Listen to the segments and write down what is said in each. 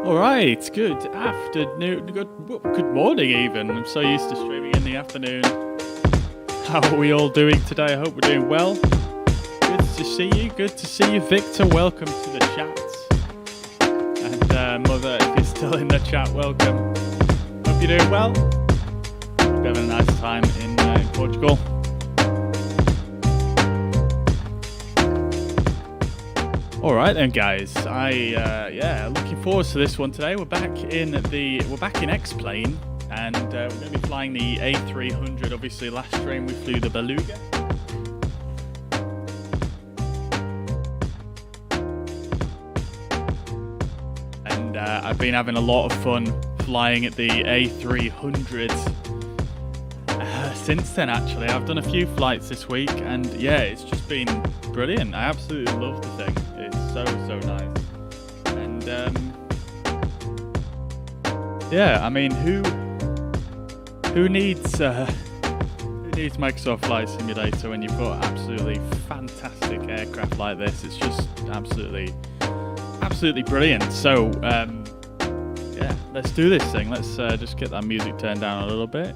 Alright, good afternoon, good morning even. I'm so used to streaming in the afternoon. How are we all doing today? I hope we're doing well. Good to see you, Victor. Welcome to the chat. And Mother, if you're still in the chat, welcome. Hope you're doing well. Hope you're having a nice time in Portugal. Alright then guys, looking forward to this one today. We're back in X-Plane, and we're going to be flying the A300. Obviously last stream we flew the Beluga. And I've been having a lot of fun flying at the A300 since then actually. I've done a few flights this week and yeah, it's just been brilliant. I absolutely love the thing. So nice. And yeah, I mean, who needs Microsoft Flight Simulator when you've got absolutely fantastic aircraft like this? It's just absolutely brilliant. So yeah, let's do this thing. Let's just get that music turned down a little bit.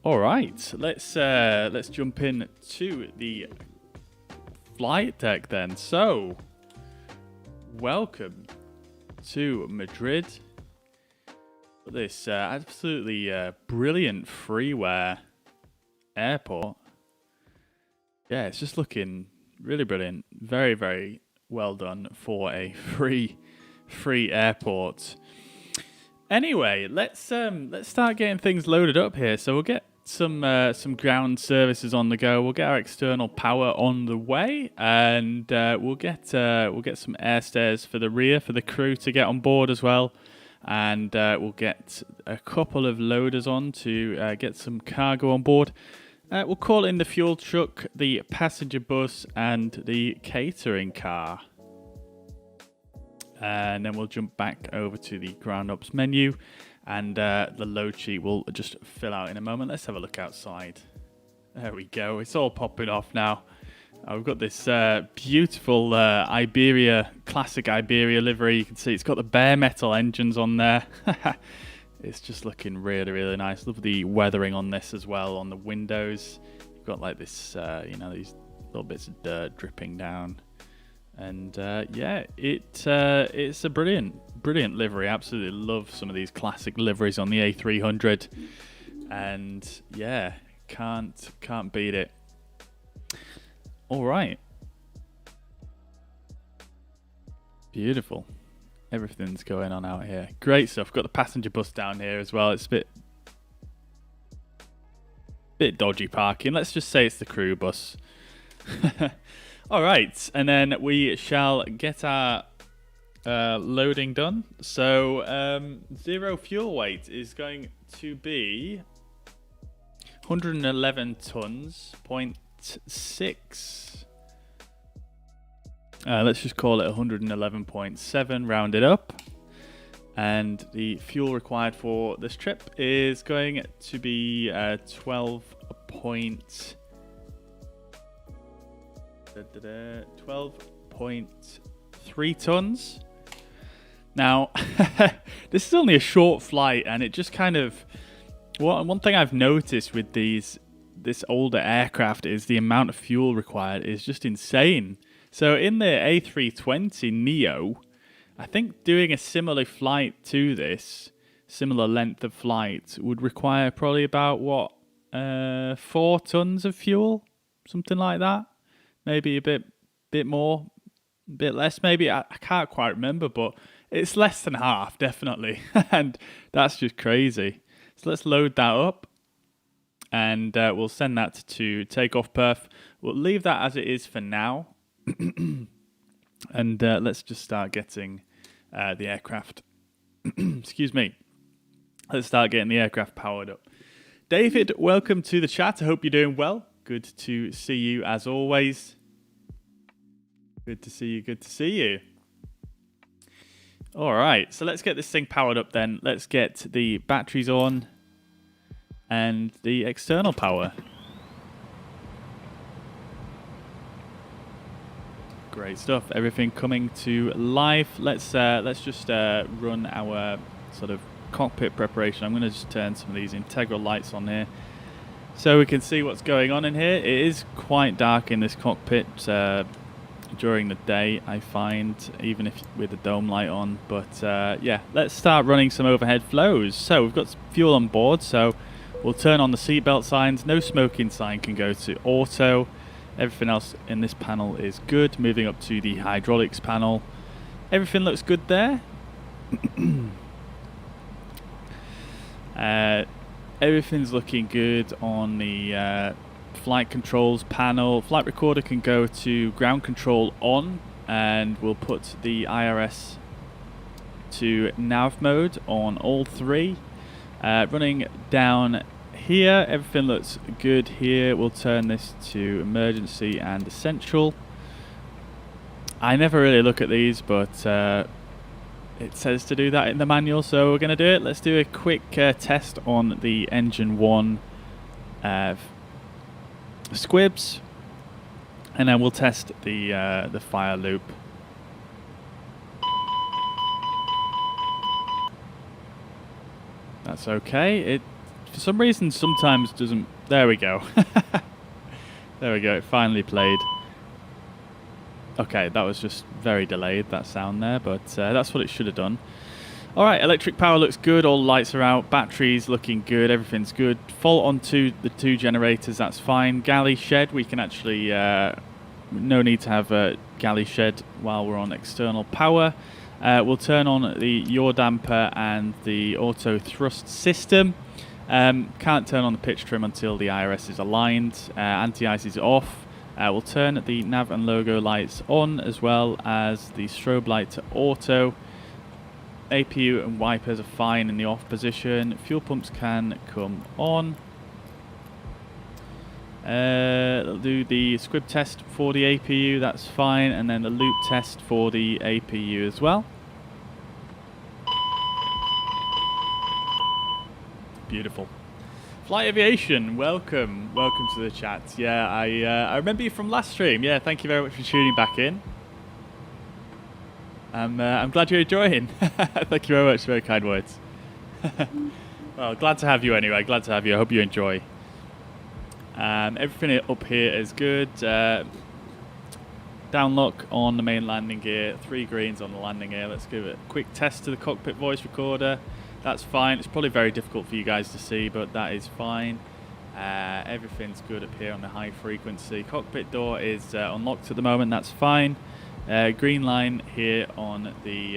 All right, let's jump in to the flight deck then. So, welcome to Madrid. This absolutely brilliant freeware airport. Yeah, it's just looking really brilliant. Very, very well done for a free airport. Anyway, let's start getting things loaded up here. So we'll get some ground services on the go. We'll get our external power on the way, and we'll get some air stairs for the rear for the crew to get on board as well, and we'll get a couple of loaders on to get some cargo on board. We'll call in the fuel truck, the passenger bus, and the catering car. And then we'll jump back over to the ground ops menu, and the load sheet will just fill out in a moment. Let's have a look outside. There we go. It's all popping off now. We've got this beautiful Iberia, classic Iberia livery. You can see it's got the bare metal engines on there. It's just looking really, really nice. Love the weathering on this as well on the windows. You've got like this, these little bits of dirt dripping down. And yeah, it's a brilliant livery. Absolutely love some of these classic liveries on the A300, and yeah, can't beat it. All right, beautiful. Everything's going on out here. Great stuff. Got the passenger bus down here as well. It's a bit dodgy parking. Let's just say it's the crew bus. All right, and then we shall get our loading done. So zero fuel weight is going to be 111 tons, 0.6. Let's just call it 111.7, round it up. And the fuel required for this trip is going to be 12.3 tons. Now, this is only a short flight, and it just kind of... one thing I've noticed with this older aircraft is the amount of fuel required is just insane. So in the A320 Neo, I think doing a similar flight to this, similar length of flight, would require probably about, 4 tons of fuel? Something like that. Maybe a bit more, a bit less maybe. I can't quite remember, but it's less than half, definitely. And that's just crazy. So let's load that up, and we'll send that to takeoff perf. We'll leave that as it is for now. And let's just start getting the aircraft. Excuse me. Let's start getting the aircraft powered up. David, welcome to the chat. I hope you're doing well. Good to see you as always. Good to see you. All right, so let's get this thing powered up then. Let's get the batteries on and the external power. Great stuff. Everything coming to life. Let's just run our sort of cockpit preparation. I'm going to just turn some of these integral lights on here so we can see what's going on in here. It is quite dark in this cockpit during the day, I find, even if with the dome light on. But yeah, let's start running some overhead flows. So we've got fuel on board, so we'll turn on the seatbelt signs. No smoking sign can go to auto. Everything else in this panel is good. Moving up to the hydraulics panel. Everything looks good there. Everything's looking good on the flight controls panel. Flight recorder can go to ground control on, and we'll put the IRS to nav mode on all three. Running down here, everything looks good here. We'll turn this to emergency and essential. I never really look at these, but it says to do that in the manual, so we're going to do it. Let's do a quick test on the engine 1 squibs, and then we'll test the fire loop. That's okay. It for some reason sometimes doesn't. There we go. There we go. It finally played. Okay, that was just very delayed, that sound there, but that's what it should have done. Alright, electric power looks good, all the lights are out, batteries looking good, everything's good. Fault onto the 2 generators, that's fine. Galley shed, we can actually, no need to have a galley shed while we're on external power. We'll turn on the yaw damper and the auto thrust system. Can't turn on the pitch trim until the IRS is aligned. Anti-ice is off. We'll turn the nav and logo lights on, as well as the strobe light to auto. APU and wipers are fine in the off position. Fuel pumps can come on. We'll do the squib test for the APU, that's fine, and then the loop test for the APU as well. Beautiful. Flight Aviation, welcome to the chat. Yeah, I remember you from last stream. Yeah, thank you very much for tuning back in. I'm glad you're enjoying. Thank you very much, very kind words. Well, glad to have you anyway. Glad to have you. I hope you enjoy. Everything up here is good. Down lock on the main landing gear. 3 greens on the landing gear. Let's give it a quick test to the cockpit voice recorder. That's fine. It's probably very difficult for you guys to see, but that is fine. Everything's good up here on the high frequency. Cockpit door is unlocked at the moment. That's fine. Green line here on the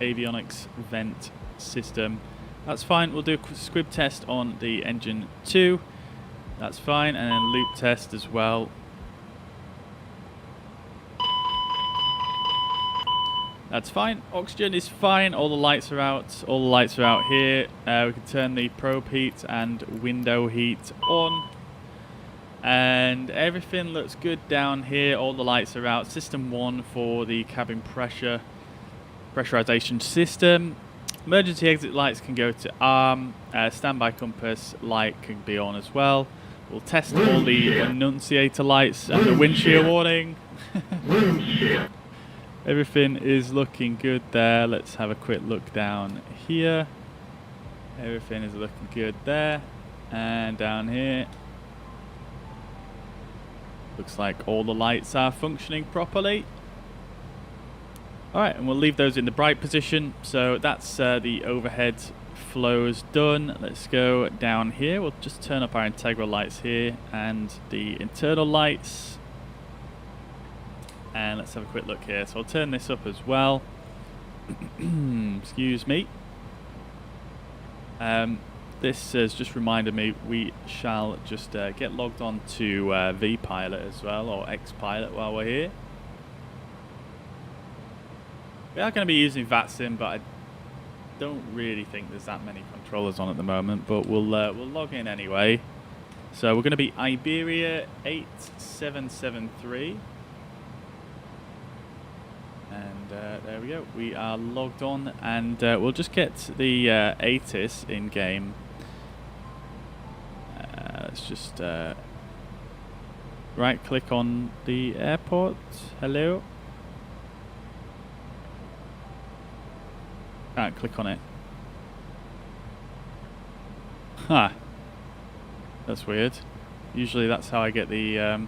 avionics vent system. That's fine. We'll do a squib test on the engine 2. That's fine. And then loop test as well. That's fine. Oxygen is fine. All the lights are out. All the lights are out here. We can turn the probe heat and window heat on. And everything looks good down here. All the lights are out. System 1 for the cabin pressurization system. Emergency exit lights can go to arm. Standby compass light can be on as well. We'll test all the annunciator lights and the windshield warning. Everything is looking good there. Let's have a quick look down here. Everything is looking good there. And down here. Looks like all the lights are functioning properly. Alright, and we'll leave those in the bright position. So that's the overhead flows done. Let's go down here. We'll just turn up our integral lights here and the internal lights. And let's have a quick look here. So I'll turn this up as well. Excuse me. This has just reminded me we shall just get logged on to vPilot as well, or xPilot while we're here. We are going to be using VATSIM, but I don't really think there's that many controllers on at the moment, but we'll log in anyway. So we're going to be Iberia 8773. And there we go, we are logged on, and we'll just get the ATIS in game. Let's just right click on the airport. Hello. Can't click on it. Huh. That's weird. Usually that's how I get the...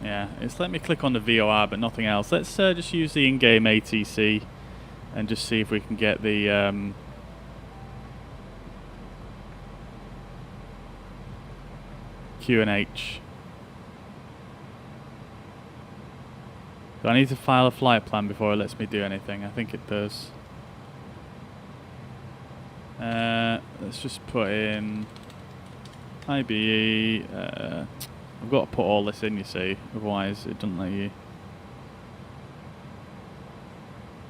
yeah, it's let me click on the VOR but nothing else. Let's just use the in-game ATC and just see if we can get the... Q&H. Do I need to file a flight plan before it lets me do anything? I think it does. Let's just put in IBE. I've got to put all this in, you see, otherwise it doesn't let you.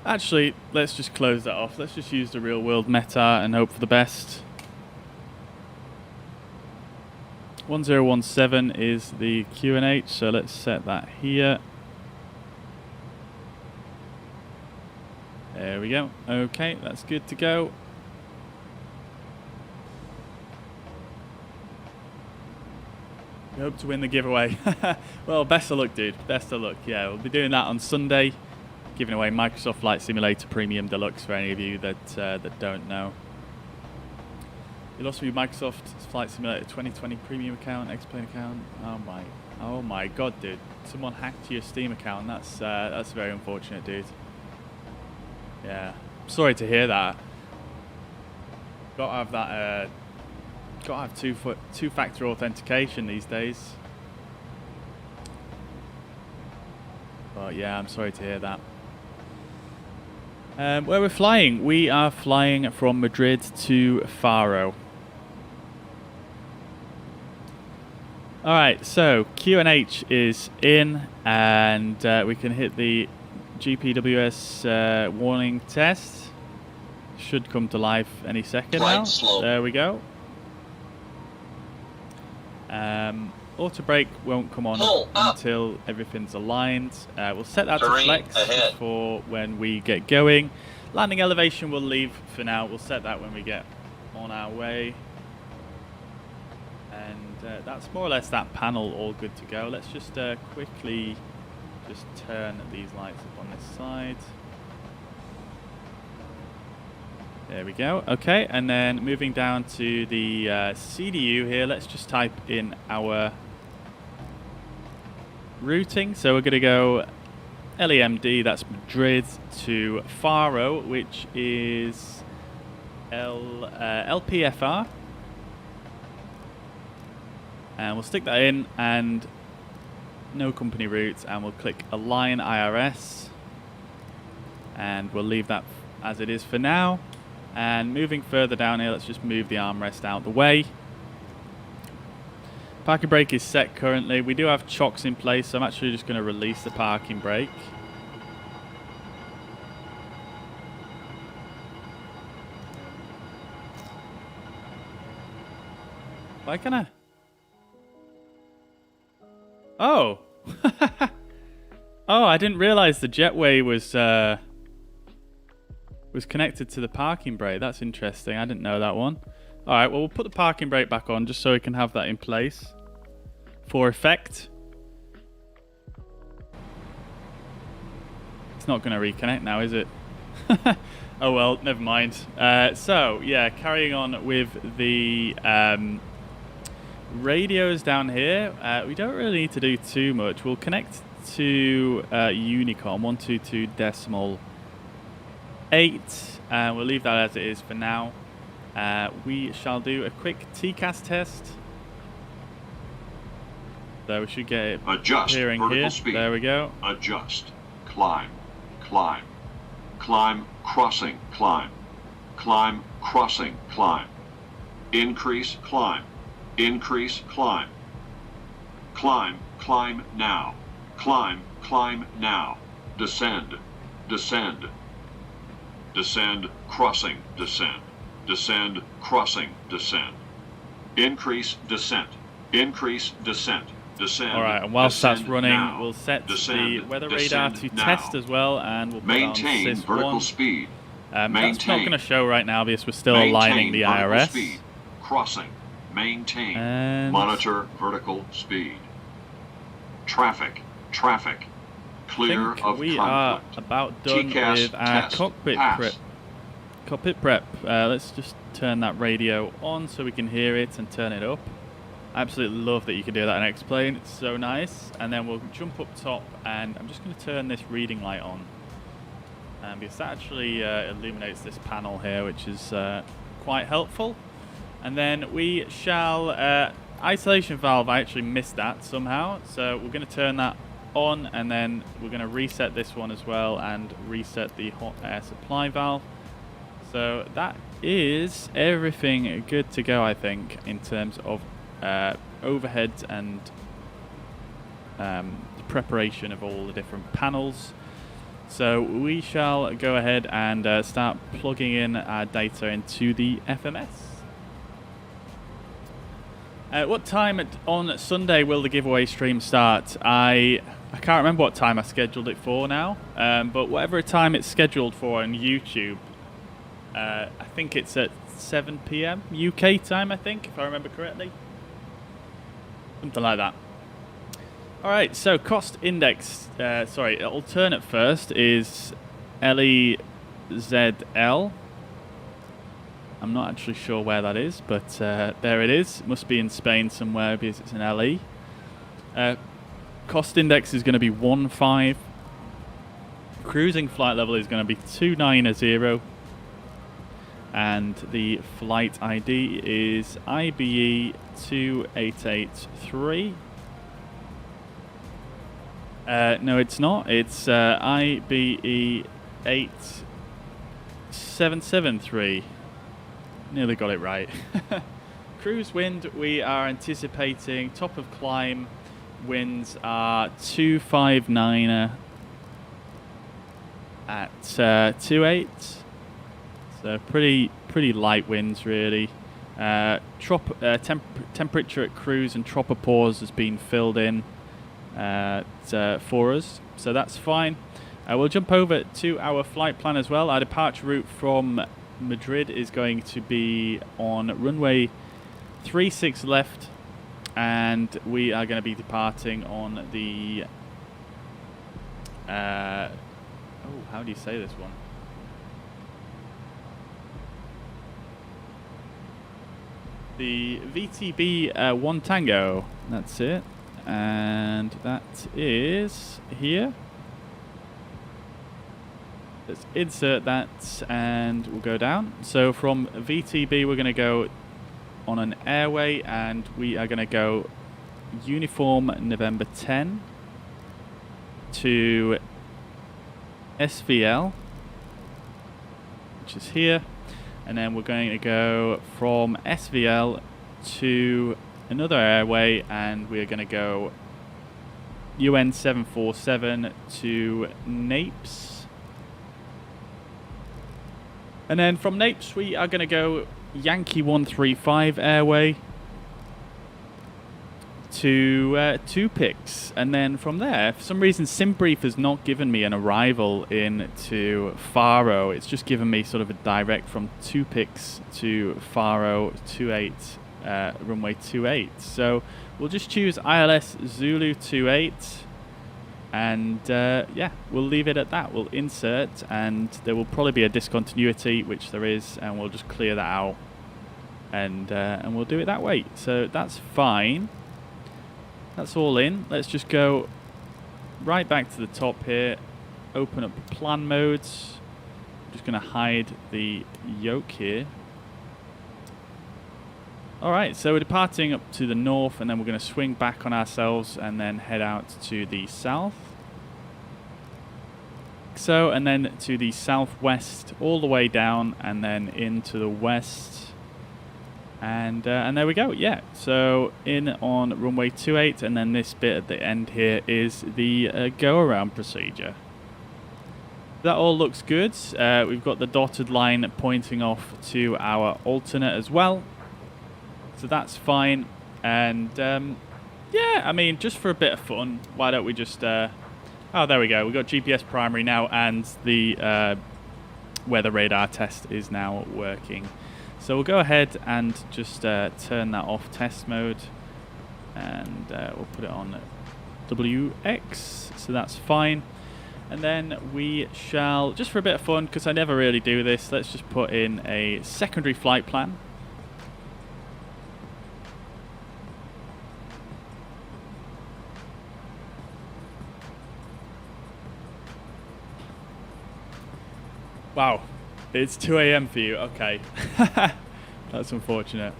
Actually, let's just close that off. Let's just use the real world meta and hope for the best. 1017 is the Q&H, so let's set that here. There we go. Okay, that's good to go. We hope to win the giveaway. Well, best of luck, dude. Best of luck. Yeah, we'll be doing that on Sunday, giving away Microsoft Flight Simulator Premium Deluxe for any of you that don't know. You'll also be Microsoft Flight Simulator 2020 Premium account, X-Plane account. Oh my God, dude! Someone hacked your Steam account. That's very unfortunate, dude. Yeah, sorry to hear that. Got to have that. Got to have two-factor authentication these days. But yeah, I'm sorry to hear that. Where we're flying? We are flying from Madrid to Faro. Alright, so Q&H is in, and we can hit the GPWS warning test. Should come to life any second now. There we go. Auto brake won't come on until everything's aligned. We'll set that to flex for when we get going. Landing elevation we'll leave for now. We'll set that when we get on our way. And that's more or less that panel all good to go. Let's just quickly just turn these lights up on this side. There we go. Okay, and then moving down to the CDU here, let's just type in our routing. So we're going to go LEMD, that's Madrid, to Faro, which is LPFR. And we'll stick that in, and no company routes, and we'll click Align IRS. And we'll leave that as it is for now. And moving further down here, let's just move the armrest out the way. Parking brake is set currently. We do have chocks in place, so I'm actually just going to release the parking brake. Why can I? Oh. Oh, I didn't realize the jetway was connected to the parking brake. That's interesting. I didn't know that one. All right, well, we'll put the parking brake back on just so we can have that in place for effect. It's not going to reconnect now, is it? Oh, well, never mind. So, yeah, carrying on with the radios down here. We don't really need to do too much. We'll connect to Unicom 122.8, and we'll leave that as it is for now. We shall do a quick TCAS test. So we should get it appearing here. Speed. There we go. Adjust. Climb. Climb. Climb. Crossing. Climb. Climb. Crossing. Climb. Increase. Climb. Increase. Climb. Climb. Climb now. Climb. Climb now. Descend. Descend. Descend. Crossing. Descend. Descend. Crossing. Descend. Increase. Descent. Increase. Descent. Descend. All right, and whilst that's running, now. We'll set the weather radar to test as well, and we'll maintain put on vertical speed. That's not going to show right now because we're still aligning the IRS. Speed. Crossing. Maintain. And Monitor vertical speed. Traffic. Traffic. Clear of we conflict. are about done TCAS with our test cockpit pass. prep. Cockpit prep. Let's just turn that radio on so we can hear it and turn it up. I absolutely love that you can do that in X-Plane. It's so nice. And then we'll jump up top, and I'm just going to turn this reading light on. Because that actually illuminates this panel here, which is quite helpful. And then we shall... isolation valve, I actually missed that somehow. So we're going to turn that on, and then we're going to reset this one as well and reset the hot air supply valve. So that is everything good to go, I think, in terms of overheads and the preparation of all the different panels. So we shall go ahead and start plugging in our data into the FMS. What time on Sunday will the giveaway stream start? I can't remember what time I scheduled it for now, but whatever time it's scheduled for on YouTube, I think it's at 7 PM UK time, I think, if I remember correctly. Something like that. Alright, so cost index, alternate first is LEZL. I'm not actually sure where that is, but there it is. It must be in Spain somewhere because it's an LE. Cost index is going to be 15. Cruising flight level is going to be 290. And the flight ID is IBE 2883. No, it's not. It's IBE 8773. Nearly got it right. Cruise wind, we are anticipating top of climb winds are 259 at 28. So pretty light winds really. Temperature at cruise and tropopause has been filled in for us, so that's fine. We'll jump over to our flight plan as well. Our departure route from Madrid is going to be on runway 36 left, and we are going to be departing on the how do you say this one? The VTB 1 Tango, that's it, and that is here. Let's insert that and we'll go down. So from VTB we're going to go on an airway, and we are going to go uniform November 10 to SVL, which is here. And then we're going to go from SVL to another airway, and we're going to go UN 747 to Naples. And then from Naples we are going to go Yankee 135 airway to 2 PAX, and then from there, for some reason SimBrief has not given me an arrival into Faro. It's just given me sort of a direct from 2 PAX to Faro 28 runway 28. So we'll just choose ILS Zulu 28, and yeah, we'll leave it at that. We'll insert, and there will probably be a discontinuity, which there is, and we'll just clear that out, and we'll do it that way. So that's fine. That's all in. Let's just go right back to the top here, open up plan modes. I'm just going to hide the yoke here. Alright, so we're departing up to the north, and then we're going to swing back on ourselves and then head out to the south. So, and then to the southwest, all the way down, and then into the west. And there we go, yeah. So in on runway 28, and then this bit at the end here is the go-around procedure. That all looks good. We've got the dotted line pointing off to our alternate as well. So that's fine. And yeah, I mean, just for a bit of fun, why don't we just... oh, there we go. We've got GPS primary now, and the weather radar test is now working. So we'll go ahead and just turn that off, test mode, and we'll put it on WX, so that's fine. And then we shall, just for a bit of fun, because I never really do this, let's just put in a secondary flight plan. Wow, it's 2 AM for you, okay. That's unfortunate.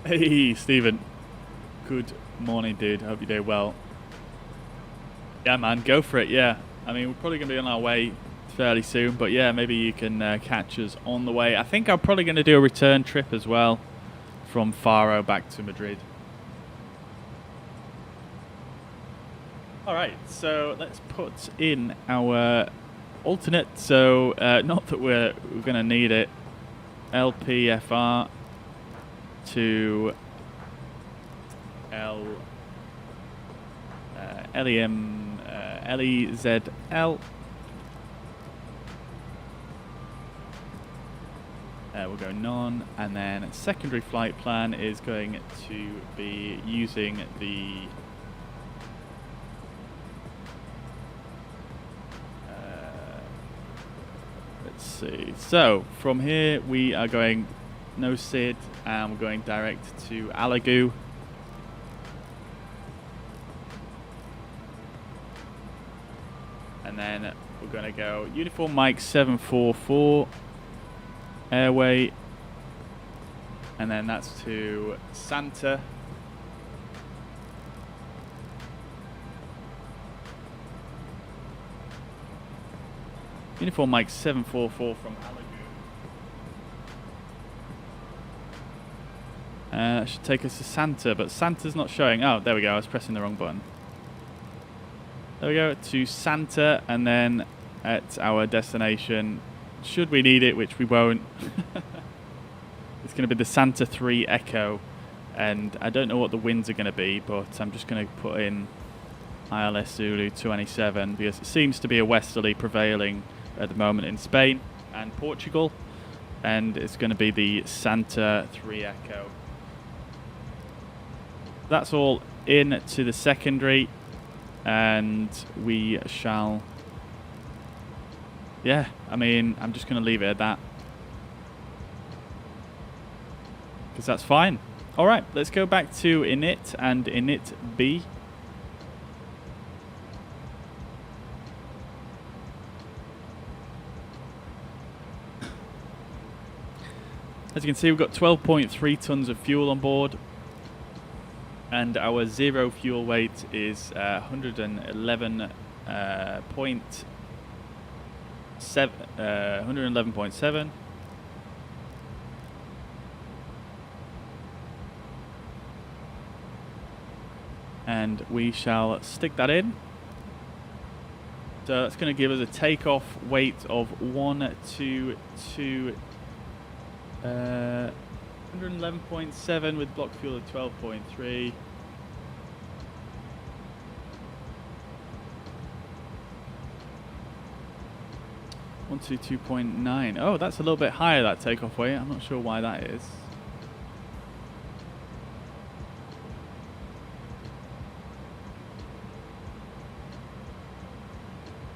Hey, Stephen. Good morning, dude. Hope you're doing well. Yeah, man, go for it, yeah. I mean, we're probably going to be on our way fairly soon, but yeah, maybe you can catch us on the way. I think I'm probably going to do a return trip as well from Faro back to Madrid. Alright, so let's put in our alternate. So, not that we're going to need it. LPFR to LEZL. We'll go none, and then secondary flight plan is going to be using the let's see. So from here we are going no SID, and we're going direct to Alagoas. And then we're going to go Uniform Mike 744 airway, and then that's to Santa. Uniform Mike 744 from Alagoas. That should take us to Santa, but Santa's not showing. Oh, there we go. I was pressing the wrong button. There we go, to Santa, and then at our destination, should we need it, which we won't. It's going to be the Santa 3 Echo, and I don't know what the winds are going to be, but I'm just going to put in ILS Zulu 27 because it seems to be a westerly prevailing at the moment in Spain and Portugal, and it's going to be the Santa 3 Echo. That's all in to the secondary, and we shall, yeah, I mean, I'm just going to leave it at that because that's fine. All right, let's go back to init and init B. As you can see, we've got 12.3 tons of fuel on board, and our zero fuel weight is 111.7. And we shall stick that in. So that's going to give us a takeoff weight of 111.7 with block fuel of 12.3. One two 2.9. Oh, that's a little bit higher, that takeoff weight. I'm not sure why that is.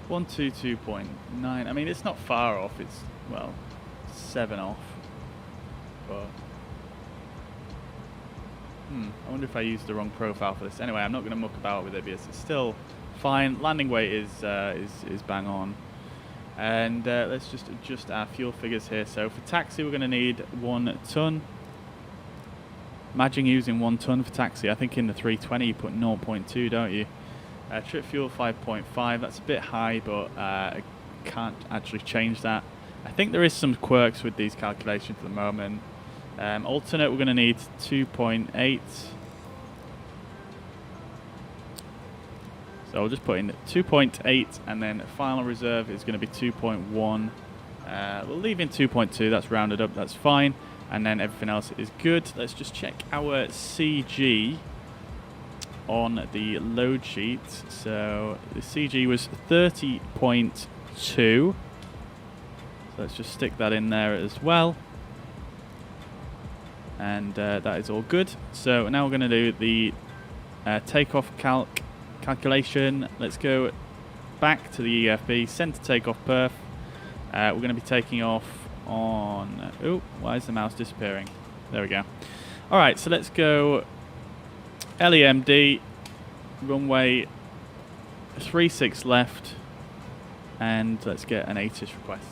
One two 2.9. I mean, it's not far off. It's, well, 7 off. But I wonder if I used the wrong profile for this. Anyway, I'm not going to muck about with it because it's still fine. Landing weight is bang on. And let's just adjust our fuel figures here. So for taxi, we're going to need 1 ton. Imagine using 1 ton for taxi. I think in the 320 you put 0.2, don't you? Trip fuel 5.5. That's a bit high, but I can't actually change that. I think there is some quirks with these calculations at the moment. Alternate, we're going to need 2.8. So I'll just put in 2.8, and then final reserve is going to be 2.1. We'll leave in 2.2, that's rounded up, that's fine. And then everything else is good. Let's just check our CG. on the load sheet. So the CG was 30.2. So let's just stick that in there as well. And that is all good. So now we're going to do the takeoff calculation. Let's go back to the EFB, center takeoff perf. We're going to be taking off on... Oh, why is the mouse disappearing? There we go. Alright, so let's go LEMD, runway 36 left, and let's get an ATIS request.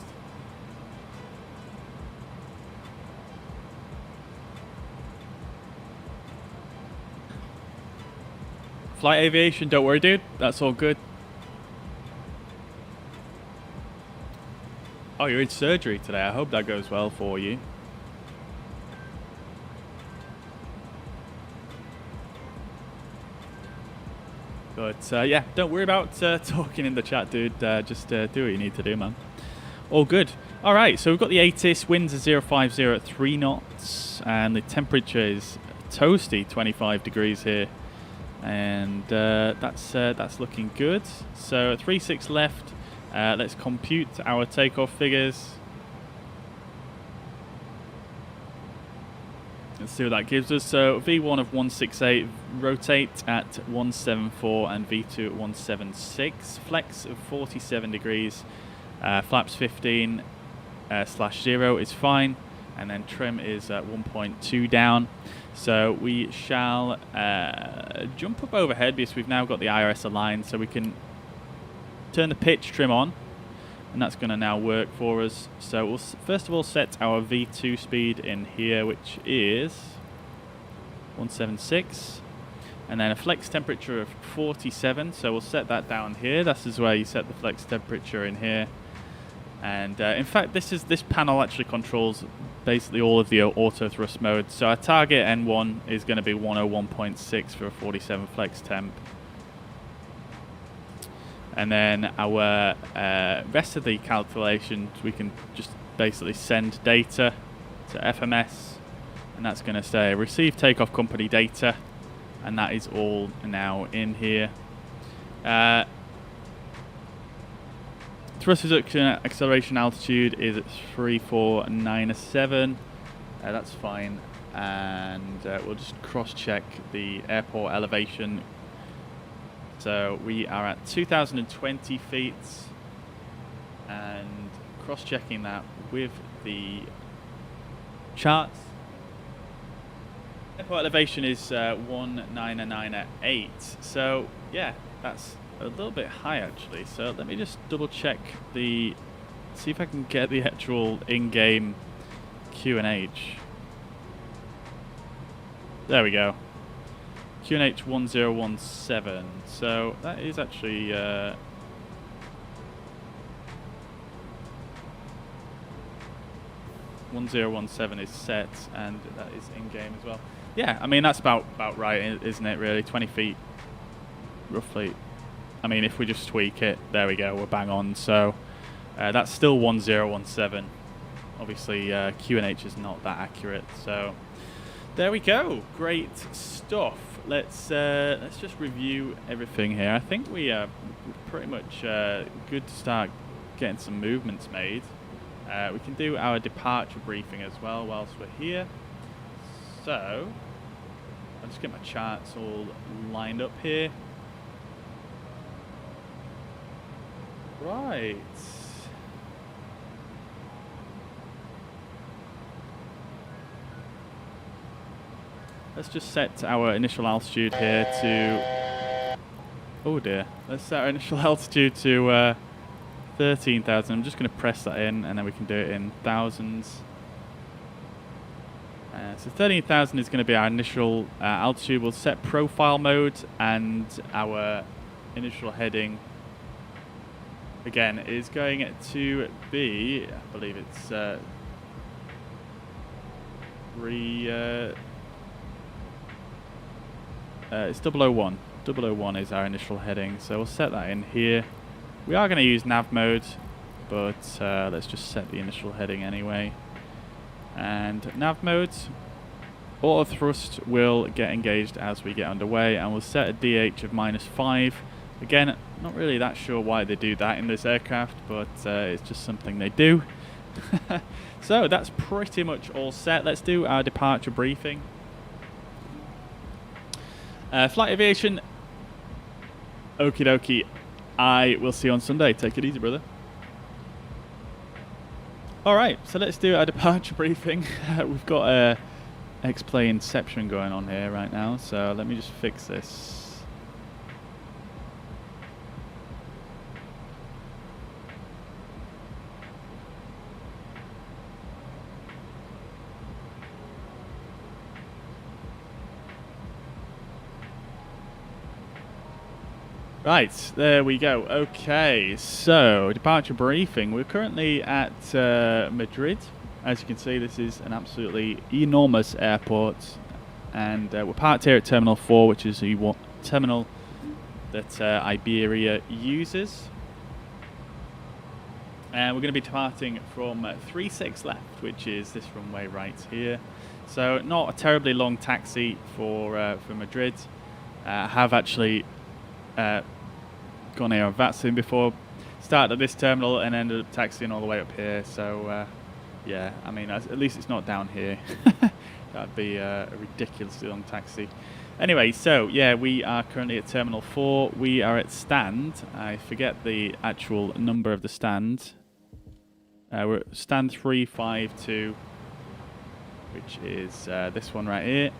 Flight aviation, don't worry dude, that's all good. Oh, you're in surgery today, I hope that goes well for you. But yeah, don't worry about talking in the chat, dude. Just do what you need to do, man. All good. All right, so we've got the ATIS. Winds are 050 at 3 knots, and the temperature is toasty, 25 degrees here, and that's looking good. So 36 left. Let's compute our takeoff figures. Let's see what that gives us. So V1 of 168, rotate at 174, and V2 at 176. Flex of 47 degrees. Flaps 15 /0 is fine. And then trim is at 1.2 down. So we shall jump up overhead because we've now got the IRS aligned, so we can turn the pitch trim on. And that's going to now work for us. So we'll first of all set our V2 speed in here, which is 176. And then a flex temperature of 47. So we'll set that down here. This is where you set the flex temperature in here. And in fact, this panel actually controls basically all of the auto thrust modes. So our target N1 is going to be 101.6 for a 47 flex temp. And then our rest of the calculations, we can just basically send data to FMS, and that's going to say receive takeoff company data, and that is all now in here. Thrust reduction acceleration altitude is at 3497. That's fine, and we'll just cross-check the airport elevation. So we are at 2,020 feet, and cross-checking that with the charts. Airport elevation is 199.8. So yeah, that's a little bit high actually. So let me just double-check see if I can get the actual in-game QNH. There we go. QNH 1017, so that is actually 1017 is set, and that is in game as well. Yeah, I mean that's about right, isn't it? Really, 20 feet, roughly. I mean, if we just tweak it, there we go, we're bang on. So that's still 1017. Obviously, QNH is not that accurate, so there we go. Great stuff. Let's just review everything here. I think we are pretty much good to start getting some movements made. We can do our departure briefing as well whilst we're here. So I'll just get my charts all lined up here. Right. Let's just set our initial altitude here to... Oh dear. Let's set our initial altitude to 13,000. I'm just going to press that in, and then we can do it in thousands. So 13,000 is going to be our initial altitude. We'll set profile mode, and our initial heading, again, is going to be, I believe it's it's 001. 001 is our initial heading, so we'll set that in here. We are going to use nav mode, but let's just set the initial heading anyway. And nav mode, auto thrust will get engaged as we get underway, and we'll set a DH of -5. Again, not really that sure why they do that in this aircraft, but it's just something they do. So that's pretty much all set. Let's do our departure briefing. Flight aviation, okie dokie. I will see you on Sunday. Take it easy, brother. Alright, so let's do our departure briefing. We've got a X-Play Inception going on here right now, so let me just fix this. Right, there we go. Okay, so departure briefing. We're currently at Madrid. As you can see, this is an absolutely enormous airport, and we're parked here at Terminal 4, which is the terminal that Iberia uses. And we're going to be departing from 36 left, which is this runway right here. So not a terribly long taxi for Madrid. I have actually gone here on VATSIM before, started at this terminal and ended up taxiing all the way up here, so yeah, I mean, at least it's not down here. That'd be a ridiculously long taxi. Anyway, so yeah, we are currently at Terminal 4. We are at stand, I forget the actual number of the stand. We're at stand 352, which is this one right here.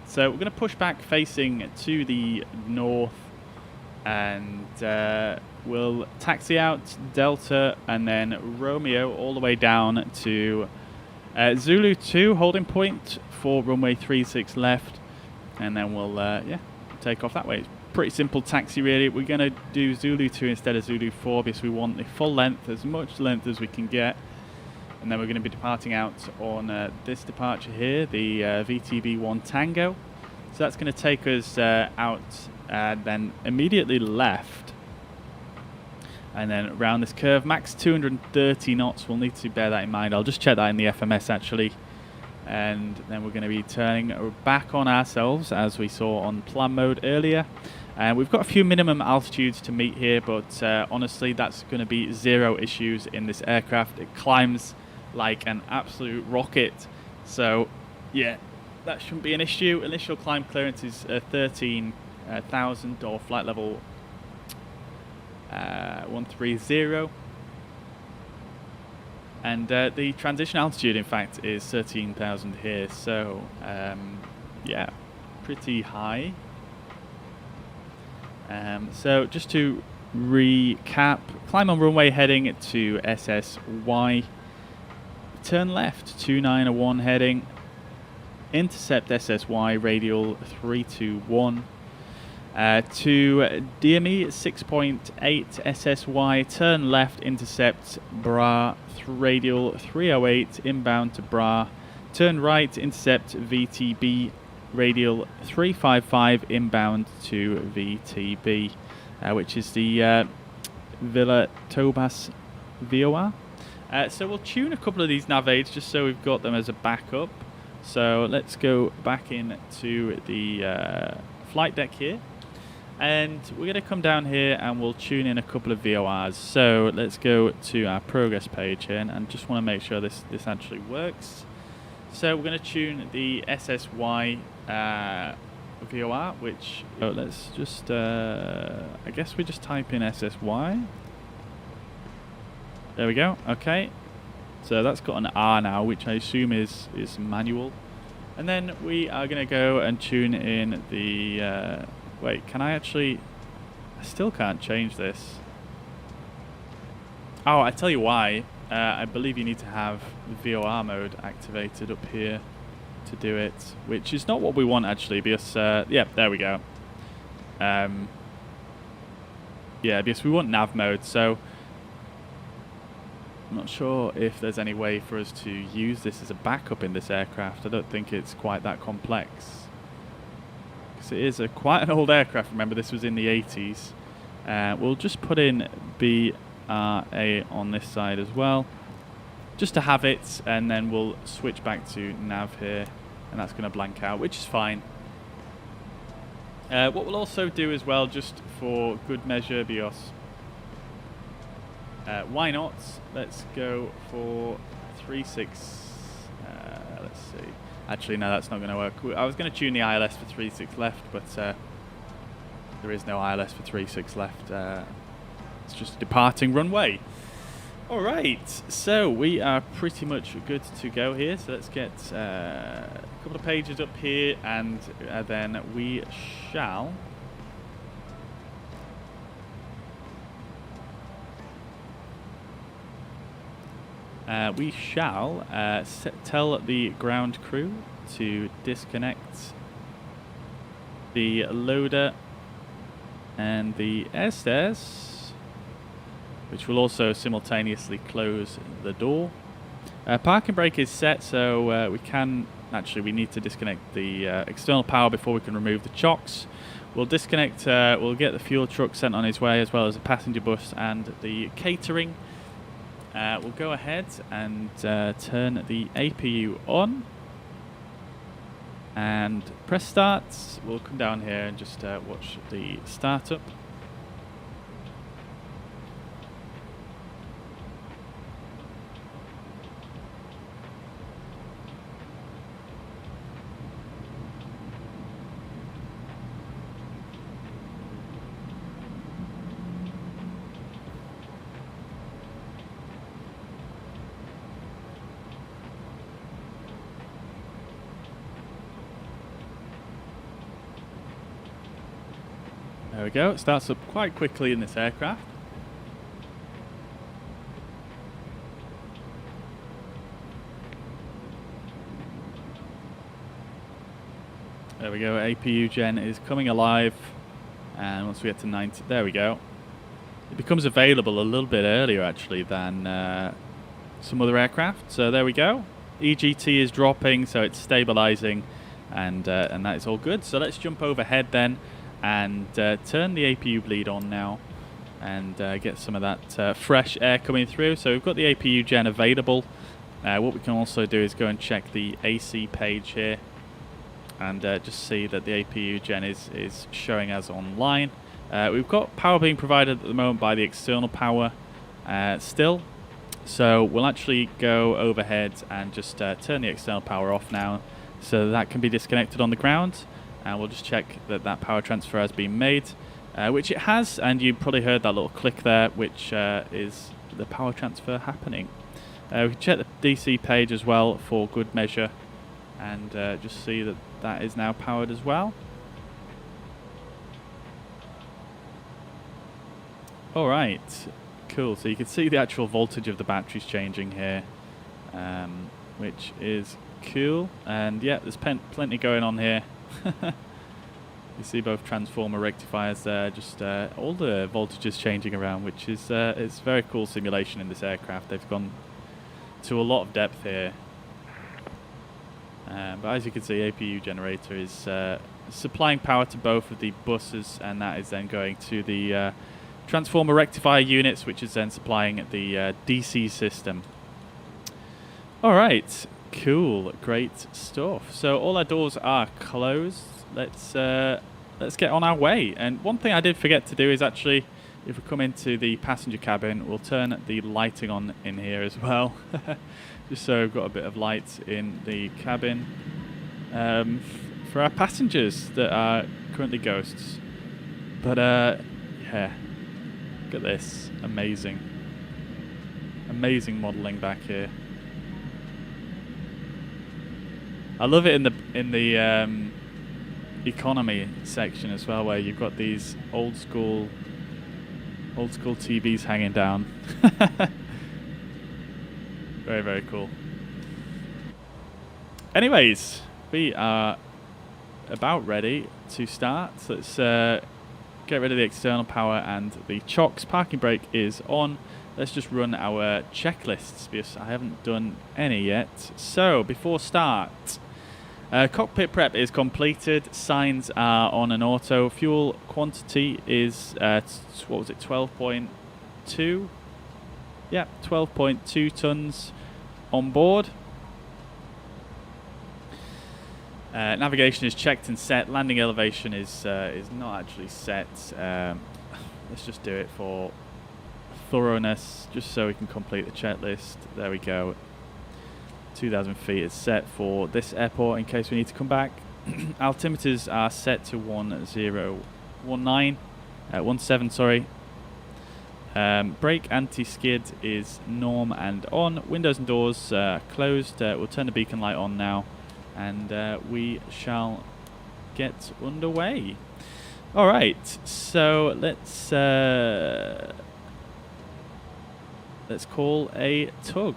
So we're going to push back facing to the north, and we'll taxi out Delta and then Romeo all the way down to Zulu 2 holding point for runway 36 left, and then we'll yeah, take off that way. It's pretty simple taxi really. We're going to do Zulu 2 instead of Zulu 4 because we want the full length, as much length as we can get, and then we're going to be departing out on this departure here, the VTB1 Tango. So that's going to take us out and then immediately left, and then around this curve, max 230 knots. We'll need to bear that in mind. I'll just check that in the FMS actually, and then we're going to be turning back on ourselves as we saw on plan mode earlier. And we've got a few minimum altitudes to meet here, but honestly that's going to be zero issues in this aircraft. It climbs like an absolute rocket, so yeah, that shouldn't be an issue. Initial climb clearance is 13,000 or flight level 130, and the transition altitude in fact is 13,000 here, so yeah, pretty high. So just to recap, climb on runway heading to SSY, turn left 291 heading, intercept SSY radial 321, to DME 6.8 SSY, turn left, intercept Bra radial 308 inbound to Bra, turn right, intercept VTB radial 355 inbound to VTB, which is the Villa Tobas VOR. So we'll tune a couple of these nav aids just so we've got them as a backup. So let's go back into the flight deck here, and we're going to come down here and we'll tune in a couple of VORs. So let's go to our progress page here, and just want to make sure this actually works. So we're going to tune the SSY VOR, which let's just I guess we just type in SSY. There we go. Okay, so that's got an R now, which I assume is manual. And then we are going to go and tune in the wait, can I actually, I still can't change this. Oh, I tell you why. I believe you need to have VOR mode activated up here to do it, which is not what we want actually, because yeah, there we go. Yeah, because we want nav mode, so I'm not sure if there's any way for us to use this as a backup in this aircraft. I don't think it's quite that complex, because it is quite an old aircraft. Remember, this was in the 80s. We'll just put in BRA on this side as well, just to have it, and then we'll switch back to nav here. and that's going to blank out, which is fine. What we'll also do as well, just for good measure, because why not? Let's go for 3.6. Let's see. Actually, no, that's not going to work. I was going to tune the ILS for 3.6 left, but there is no ILS for 3.6 left. It's just departing runway. All right, so we are pretty much good to go here. So let's get a couple of pages up here, and then we shall tell the ground crew to disconnect the loader and the air stairs, which will also simultaneously close the door. Parking brake is set, so we need to disconnect the external power before we can remove the chocks. We'll disconnect, we'll get the fuel truck sent on its way, as well as the passenger bus and the catering. We'll go ahead and turn the APU on and press start. We'll come down here and just watch the startup. There we go, it starts up quite quickly in this aircraft. There we go, APU gen is coming alive, and once we get to 90, there we go. It becomes available a little bit earlier actually than some other aircraft, so there we go. EGT is dropping, so it's stabilizing, and that is all good. So let's jump overhead then and turn the APU bleed on now and get some of that fresh air coming through. So we've got the APU gen available. What we can also do is go and check the AC page here and just see that the APU gen is showing as online. We've got power being provided at the moment by the external power still. So we'll actually go overhead and just turn the external power off now, so that can be disconnected on the ground. And we'll just check that that power transfer has been made, which it has, and you probably heard that little click there, which is the power transfer happening. We can check the DC page as well for good measure, and just see that that is now powered as well. Alright, cool. So you can see the actual voltage of the batteries changing here, which is cool. And yeah, there's plenty going on here. You see both transformer rectifiers there, just all the voltages changing around, which is it's very cool simulation in this aircraft. They've gone to a lot of depth here. But as you can see, APU generator is supplying power to both of the buses, and that is then going to the transformer rectifier units, which is then supplying the DC system. Alright, cool, great stuff. So all our doors are closed. Let's get on our way. And one thing I did forget to do is actually, if we come into the passenger cabin, we'll turn the lighting on in here as well. Just so we've got a bit of light in the cabin for our passengers that are currently ghosts. But yeah, look at this, amazing modeling back here. I love it in the economy section as well, where you've got these old school TVs hanging down. Very, very cool. Anyways, we are about ready to start. So let's get rid of the external power and the chocks. Parking brake is on. Let's just run our checklists, because I haven't done any yet. So before start, cockpit prep is completed. Signs are on an auto. Fuel quantity is what was it, 12.2? Yeah, 12.2 tons on board. Navigation is checked and set. Landing elevation is not actually set. Let's just do it for thoroughness, just so we can complete the checklist. There we go. 2,000 feet is set for this airport in case we need to come back. Altimeters are set to 17, sorry. Brake anti-skid is norm and on. Windows and doors closed. We'll turn the beacon light on now, and we shall get underway. All right, so let's call a tug.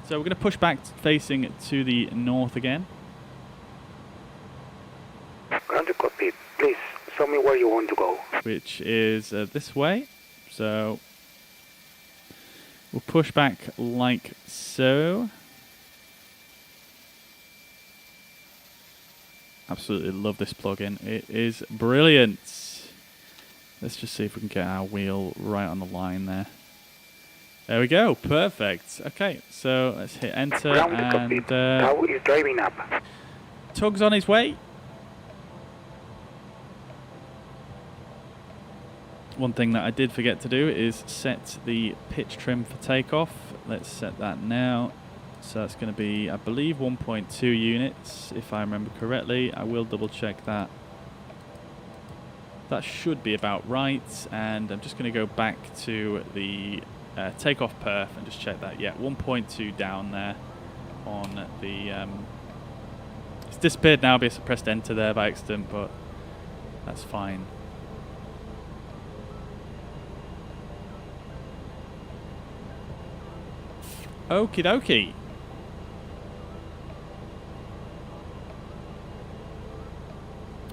So we're going to push back facing to the north again. Ground copy. Please show me where you want to go. Which is this way. So we'll push back like so. Absolutely love this plugin. It is brilliant. Let's just see if we can get our wheel right on the line there. There we go. Perfect. Okay, so let's hit enter and How is driving up. tug's on his way. One thing that I did forget to do is set the pitch trim for takeoff. Let's set that now. So that's going to be, I believe, 1.2 units, if I remember correctly. I will double check that. That should be about right. And I'm just going to go back to the takeoff perf and just check that. Yeah, 1.2 down there on the... it's disappeared now because I pressed enter there by accident, but that's fine. Okie dokie.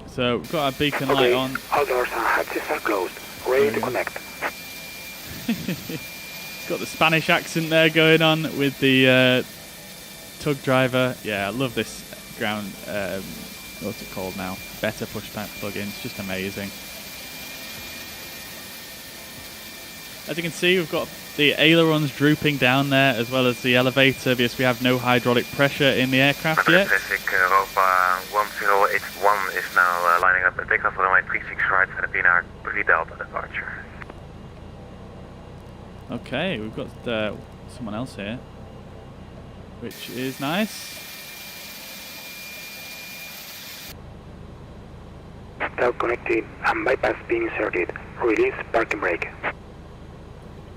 So we've got our beacon light on. All doors and hatches are closed. Ready to connect. It's got the Spanish accent there going on with the tug driver. Yeah, I love this ground. What's it called now? Better pushback plugin. It's just amazing. As you can see, we've got the ailerons drooping down there, as well as the elevator, because we have no hydraulic pressure in the aircraft yet. Europa 1081 is now lining up at takeoff runway 36 right for the PNR 3 Delta departure. Okay, we've got someone else here, which is nice. Now connected and bypass being inserted. Release parking brake.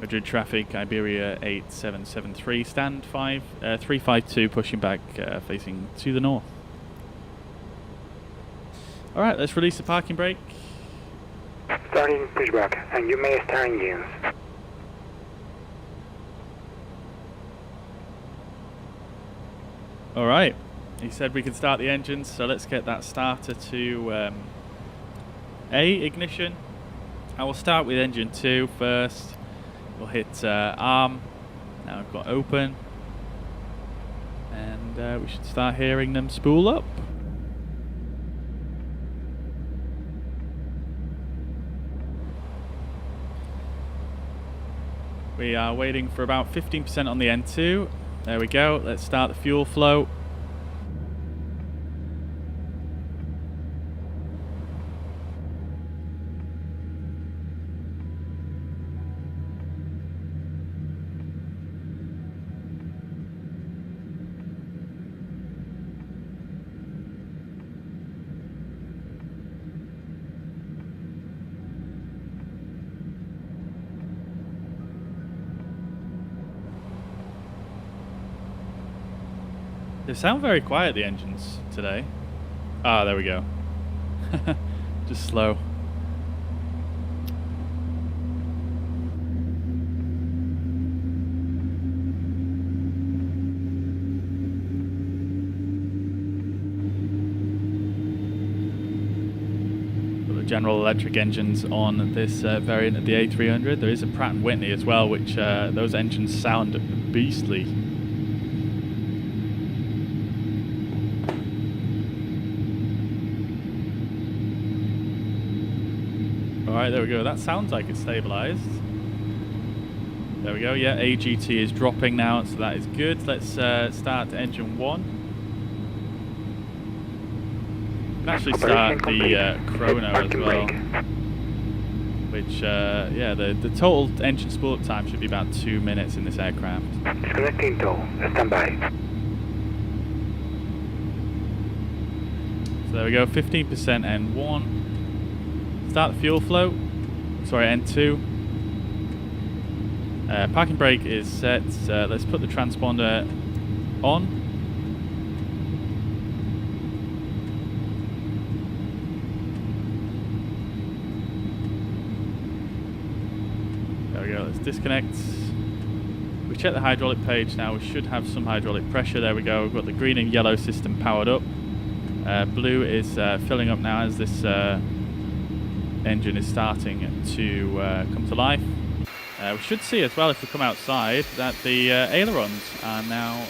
Madrid traffic, Iberia 8773, stand 352, pushing back, facing to the north. Alright, let's release the parking brake. Starting pushback, and you may start engines. Alright, he said we can start the engines, so let's get that starter to ignition. I will start with engine 2 first. We'll hit arm. Now I've got open, and we should start hearing them spool up. We are waiting for about 15% on the N2. There we go. Let's start the fuel flow. They sound very quiet, the engines, today. Ah, there we go. Just slow. The General Electric engines on this variant of the A300. There is a Pratt & Whitney as well, which those engines sound beastly. Alright, there we go. That sounds like it's stabilized. There we go. Yeah, AGT is dropping now, so that is good. Let's start engine 1. can actually start the chrono as well. Which, yeah, the total engine spool time should be about 2 minutes in this aircraft. Disconnecting tow. Stand by. So there we go, 15% N1. Start the fuel flow. Sorry, N2. Parking brake is set. Let's put the transponder on. There we go, let's disconnect. We check the hydraulic page now. We should have some hydraulic pressure. There we go. We've got the green and yellow system powered up. Blue is filling up now as this engine is starting to come to life. We should see as well, if we come outside, that the ailerons are now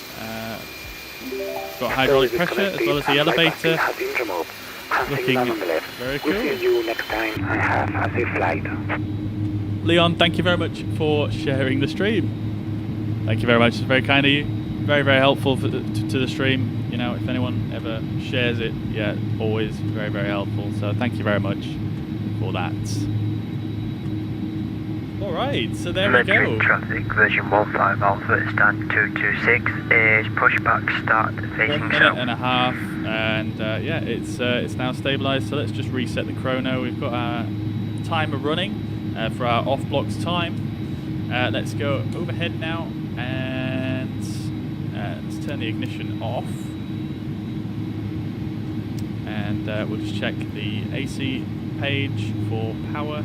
got hydraulic pressure, as well as the elevator looking very cool. We'll see you next time and have a safe flight. Leon, thank you very much for sharing the stream. Thank you very much, it's very kind of you. Very, very helpful to the stream. You know, if anyone ever shares it, yeah, always very, very helpful. So thank you very much for that. Alright, so there we go. Madrid traffic, version 15 Alpha, stand 226, is pushback start facing 1 minute and a half, and yeah, it's now stabilised, so let's just reset the chrono. We've got our timer running for our off blocks time. Let's go overhead now, and let's turn the ignition off. And we'll just check the AC page for power.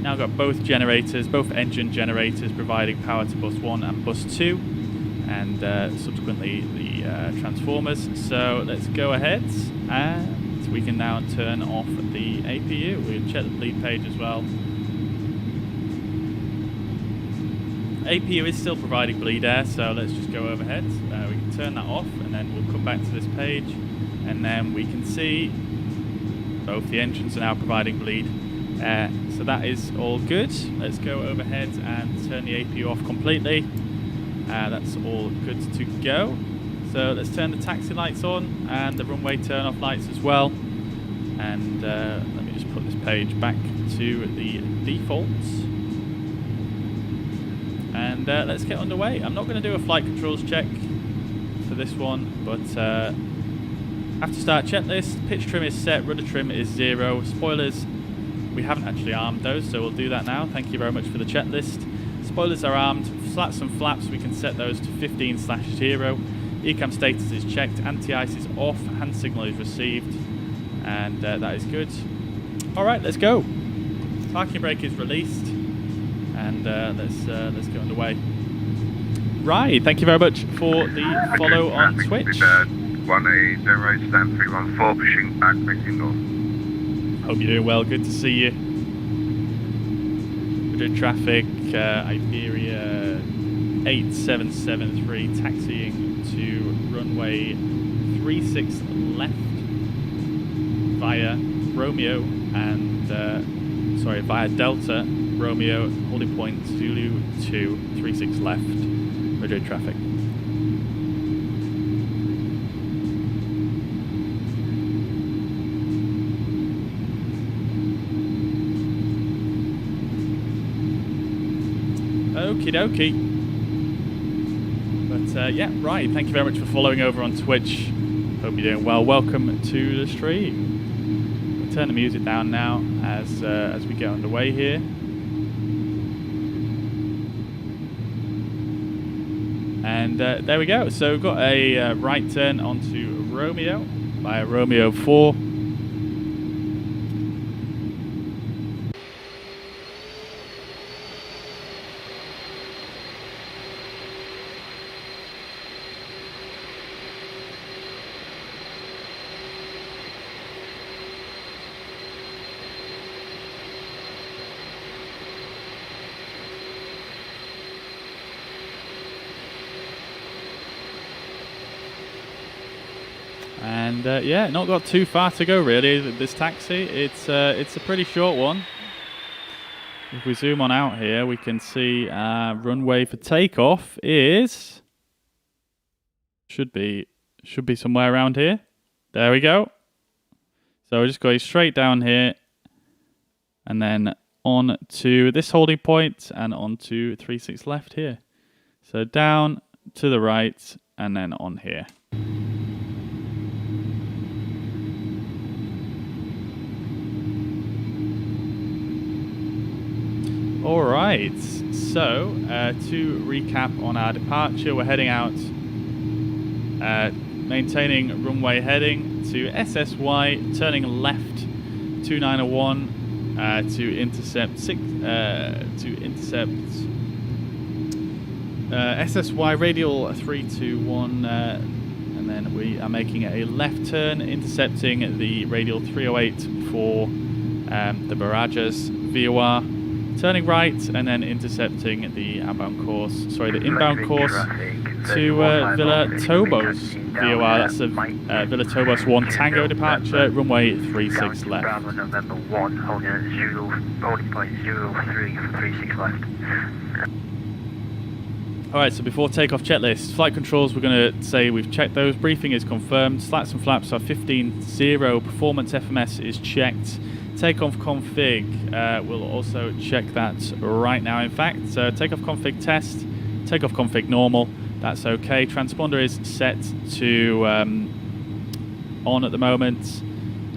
Now got both generators, both engine generators providing power to bus 1 and bus 2, and subsequently the transformers. So let's go ahead, and we can now turn off the APU. We'll check the bleed page as well. APU is still providing bleed air, so let's just go overhead. We can turn that off, and then we'll come back to this page, and then we can see both the engines are now providing bleed air. So that is all good. Let's go overhead and turn the APU off completely. That's all good to go. So let's turn the taxi lights on and the runway turn off lights as well. And let me just put this page back to the defaults. And let's get underway. I'm not going to do a flight controls check for this one, but after start checklist, pitch trim is set, rudder trim is 0, spoilers, we haven't actually armed those, so we'll do that now. Thank you very much for the checklist. Spoilers are armed, slats and flaps, we can set those to 15/0. ECAM status is checked, anti-ice is off, hand signal is received, and that is good. Alright, let's go. Parking brake is released, and let's get underway. Right, thank you very much for the follow on Twitch. 180 stand 314 pushing back facing north. Hope you're doing well, good to see you. Madrid traffic, Iberia 8773 taxiing to runway 36 left via Romeo and, via Delta, Romeo, holding point Zulu 2, 36 left, Madrid traffic. Okie dokie. But yeah, right, thank you very much for following over on Twitch. Hope you're doing well. Welcome to the stream. We'll turn the music down now as we get underway here. And there we go. So we've got a right turn onto Romeo via Romeo 4. And yeah, not got too far to go really, this taxi. It's a pretty short one. If we zoom on out here, we can see runway for takeoff is should be somewhere around here. There we go. So we're just going straight down here and then on to this holding point and on to 36 left here. So down to the right and then on here. Alright, so to recap on our departure, we're heading out, maintaining runway heading to SSY, turning left 2901 to intercept SSY radial 321, and then we are making a left turn, intercepting the radial 308 for the barrages VOR. Turning right and then intercepting the inbound course to Villa Tobos VOR. That's a Villa Tobos 1 Tango departure, runway 36 left. Bravo November 1, holding at 0, holding point 03 for 36 left. Alright, so before takeoff checklist, flight controls, we're going to say we've checked those. Briefing is confirmed. Slats and flaps are 15.0. Performance FMS is checked. Takeoff config, we'll also check that right now. In fact, takeoff config test, takeoff config normal, that's okay. Transponder is set to on at the moment,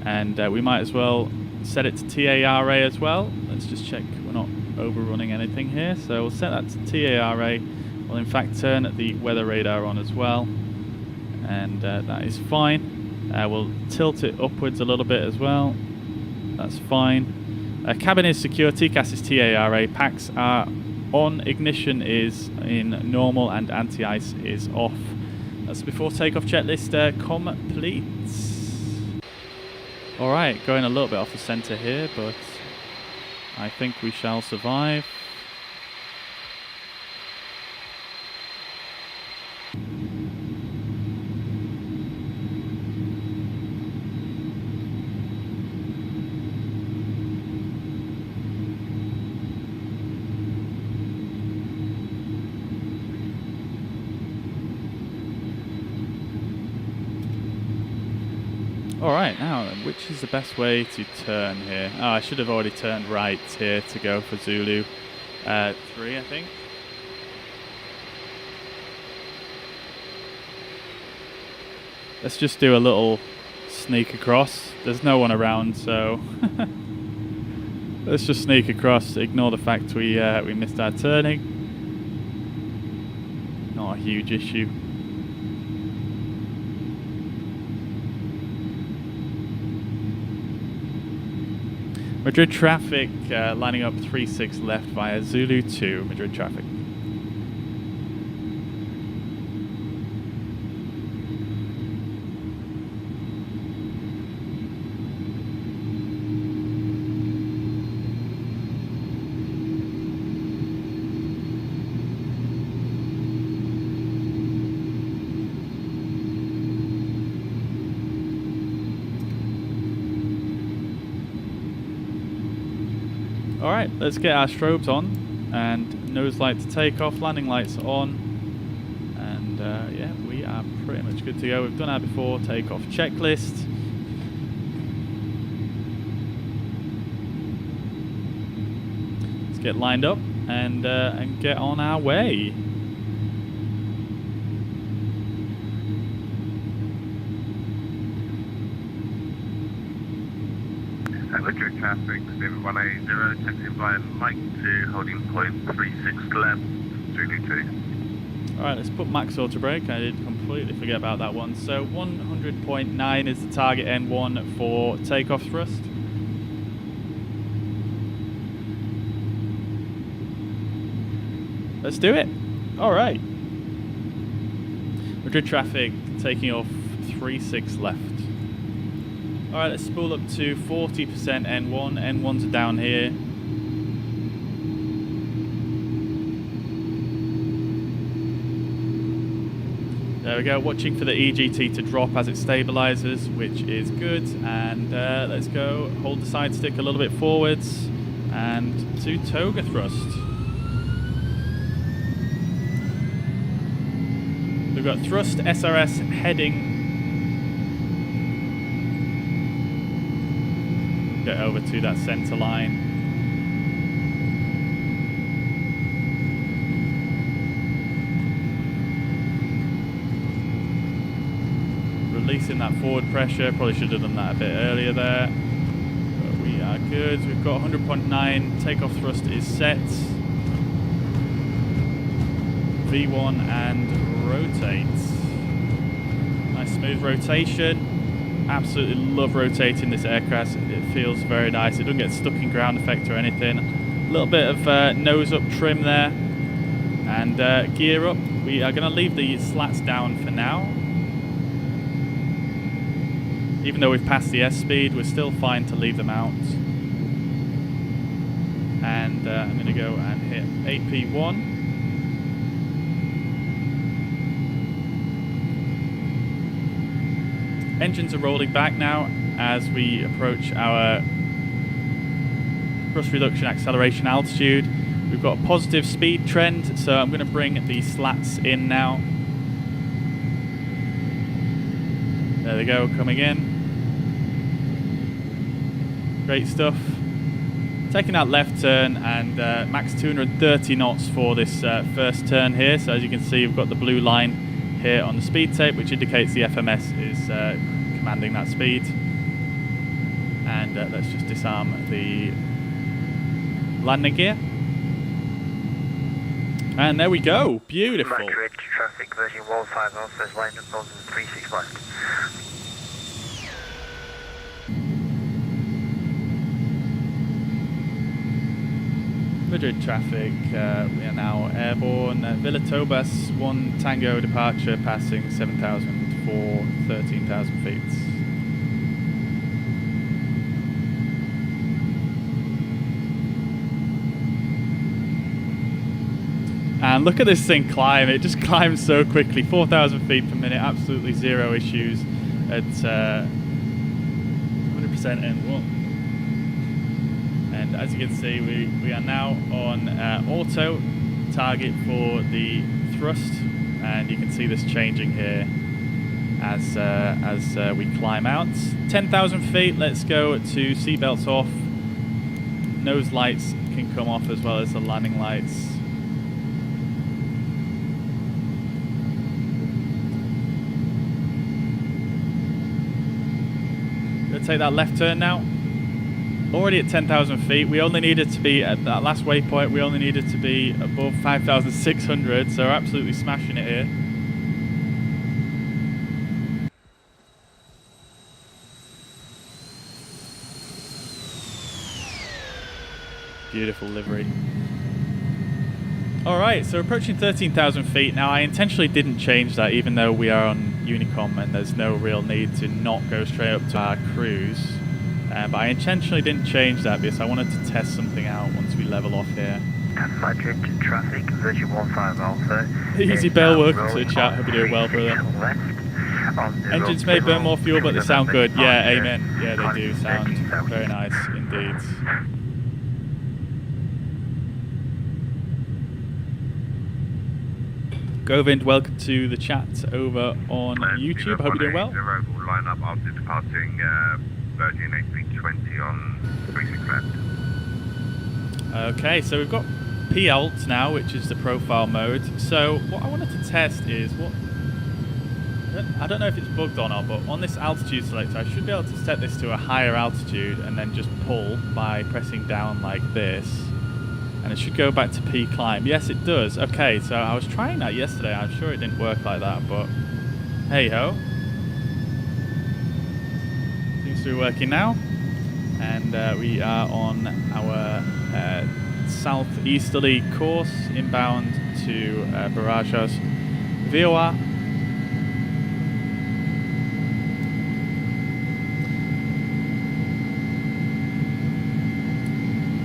and we might as well set it to TARA as well. Let's just check we're not overrunning anything here. So we'll set that to TARA. We'll in fact turn the weather radar on as well, and that is fine. We'll tilt it upwards a little bit as well. That's fine. Cabin is secure, TCAS is TARA, PAX are on, ignition is in normal, and anti-ice is off. That's before takeoff checklist complete. Alright, going a little bit off the centre here, but I think we shall survive. Alright, now which is the best way to turn here? Oh, I should have already turned right here to go for Zulu 3, I think. Let's just do a little sneak across. There's no one around, so let's just sneak across, ignore the fact we missed our turning. Not a huge issue. Madrid traffic, lining up 36 left via Zulu 2, Madrid traffic. Alright, let's get our strobes on, and nose light to take off, landing lights on, and yeah, we are pretty much good to go. We've done our before takeoff checklist. Let's get lined up and get on our way. Madrid traffic, 180, taxi via Mike to holding point 36 left, Zulu 2. Alright, let's put max auto brake. I did completely forget about that one. So 100.9 is the target N1 for takeoff thrust. Let's do it. Alright. Madrid traffic taking off 36 left. Alright, let's spool up to 40% N1. N1s are down here. There we go, watching for the EGT to drop as it stabilizes, which is good. And let's go, hold the side stick a little bit forwards and to toga thrust. We've got thrust SRS heading get over to that center line. Releasing that forward pressure, probably should have done that a bit earlier there. But we are good. We've got 100.9, takeoff thrust is set. V1 and rotate. Nice smooth rotation. Absolutely love rotating this aircraft. It feels very nice. It doesn't get stuck in ground effect or anything. A little bit of nose up trim there. And gear up. We are going to leave the slats down for now. Even though we've passed the S-speed, we're still fine to leave them out. And I'm going to go and hit AP1. Engines are rolling back now as we approach our thrust reduction acceleration altitude. We've got a positive speed trend, so I'm going to bring the slats in now. There they go, coming in. Great stuff. Taking that left turn and max 230 knots for this first turn here. So as you can see, we've got the blue line here on the speed tape, which indicates the FMS is commanding that speed. And let's just disarm the landing gear. And there we go, beautiful. Madrid traffic version 150 says line up on 365. Madrid traffic, we are now airborne. Villa Tobas 1 Tango departure passing 7,000 for 13,000 feet. And look at this thing climb, it just climbs so quickly, 4,000 feet per minute, absolutely zero issues at 100% N1. And as you can see, we are now on auto target for the thrust, and you can see this changing here as we climb out. 10,000 feet, let's go to seatbelts off. Nose lights can come off as well as the landing lights. Gonna take that left turn now. Already at 10,000 feet, we only needed to be at that last waypoint, we only needed to be above 5,600, so we're absolutely smashing it here. Beautiful livery. Alright, so we're approaching 13,000 feet. Now I intentionally didn't change that even though we are on Unicom and there's no real need to not go straight up to our cruise. But I intentionally didn't change that because I wanted to test something out once we level off here. Madrid traffic version 15 Alpha. Easy Bell, welcome to the chat. Hope you're doing well, brother. Engines may burn more fuel, but they sound good. Yeah, amen. Yeah, they do sound very nice indeed. Govind, welcome to the chat over on YouTube. Hope you're doing well. Line up after departing Virgin A320 on 36 left. Okay, so we've got P-Alt now, which is the profile mode. So what I wanted to test is I don't know if it's bugged or not, but on this altitude selector, I should be able to set this to a higher altitude and then just pull by pressing down like this. And it should go back to P climb. Yes, it does. Okay, so I was trying that yesterday. I'm sure it didn't work like that, but hey ho. Seems to be working now. And we are on our southeasterly course inbound to Barajas VOA.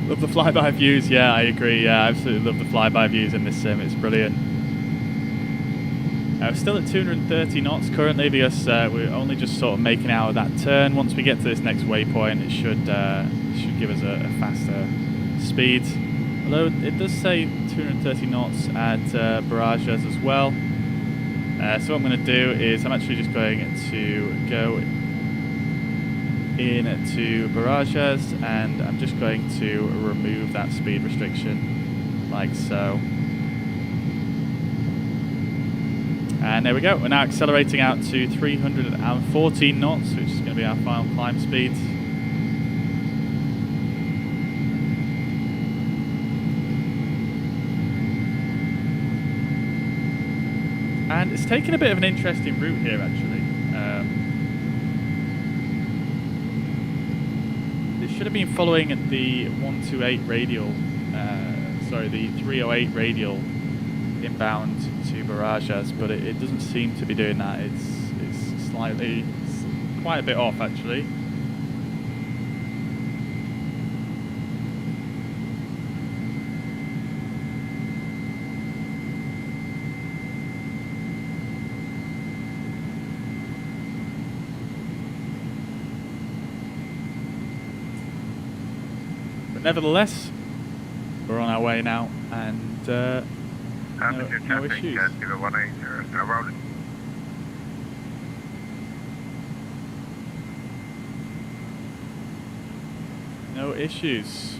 Love the flyby views. Yeah, I agree. Yeah, I absolutely love the flyby views in this sim. It's brilliant. We're still at 230 knots currently because we're only just sort of making out of that turn. Once we get to this next waypoint, it should give us a faster speed. Although it does say 230 knots at Barajas as well. So what I'm going to do is I'm actually just going to go into barrages, and I'm just going to remove that speed restriction like so. And there we go, we're now accelerating out to 314 knots, which is going to be our final climb speed. And it's taken a bit of an interesting route here, actually. It should have been following the 128 radial, the 308 radial inbound to barrages, but it doesn't seem to be doing that. It's quite a bit off, actually. Nevertheless, we're on our way now, and no issues. No issues.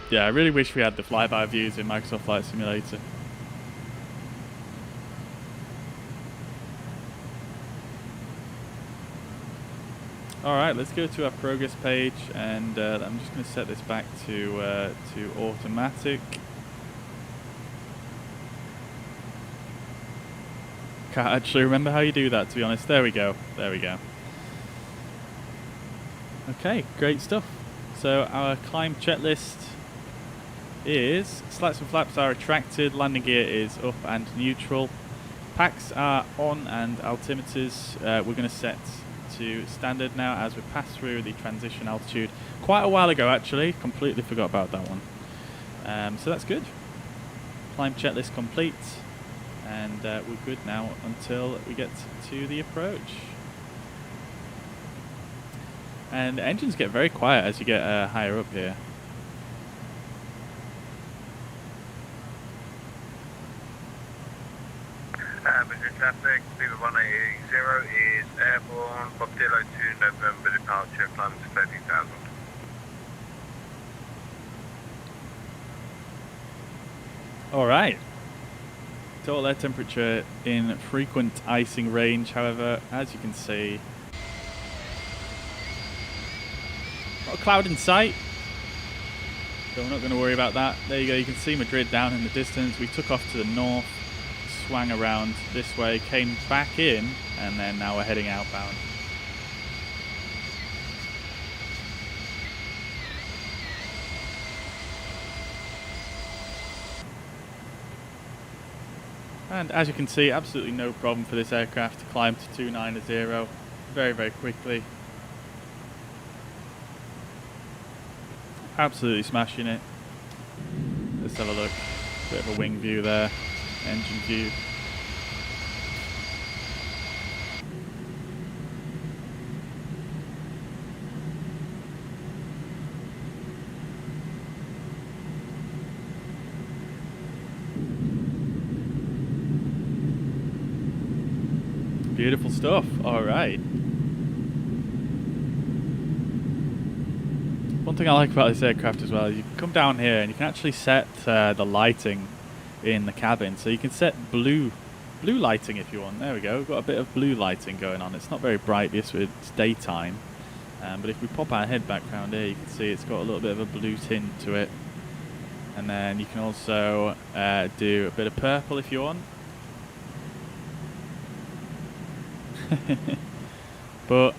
Yeah, I really wish we had the flyby views in Microsoft Flight Simulator. Alright, let's go to our progress page, and I'm just going to set this back to automatic. Can't actually remember how you do that, to be honest. There we go. There we go. Okay, great stuff. So our climb checklist is slats and flaps are retracted, landing gear is up and neutral, PAX are on, and altimeters we're going to set to standard now as we pass through the transition altitude quite a while ago, actually. Completely forgot about that one. So that's good. Climb checklist complete, and we're good now until we get to the approach. And engines get very quiet as you get higher up here. Traffic, Beaver 1880 is airborne, Bob Kilo 2 November departure, climb to 30,000. Alright. Total air temperature in frequent icing range, however, as you can see, not a cloud in sight, so we're not going to worry about that. There you go, you can see Madrid down in the distance. We took off to the north, swang around this way, came back in, and then now we're heading outbound. And as you can see, absolutely no problem for this aircraft to climb to 290 very, very quickly. Absolutely smashing it. Let's have a look. Bit of a wing view there. Engine view. Beautiful stuff. All right. One thing I like about this aircraft as well, you can come down here and you can actually set the lighting in the cabin. So you can set blue lighting if you want. There we go. We've got a bit of blue lighting going on. It's not very bright this, it's daytime. But if we pop our head back round here, you can see it's got a little bit of a blue tint to it. And then you can also do a bit of purple if you want. But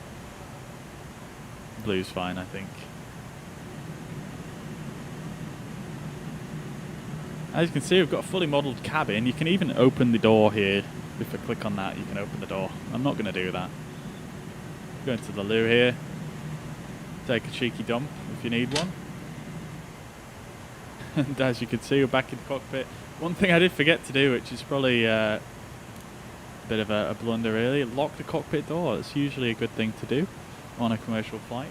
blue's fine, I think. As you can see, we've got a fully modelled cabin. You can even open the door here. If I click on that, you can open the door. I'm not going to do that. Go into the loo here. Take a cheeky dump if you need one. And as you can see, we're back in the cockpit. One thing I did forget to do, which is probably a bit of a blunder really, lock the cockpit door. It's usually a good thing to do on a commercial flight.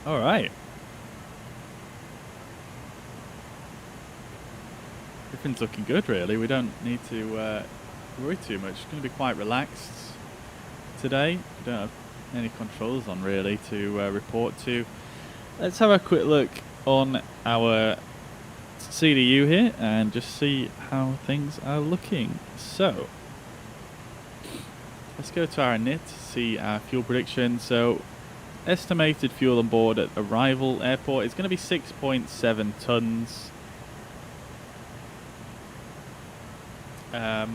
All right. Everything's looking good, really. We don't need to worry too much. It's going to be quite relaxed today. We don't have any controls on, really, to report to. Let's have a quick look on our CDU here and just see how things are looking. So, let's go to our NIT to see our fuel prediction. So, estimated fuel on board at arrival airport is going to be 6.7 tons. Have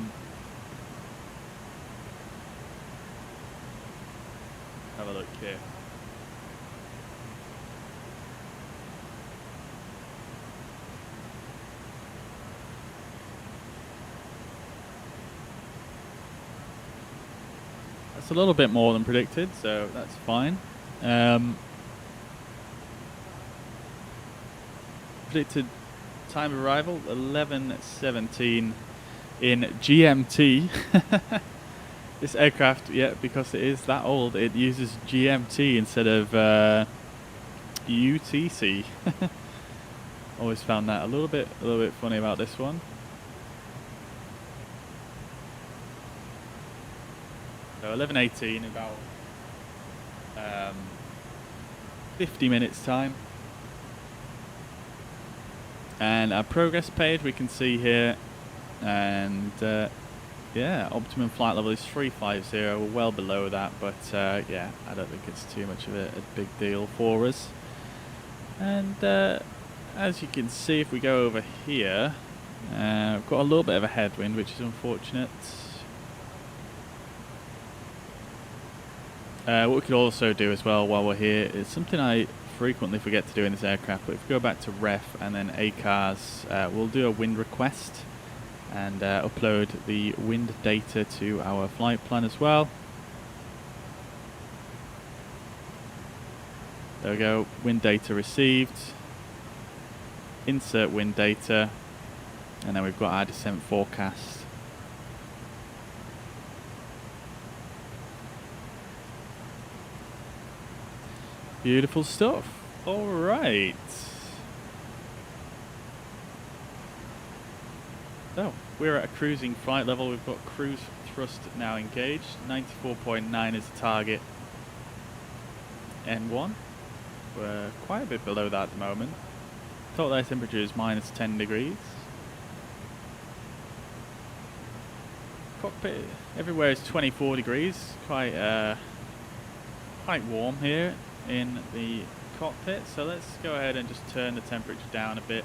a look here. That's a little bit more than predicted, so that's fine. Predicted time of arrival 11:17 in GMT. This aircraft, yeah, because it is that old, it uses GMT instead of UTC. Always found that a little bit funny about this one. So 11:18 in about 50 minutes time. And our progress page we can see here, and yeah, optimum flight level is 350. We're well below that, but yeah, I don't think it's too much of a big deal for us. And as you can see, if we go over here, we've got a little bit of a headwind, which is unfortunate. What we could also do as well while we're here is something I frequently forget to do in this aircraft, but if we go back to ref and then ACARS, we'll do a wind request and upload the wind data to our flight plan as well. There we go, wind data received, insert wind data, and then we've got our descent forecast. Beautiful stuff. All right. So we're at a cruising flight level. We've got cruise thrust now engaged. 94.9 is the target. N1. We're quite a bit below that at the moment. Total air temperature is minus 10 degrees. Cockpit everywhere is 24 degrees. Quite warm here in the cockpit, so let's go ahead and just turn the temperature down a bit.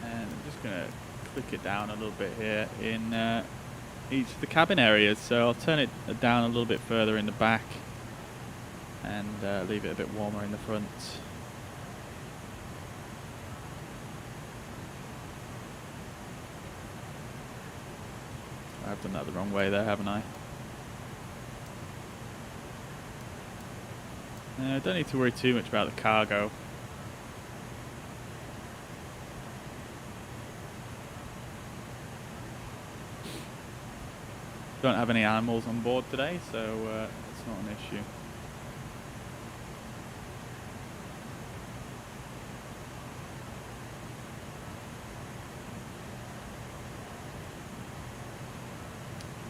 And I'm just going to click it down a little bit here in each of the cabin areas, so I'll turn it down a little bit further in the back and leave it a bit warmer in the front. I've done that the wrong way there, haven't I? Don't need to worry too much about the cargo. Don't have any animals on board today, so it's not an issue.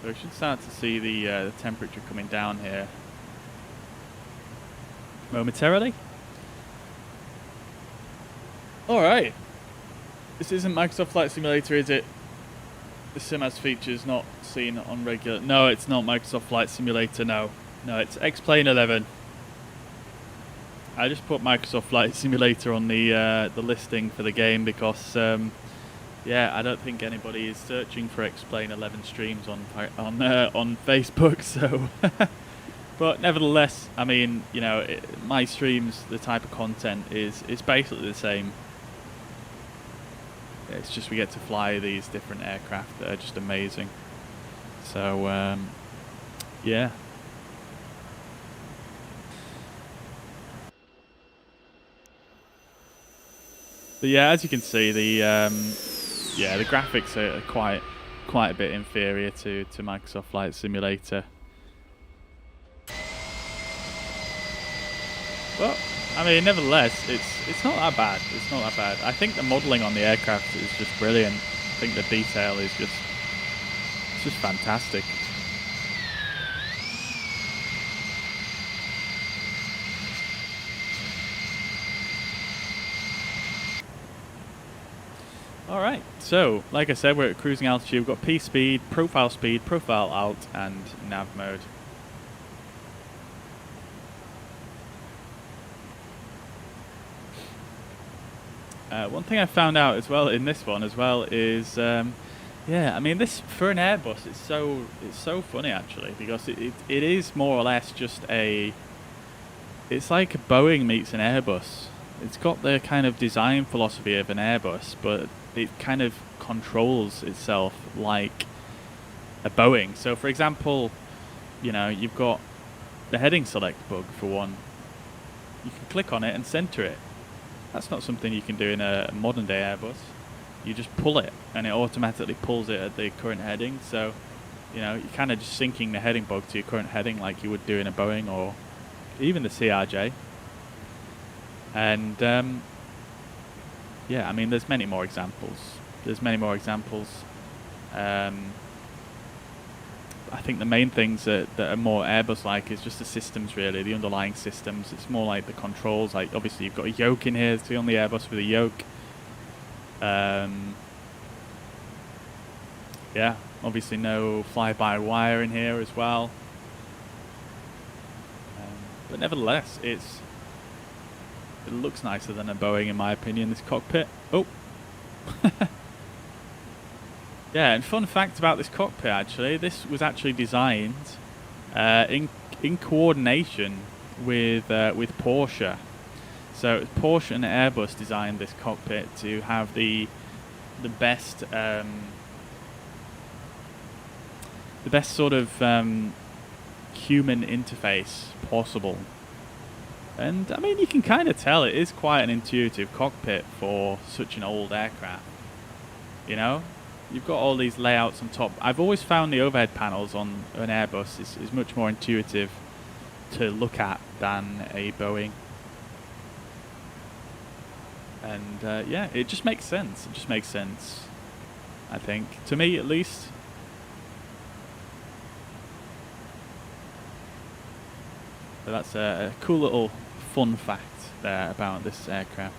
So we should start to see the temperature coming down here momentarily. Alright. This isn't Microsoft Flight Simulator, is it? The sim has features not seen on regular... No, it's not Microsoft Flight Simulator, no. No, it's X-Plane 11. I just put Microsoft Flight Simulator on the listing for the game because... yeah, I don't think anybody is searching for X-Plane 11 streams on Facebook, so... But nevertheless, I mean, you know, my streams, the type of content is basically the same. It's just we get to fly these different aircraft that are just amazing. So, yeah. But yeah, as you can see, the graphics are quite a bit inferior to Microsoft Flight Simulator. But I mean, nevertheless, it's not that bad. It's not that bad. I think the modelling on the aircraft is just brilliant. I think the detail is just fantastic. Alright, so like I said, we're at cruising altitude. We've got P speed, profile alt, and nav mode. One thing I found out as well in this one as well is, yeah, I mean, this for an Airbus, it's so funny actually, because it is more or less just it's like a Boeing meets an Airbus. It's got the kind of design philosophy of an Airbus, but it kind of controls itself like a Boeing. So for example, you know, you've got the heading select bug for one. You can click on it and center it. That's not something you can do in a modern day Airbus. You just pull it and it automatically pulls it at the current heading. So, you know, you're kind of just syncing the heading bug to your current heading like you would do in a Boeing or even the CRJ. And yeah, I mean, there's many more examples. I think the main things that are more Airbus-like is just the systems, really, the underlying systems. It's more like the controls. Like, obviously, you've got a yoke in here. It's the only Airbus with a yoke. Yeah, obviously no fly-by-wire in here as well. But nevertheless, it looks nicer than a Boeing, in my opinion, this cockpit. Oh! Yeah, and fun fact about this cockpit, actually, this was actually designed in coordination with Porsche. So Porsche and Airbus designed this cockpit to have the best sort of human interface possible. And I mean, you can kind of tell it is quite an intuitive cockpit for such an old aircraft. You know? You've got all these layouts on top. I've always found the overhead panels on an Airbus is much more intuitive to look at than a Boeing. And yeah, it just makes sense. It just makes sense, I think. To me, at least. So that's a cool little fun fact there about this aircraft.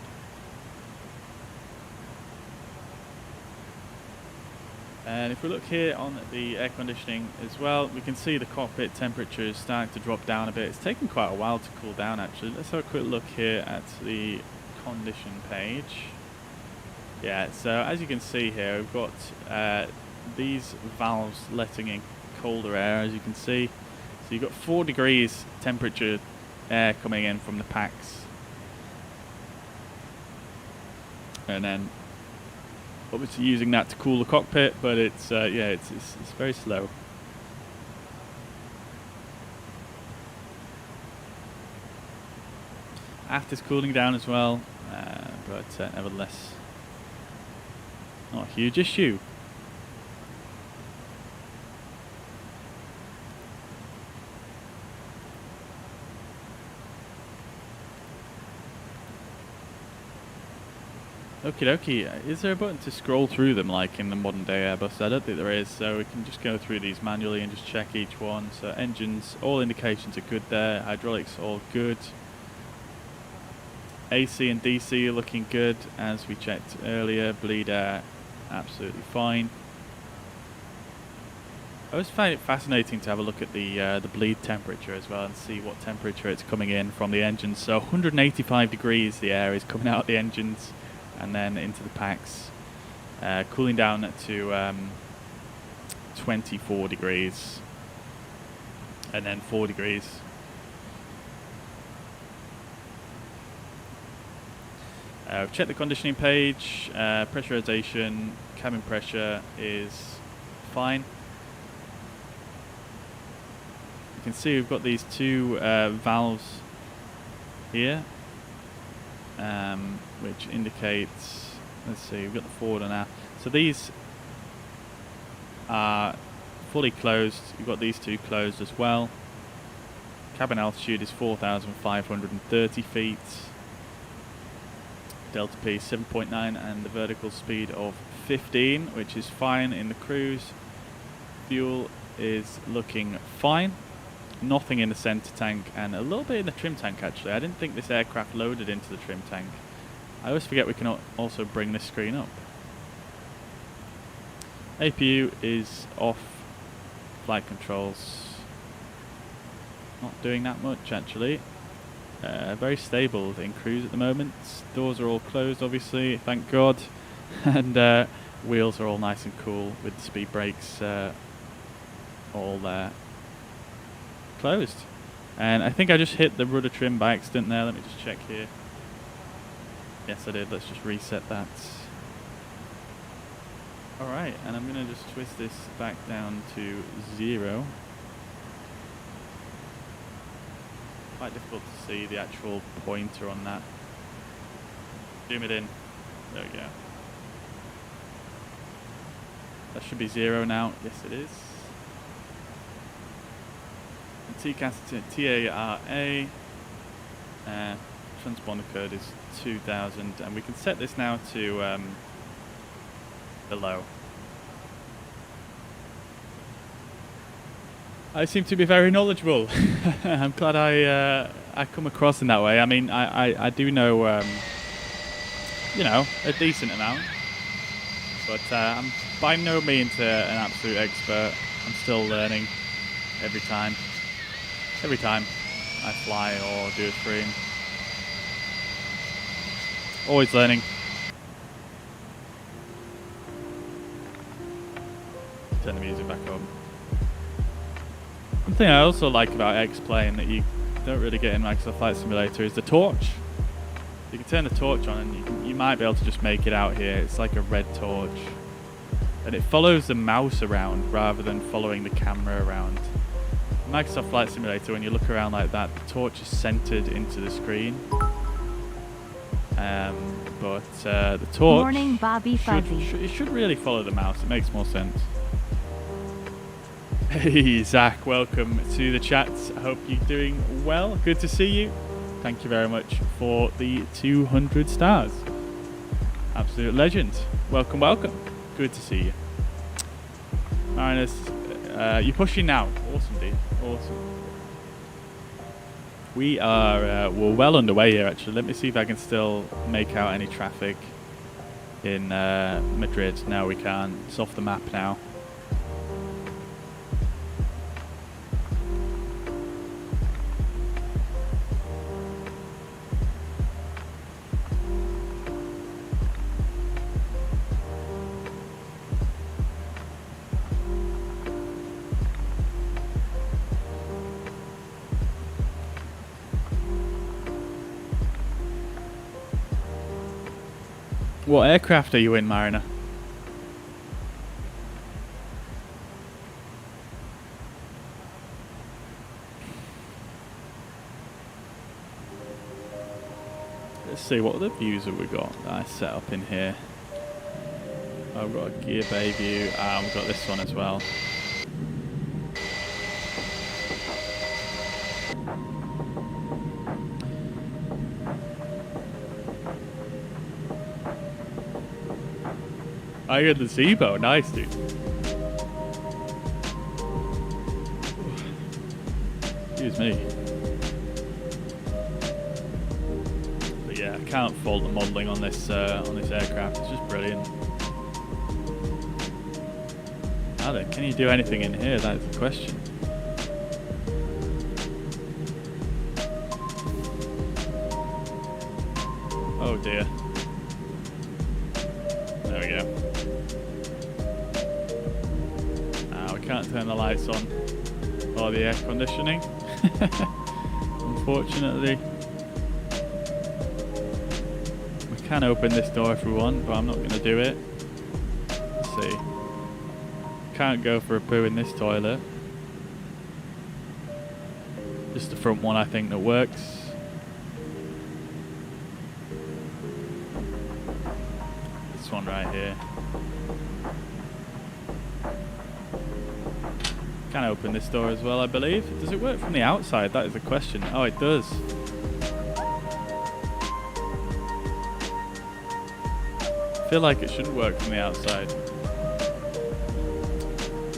And if we look here on the air conditioning as well, we can see the cockpit temperature is starting to drop down a bit. It's taken quite a while to cool down, actually. Let's have a quick look here at the condition page. Yeah, so as you can see here, we've got these valves letting in colder air, as you can see. So you've got 4 degrees temperature air coming in from the PAX. And then obviously using that to cool the cockpit, but it's yeah, it's very slow. Aft is cooling down as well, but nevertheless, not a huge issue. Okie dokie, is there a button to scroll through them like in the modern day Airbus? I don't think there is, so we can just go through these manually and just check each one. So engines, all indications are good there, hydraulics all good. AC and DC are looking good, as we checked earlier. Bleed air, absolutely fine. I always find it fascinating to have a look at the bleed temperature as well and see what temperature it's coming in from the engines. So 185 degrees the air is coming out of the engines and then into the PAX, cooling down to 24 degrees and then 4 degrees. Check the conditioning page. Pressurization, cabin pressure is fine. You can see we've got these 2 valves here. which indicates, let's see, we've got the forward and aft. So these are fully closed. You've got these two closed as well. Cabin altitude is 4,530 feet. Delta P 7.9 and the vertical speed of 15, which is fine in the cruise. Fuel is looking fine. Nothing in the center tank and a little bit in the trim tank actually. I didn't think this aircraft loaded into the trim tank. I always forget we can also bring this screen up. APU is off. Flight controls not doing that much actually. Very stable in cruise at the moment. Doors are all closed obviously, thank God. And wheels are all nice and cool with the speed brakes all there. Closed. And I think I just hit the rudder trim by accident there. Let me just check here. Yes I did. Let's just reset that. Alright, and I'm going to just twist this back down to 0. Quite difficult to see the actual pointer on that. Zoom it in. There we go. That should be 0 now. Yes it is. TCAS TARA transponder code is 2000 and we can set this now to below. I seem to be very knowledgeable. I'm glad I come across in that way. I mean I do know you know, a decent amount, but I'm by no means an absolute expert. I'm still learning every time I fly or do a stream. Always learning. Turn the music back on. One thing I also like about X-Plane that you don't really get in Microsoft Flight Simulator is the torch. You can turn the torch on and you might be able to just make it out here. It's like a red torch. And it follows the mouse around rather than following the camera around. Microsoft Flight Simulator, when you look around like that, the torch is centered into the screen. But the torch Morning, Bobby Fuzzy. it should really follow the mouse. It makes more sense. Hey Zach, welcome to the chat. I hope you're doing well. Good to see you. Thank you very much for the 200 stars. Absolute legend. Welcome, welcome. Good to see you. Marinus, you're pushing now. Awesome, dude. Awesome. We are we're well underway here actually. Let me see if I can still make out any traffic in Madrid. No, we can't. It's off the map now. What aircraft are you in, Mariner? Let's see, what other views have we got that I set up in here? Oh, we've got a gear bay view. We've got this one as well. I got the Zebo, nice dude. Excuse me. But yeah, I can't fault the modelling on this aircraft. It's just brilliant. Now can you do anything in here? That's the question. Oh dear. There we go. We can't turn the lights on or the air conditioning. Unfortunately. We can open this door if we want, but I'm not going to do it. Let's see. Can't go for a poo in this toilet. Just the front one I think that works. one right here. Can I open this door as well, I believe? Does it work from the outside? That is the question. Oh, it does. I feel like it shouldn't work from the outside.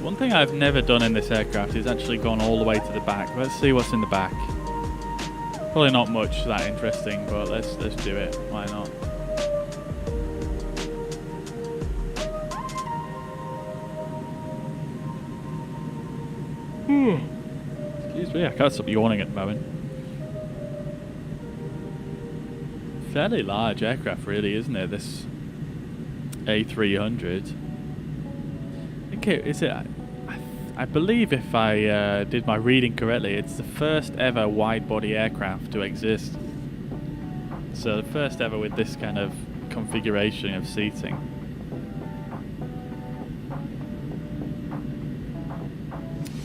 One thing I've never done in this aircraft is actually gone all the way to the back. Let's see what's in the back. Probably not much that interesting, but let's do it. Why not? Excuse me, I can't stop yawning at the moment. Fairly large aircraft, really, isn't it? This A300. I think I believe if I did my reading correctly, it's the first ever wide-body aircraft to exist. So the first ever with this kind of configuration of seating.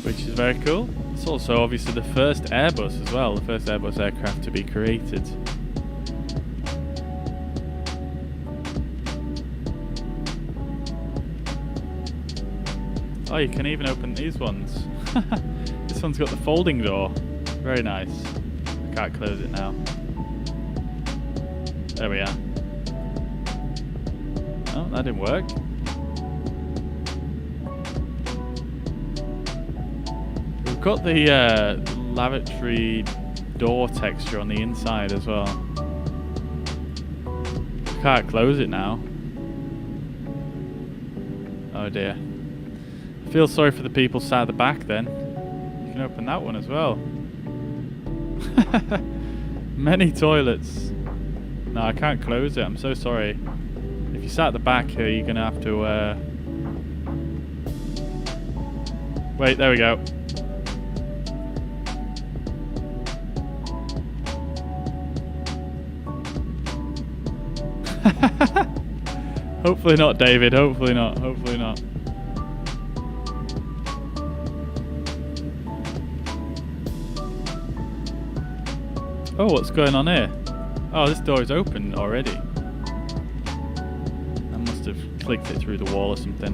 Which is very cool. It's also obviously the first Airbus as well, the first Airbus aircraft to be created. Oh, you can even open these ones. This one's got the folding door. Very nice. I can't close it now. There we are. Oh, that didn't work. We've got the lavatory door texture on the inside as well. Can't close it now. Oh dear. I feel sorry for the people sat at the back then. You can open that one as well. Many toilets. No, I can't close it. I'm so sorry. If you sat at the back here, you're going to have to... Wait, there we go. Hopefully not, David. Hopefully not. Hopefully not. Oh, what's going on here? Oh, this door is open already. I must have clicked it through the wall or something.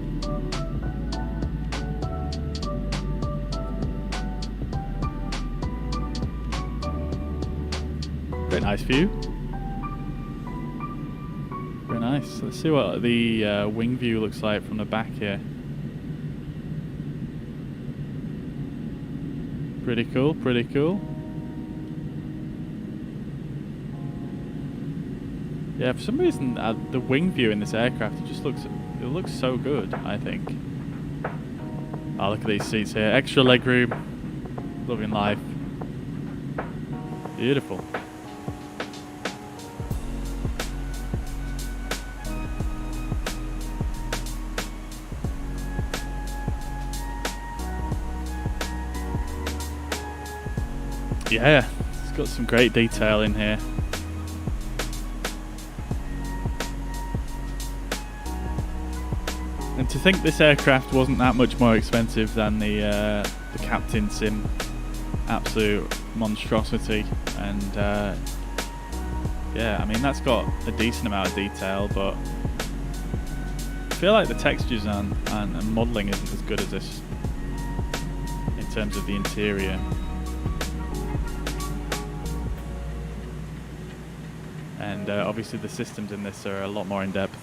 Very nice view. Very nice. Let's see what the wing view looks like from the back here. Pretty cool, pretty cool. Yeah, for some reason the wing view in this aircraft it looks so good, I think. Oh, look at these seats here. Extra legroom. Loving life. Beautiful. Yeah, it's got some great detail in here. And to think this aircraft wasn't that much more expensive than the Captain Sim, absolute monstrosity. And yeah, I mean that's got a decent amount of detail, but I feel like the textures and modelling isn't as good as this in terms of the interior. And obviously the systems in this are a lot more in depth.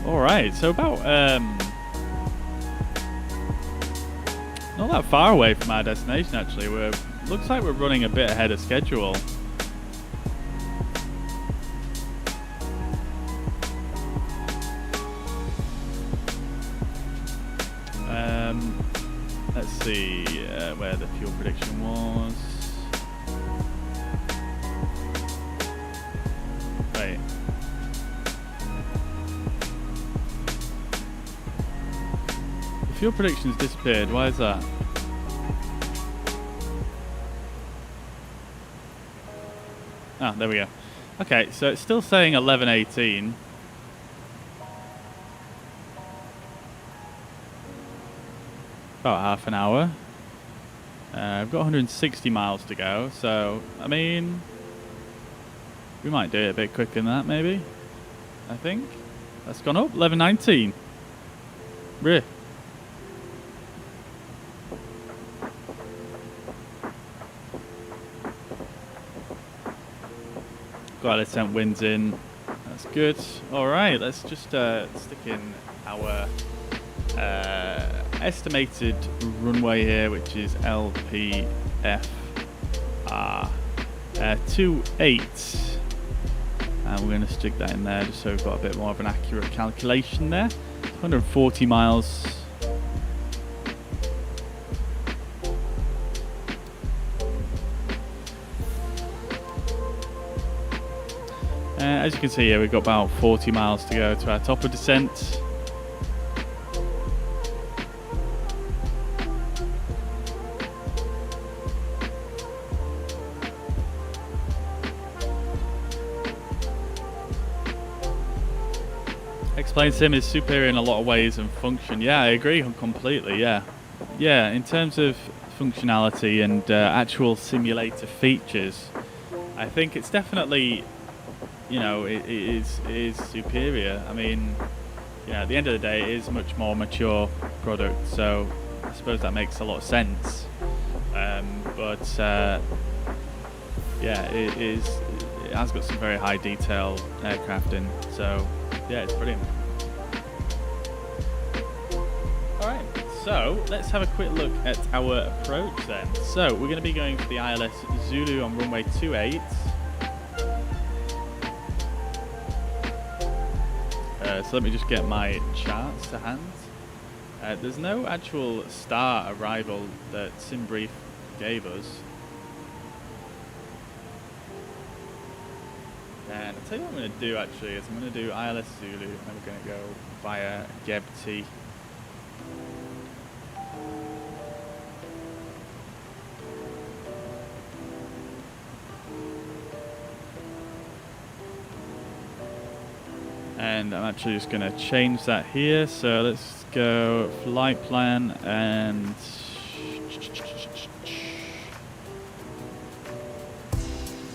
Alright, so about not that far away from our destination actually. Looks like we're running a bit ahead of schedule. Let's see where the fuel prediction was. Right. The fuel prediction's disappeared. Why is that? Ah, there we go. Okay, so it's still saying 11:18. About half an hour. I've got 160 miles to go, so, I mean, we might do it a bit quicker than that, maybe. I think. That's gone up, 11:19. Really? Got a descent winds in. That's good. Alright, let's just stick in our estimated runway here, which is LPFR 28. And we're going to stick that in there just so we've got a bit more of an accurate calculation there. 140 miles. As you can see here, we've got about 40 miles to go to our top of descent. X-Plane Sim is superior in a lot of ways and function. Yeah, I agree completely, yeah. Yeah, in terms of functionality and actual simulator features, I think it's definitely, you know, it is superior. I mean, you know, at the end of the day, it is a much more mature product, so I suppose that makes a lot of sense. Yeah, it has got some very high detail aircrafting, so yeah, it's brilliant. Alright, so let's have a quick look at our approach then. So we're going to be going for the ILS Zulu on runway 28. So let me just get my charts to hand. There's no actual star arrival that SimBrief gave us. And I'll tell you what I'm going to do actually, is I'm going to do ILS Zulu and then we're going to go via GEBT. And I'm actually just going to change that here. So let's go flight plan and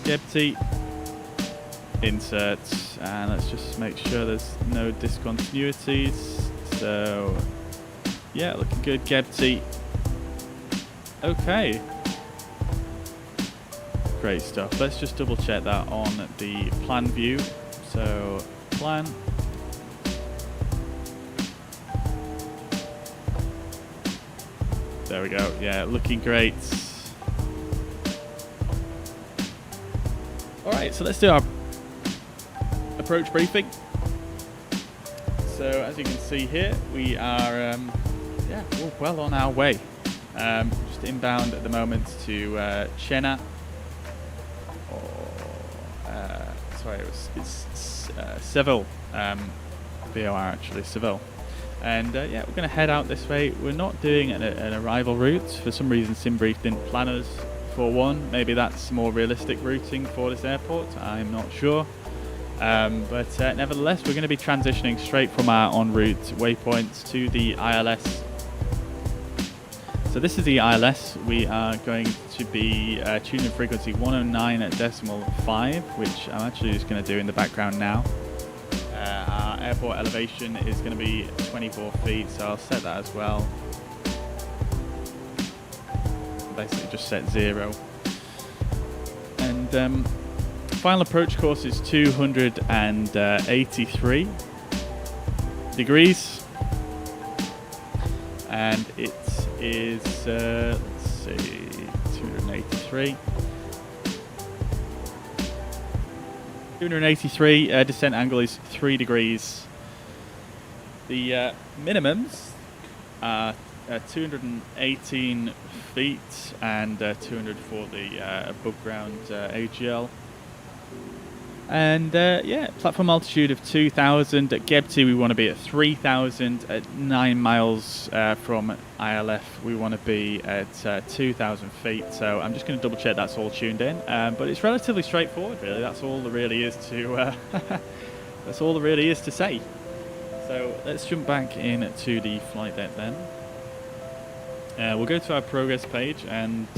GEBT. Insert, and let's just make sure there's no discontinuities. So yeah, looking good. GEBT. Okay, great stuff. Let's just double check that on the plan view. So plan, there we go. Yeah, looking great. All right, so let's do our approach briefing. So as you can see here, we are we're well on our way. Just inbound at the moment to Chennai. It's Seville, VOR actually, Seville. And yeah, we're going to head out this way. We're not doing an arrival route. For some reason, SimBrief didn't plan us for one. Maybe that's more realistic routing for this airport. I'm not sure. But nevertheless, we're going to be transitioning straight from our en route waypoints to the ILS. So this is the ILS. We are going to be tuning frequency 109.5, which I'm actually just going to do in the background now. Our airport elevation is going to be 24 feet, so I'll set that as well. Basically just set 0. And final approach course is 283 degrees, and it is let's see, 283 descent angle is 3 degrees. The minimums are 218 feet and 200 for the above ground AGL. And yeah, platform altitude of 2,000. At Gebty we want to be at 3,000. At 9 miles from ILF we want to be at 2,000 feet. So I'm just going to double check that's all tuned in. But it's relatively straightforward, really. That's all there really is to. That's all there really is to say. So let's jump back into the flight deck then. We'll go to our progress page and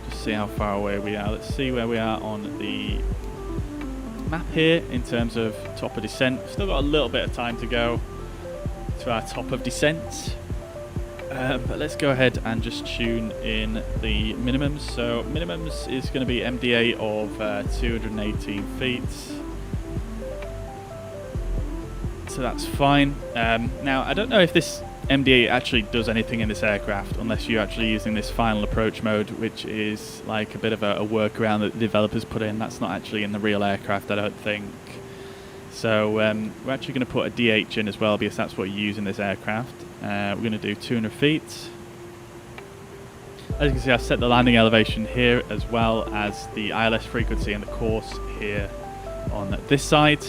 just see how far away we are. Let's see where we are on the map here in terms of top of descent. Still got a little bit of time to go to our top of descent. But let's go ahead and just tune in the minimums. So minimums is going to be MDA of 218 feet. So that's fine. Now I don't know if this MDA actually does anything in this aircraft unless you're actually using this final approach mode, which is like a bit of a workaround that the developers put in. That's not actually in the real aircraft, I don't think. So we're actually going to put a DH in as well because that's what you use in this aircraft. We're going to do 200 feet. As you can see, I've set the landing elevation here as well as the ILS frequency and the course here on this side.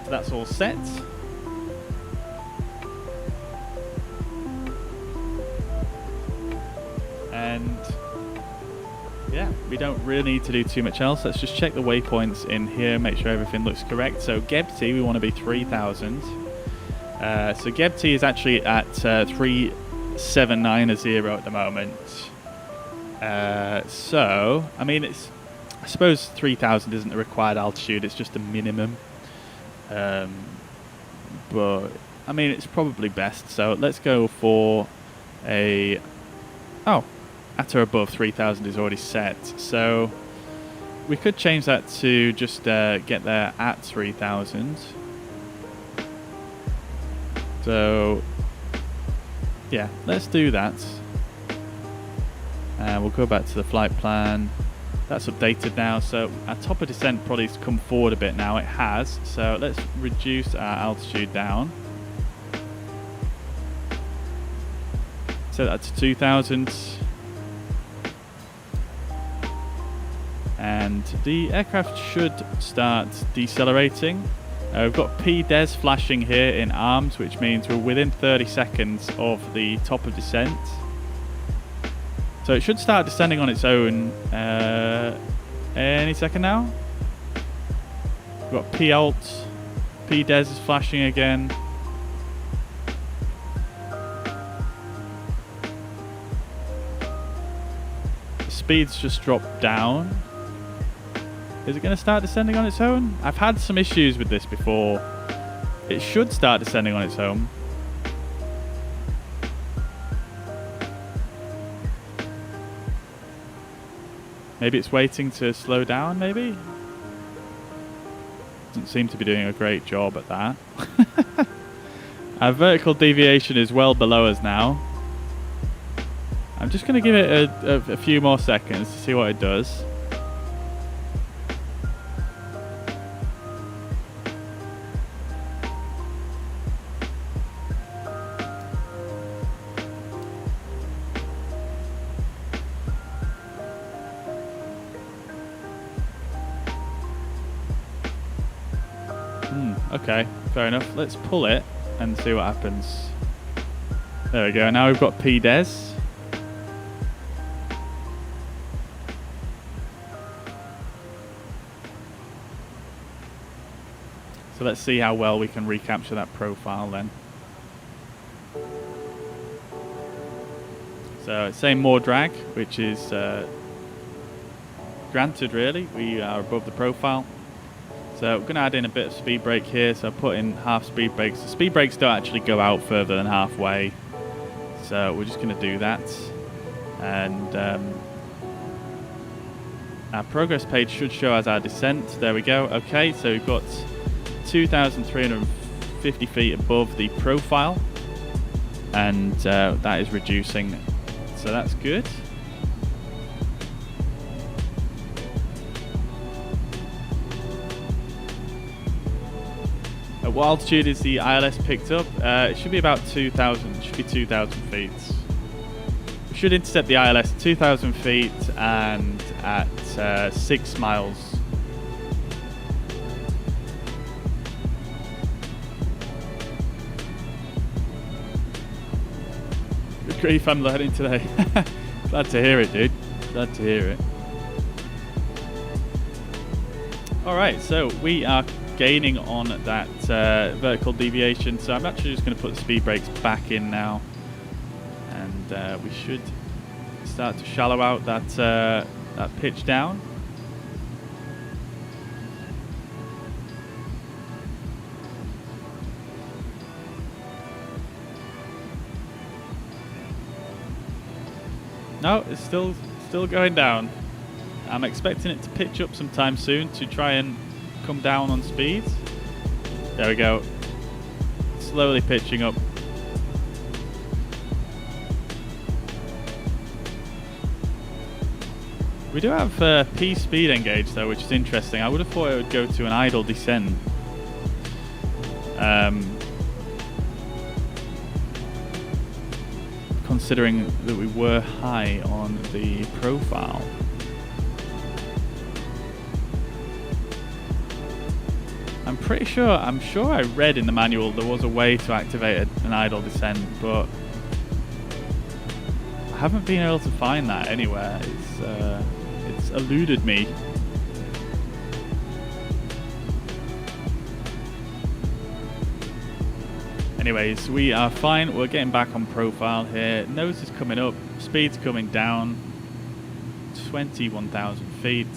That's all set. And yeah, we don't really need to do too much else. Let's just check the waypoints in here, make sure everything looks correct. So Gebty, we want to be 3,000. So Gebty is actually at 3790 at the moment. So, I mean, I suppose 3,000 isn't the required altitude, it's just a minimum. But I mean it's probably best, so let's go for a at or above 3,000 is already set, so we could change that to just get there at 3,000. So yeah, let's do that. We'll go back to the flight plan. That's updated now, so our top of descent probably has come forward a bit now. It has, so let's reduce our altitude down. Set that to 2,000. And the aircraft should start decelerating. We've got PDES flashing here in arms, which means we're within 30 seconds of the top of descent. So it should start descending on its own any second now. We've got P-Alt, PDES is flashing again. The speed's just dropped down. Is it going to start descending on its own? I've had some issues with this before. It should start descending on its own. Maybe it's waiting to slow down, maybe? Doesn't seem to be doing a great job at that. Our vertical deviation is well below us now. I'm just going to give it a few more seconds to see what it does. Okay, fair enough. Let's pull it and see what happens. There we go. Now we've got PDES. So let's see how well we can recapture that profile then. So it's saying more drag, which is granted really. We are above the profile. So we're going to add in a bit of speed brake here. So I put in half speed brakes. The speed brakes don't actually go out further than halfway. So we're just going to do that. And our progress page should show us our descent. There we go. Okay, so we've got 2,350 feet above the profile. And that is reducing. So that's good. At what altitude is the ILS picked up? It should be about 2,000. It should be 2,000 feet. We should intercept the ILS at 2,000 feet and at 6 miles grief, I'm learning today. Glad to hear it, dude. Glad to hear it. Alright, so we are gaining on that vertical deviation, so I'm actually just going to put the speed brakes back in now, and we should start to shallow out that pitch down. No, it's still going down. I'm expecting it to pitch up sometime soon to try and come down on speeds. There we go. Slowly pitching up. We do have P speed engaged though, which is interesting. I would have thought it would go to an idle descent. Considering that we were high on the profile. I'm sure I read in the manual there was a way to activate an idle descent, but I haven't been able to find that anywhere. It's eluded me. Anyways, we are fine. We're getting back on profile here. Nose is coming up, speed's coming down. 21,000 feet.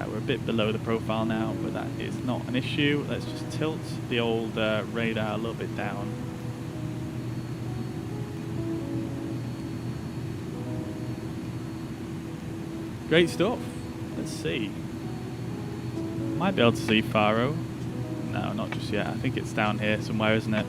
We're a bit below the profile now, but that is not an issue. Let's just tilt the old radar a little bit down. Great stuff. Let's see. Might be able to see Faro. No, not just yet. I think it's down here somewhere, isn't it?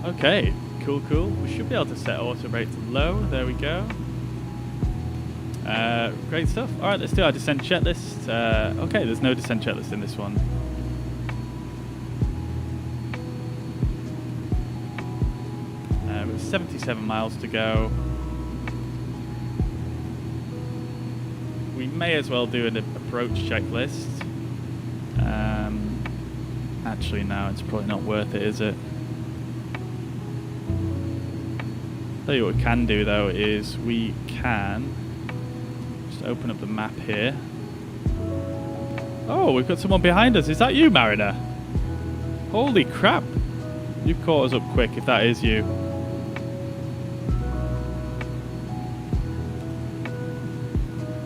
Okay, cool. We should be able to set auto brake to low. There we go. Great stuff. Alright, let's do our descent checklist. Okay, there's no descent checklist in this one. We've 77 miles to go. We may as well do an approach checklist. Actually, no, it's probably not worth it, is it? Tell you what we can do though is we can just open up the map here. Oh, we've got someone behind us. Is that you, Mariner? Holy crap! You've caught us up quick if that is you.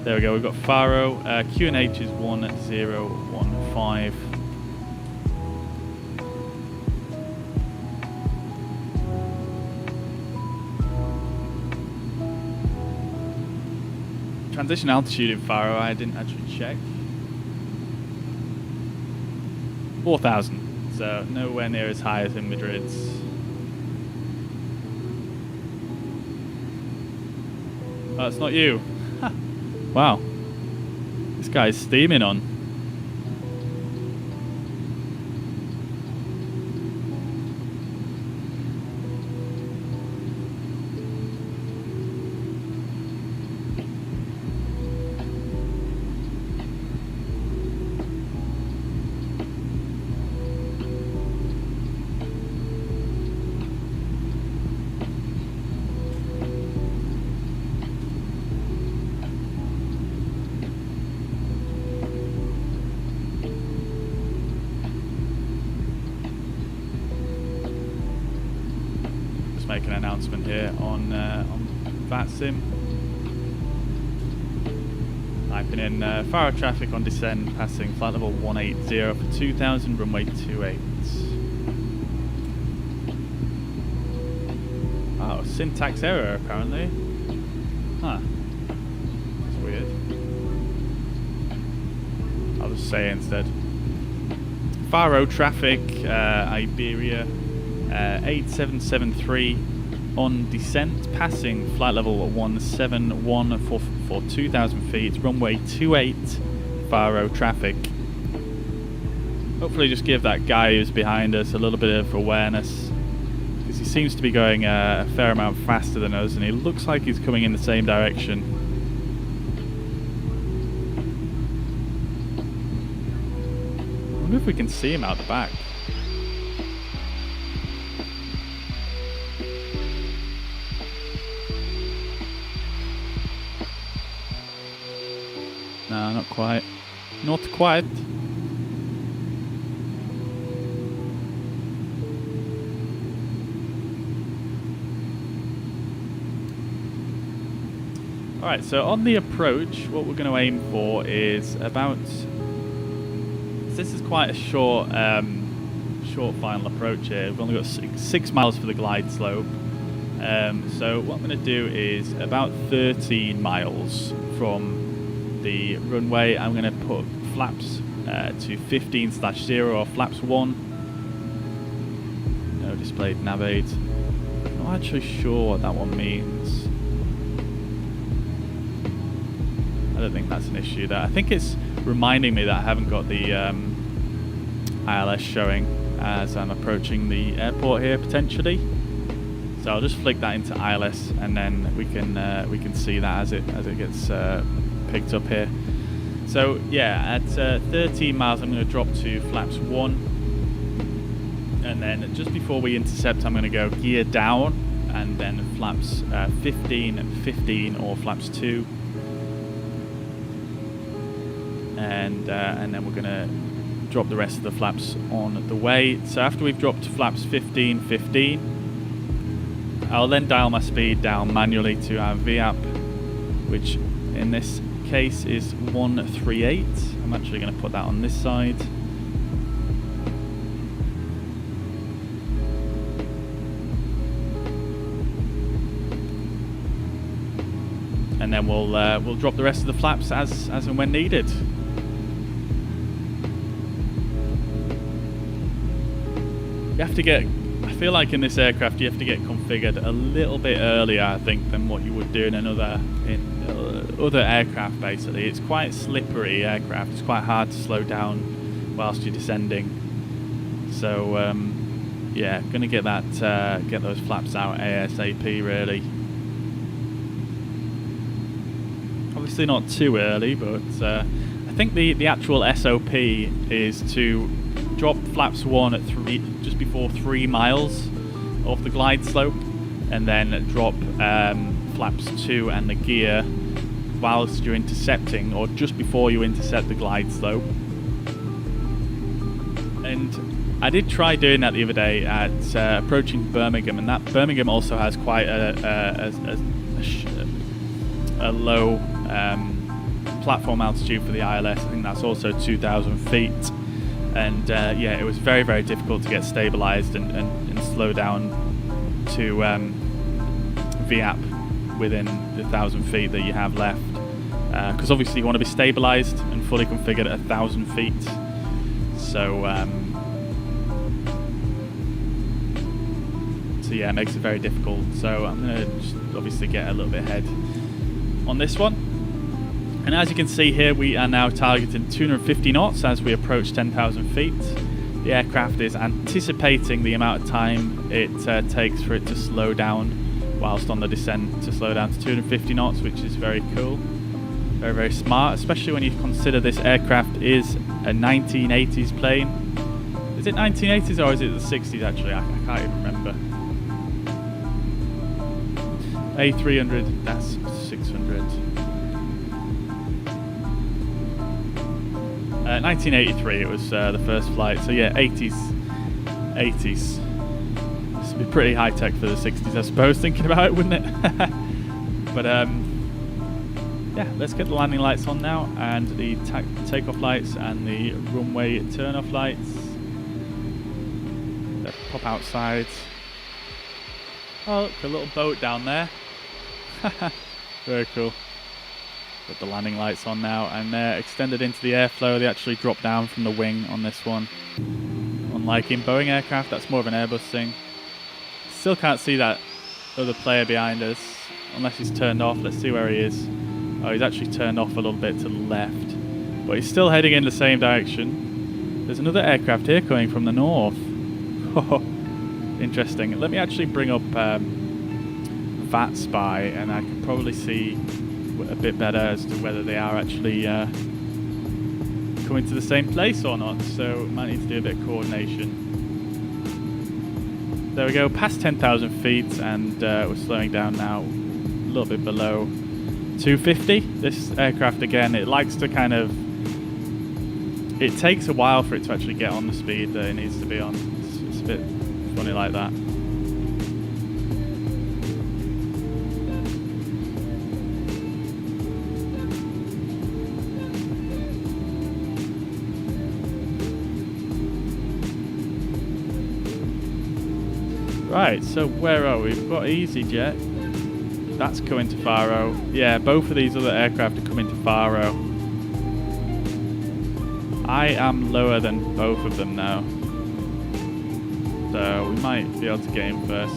There we go. We've got Faro. QNH is 1015. Transition altitude in Faro, I didn't actually check. 4,000, so nowhere near as high as in Madrid's. Oh, it's not you. Wow, this guy's steaming on. Make an announcement here on VATSIM. Typing in Faro traffic on descent, passing flight level 180 for 2000, runway 28. Oh, syntax error apparently. Huh. That's weird. I'll just say instead. Faro traffic, Iberia. 8773 on descent, passing flight level 171 for 2,000 feet, runway 28, Faro traffic. Hopefully just give that guy who's behind us a little bit of awareness, because he's seems to be going a fair amount faster than us, and he looks like he's coming in the same direction. I wonder if we can see him out the back. No, not quite. Not quite. Alright, so on the approach, what we're going to aim for is about... This is quite a short final approach here. We've only got 6 miles for the glide slope. So what I'm going to do is about 13 miles from the runway. I'm going to put flaps to 15/0 or flaps 1. No displayed nav aid. I'm not actually sure what that one means. I don't think that's an issue there. I think it's reminding me that I haven't got the ILS showing as I'm approaching the airport here potentially. So I'll just flick that into ILS, and then we can see that as it gets picked up here. So yeah, at 13 miles I'm going to drop to flaps 1, and then just before we intercept I'm going to go gear down, and then flaps 15 or flaps 2. And then we're going to drop the rest of the flaps on the way. So after we've dropped flaps 15, I'll then dial my speed down manually to our VAP, which in this case is 138. I'm actually going to put that on this side. And then we'll drop the rest of the flaps as and when needed. You have to get, I feel like in this aircraft you have to get configured a little bit earlier, I think, than what you would do in other aircraft. Basically, it's quite slippery aircraft. It's quite hard to slow down whilst you're descending. So yeah, gonna get those flaps out ASAP really. Obviously not too early, but I think the actual SOP is to drop flaps 1 at just before 3 miles off the glide slope, and then drop flaps 2 and the gear whilst you're intercepting, or just before you intercept the glide slope. And I did try doing that the other day at approaching Birmingham, and that Birmingham also has quite a low platform altitude for the ILS. I think that's also 2,000 feet. And yeah, it was very, very difficult to get stabilized and slow down to VAP within the 1,000 feet that you have left. Because obviously you want to be stabilized and fully configured at 1,000 feet. So yeah, it makes it very difficult. So I'm going to just obviously get a little bit ahead on this one. And as you can see here, we are now targeting 250 knots as we approach 10,000 feet. The aircraft is anticipating the amount of time it takes for it to slow down whilst on the descent, to slow down to 250 knots, which is very cool. Very, very smart, especially when you consider this aircraft is a 1980s plane. Is it 1980s or is it the 60s actually? I can't even remember. A300-600. 1983 it was the first flight, so yeah, 80s. This would be pretty high tech for the 60s, I suppose, thinking about it, wouldn't it? But yeah, let's get the landing lights on now, and the takeoff lights and the runway turn-off lights. Let's pop outside. Oh, look, a little boat down there. Very cool. Got the landing lights on now, and they're extended into the airflow. They actually drop down from the wing on this one. Unlike in Boeing aircraft, that's more of an Airbus thing. Still can't see that other player behind us, unless he's turned off. Let's see where he is. Oh, he's actually turned off a little bit to the left, but he's still heading in the same direction. There's another aircraft here coming from the north. interesting. Let me actually bring up VATSpy, and I can probably see a bit better as to whether they are actually coming to the same place or not. So might need to do a bit of coordination. There we go, past 10,000 feet, and we're slowing down now a little bit below 250. This aircraft, again, it likes to kind of, it takes a while for it to actually get on the speed that it needs to be on. It's a bit funny like that. Right, so where are we? We've got EasyJet. That's coming to Faro. Yeah, both of these other aircraft are coming to Faro. I am lower than both of them now. So we might be able to get in first.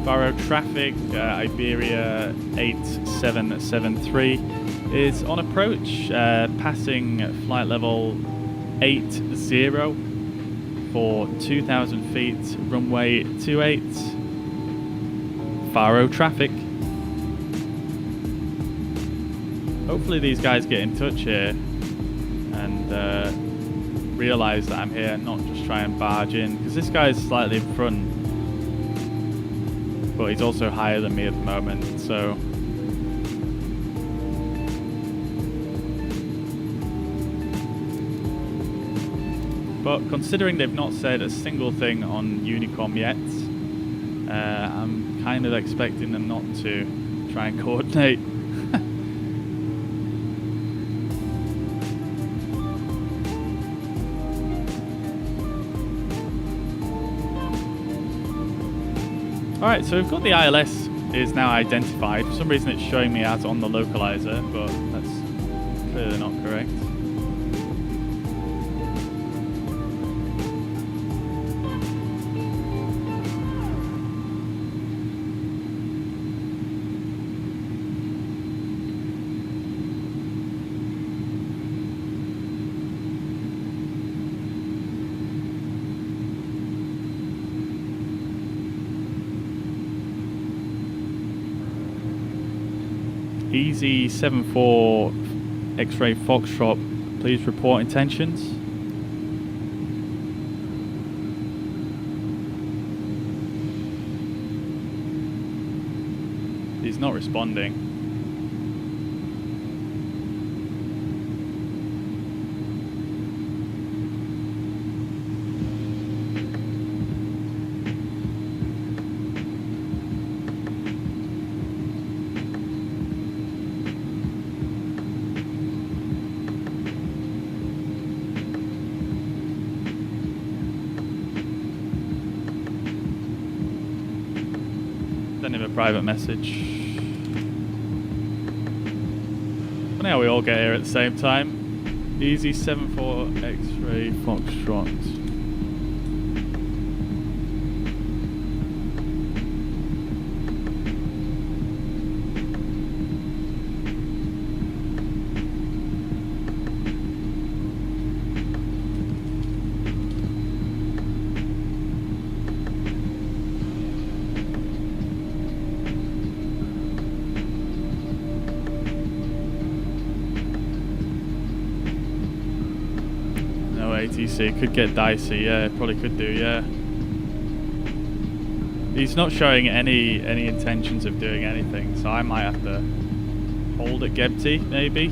Faro traffic, Iberia 8773 is on approach, passing flight level 80 for 2,000 feet, runway 28, Faro traffic. Hopefully these guys get in touch here and realise that I'm here and not just try and barge in, because this guy's slightly in front, but he's also higher than me at the moment, so but considering they've not said a single thing on Unicom yet, I'm kind of expecting them not to try and coordinate. Alright, so we've got the ILS is now identified. For some reason it's showing me as on the localizer, but that's clearly not correct. Easy 74 X-ray Foxtrot, please report intentions. He's not responding. Private message. Funny how we all get here at the same time. Easy 74 X-ray Foxtrot. ATC could get dicey, yeah, probably could do, yeah. He's not showing any intentions of doing anything, so I might have to hold at Gebty, maybe.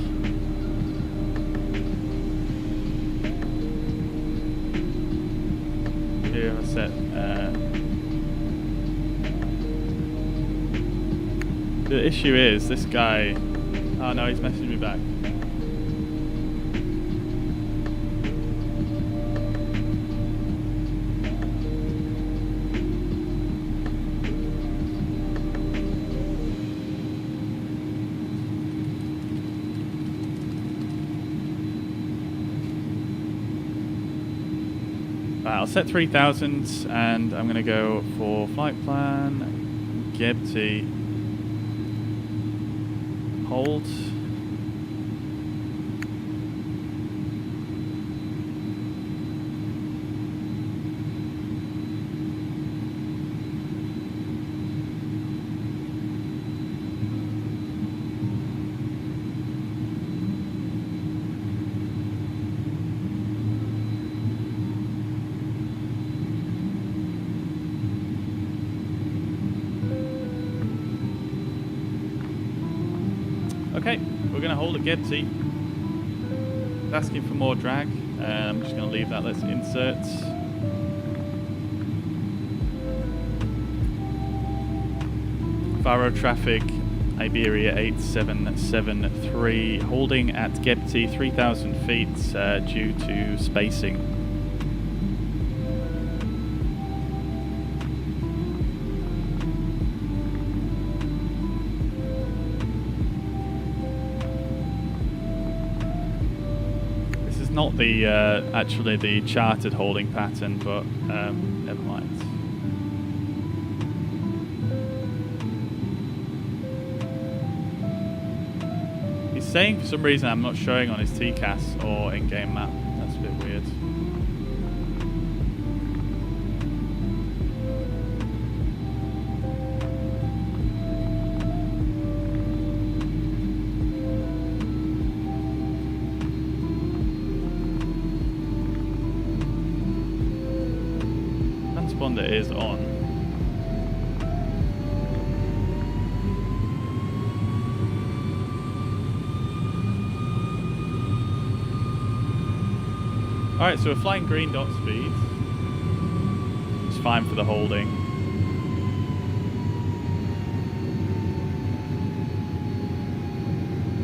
Here I set. The issue is this guy. Oh no, he's messaging me back. I'll set 3,000 and I'm going to go for flight plan, Gebty, hold. Okay, we're going to hold at Gebty. It's asking for more drag. I'm just going to leave that. Let's insert. Faro traffic, Iberia 8773, holding at Gebty 3,000 feet due to spacing. This is not the actually the charted holding pattern, but never mind. Saying for some reason I'm not showing on his TCAS or in-game map. That's a bit weird. Transponder is on. Alright, so we're flying green dot speed. It's fine for the holding.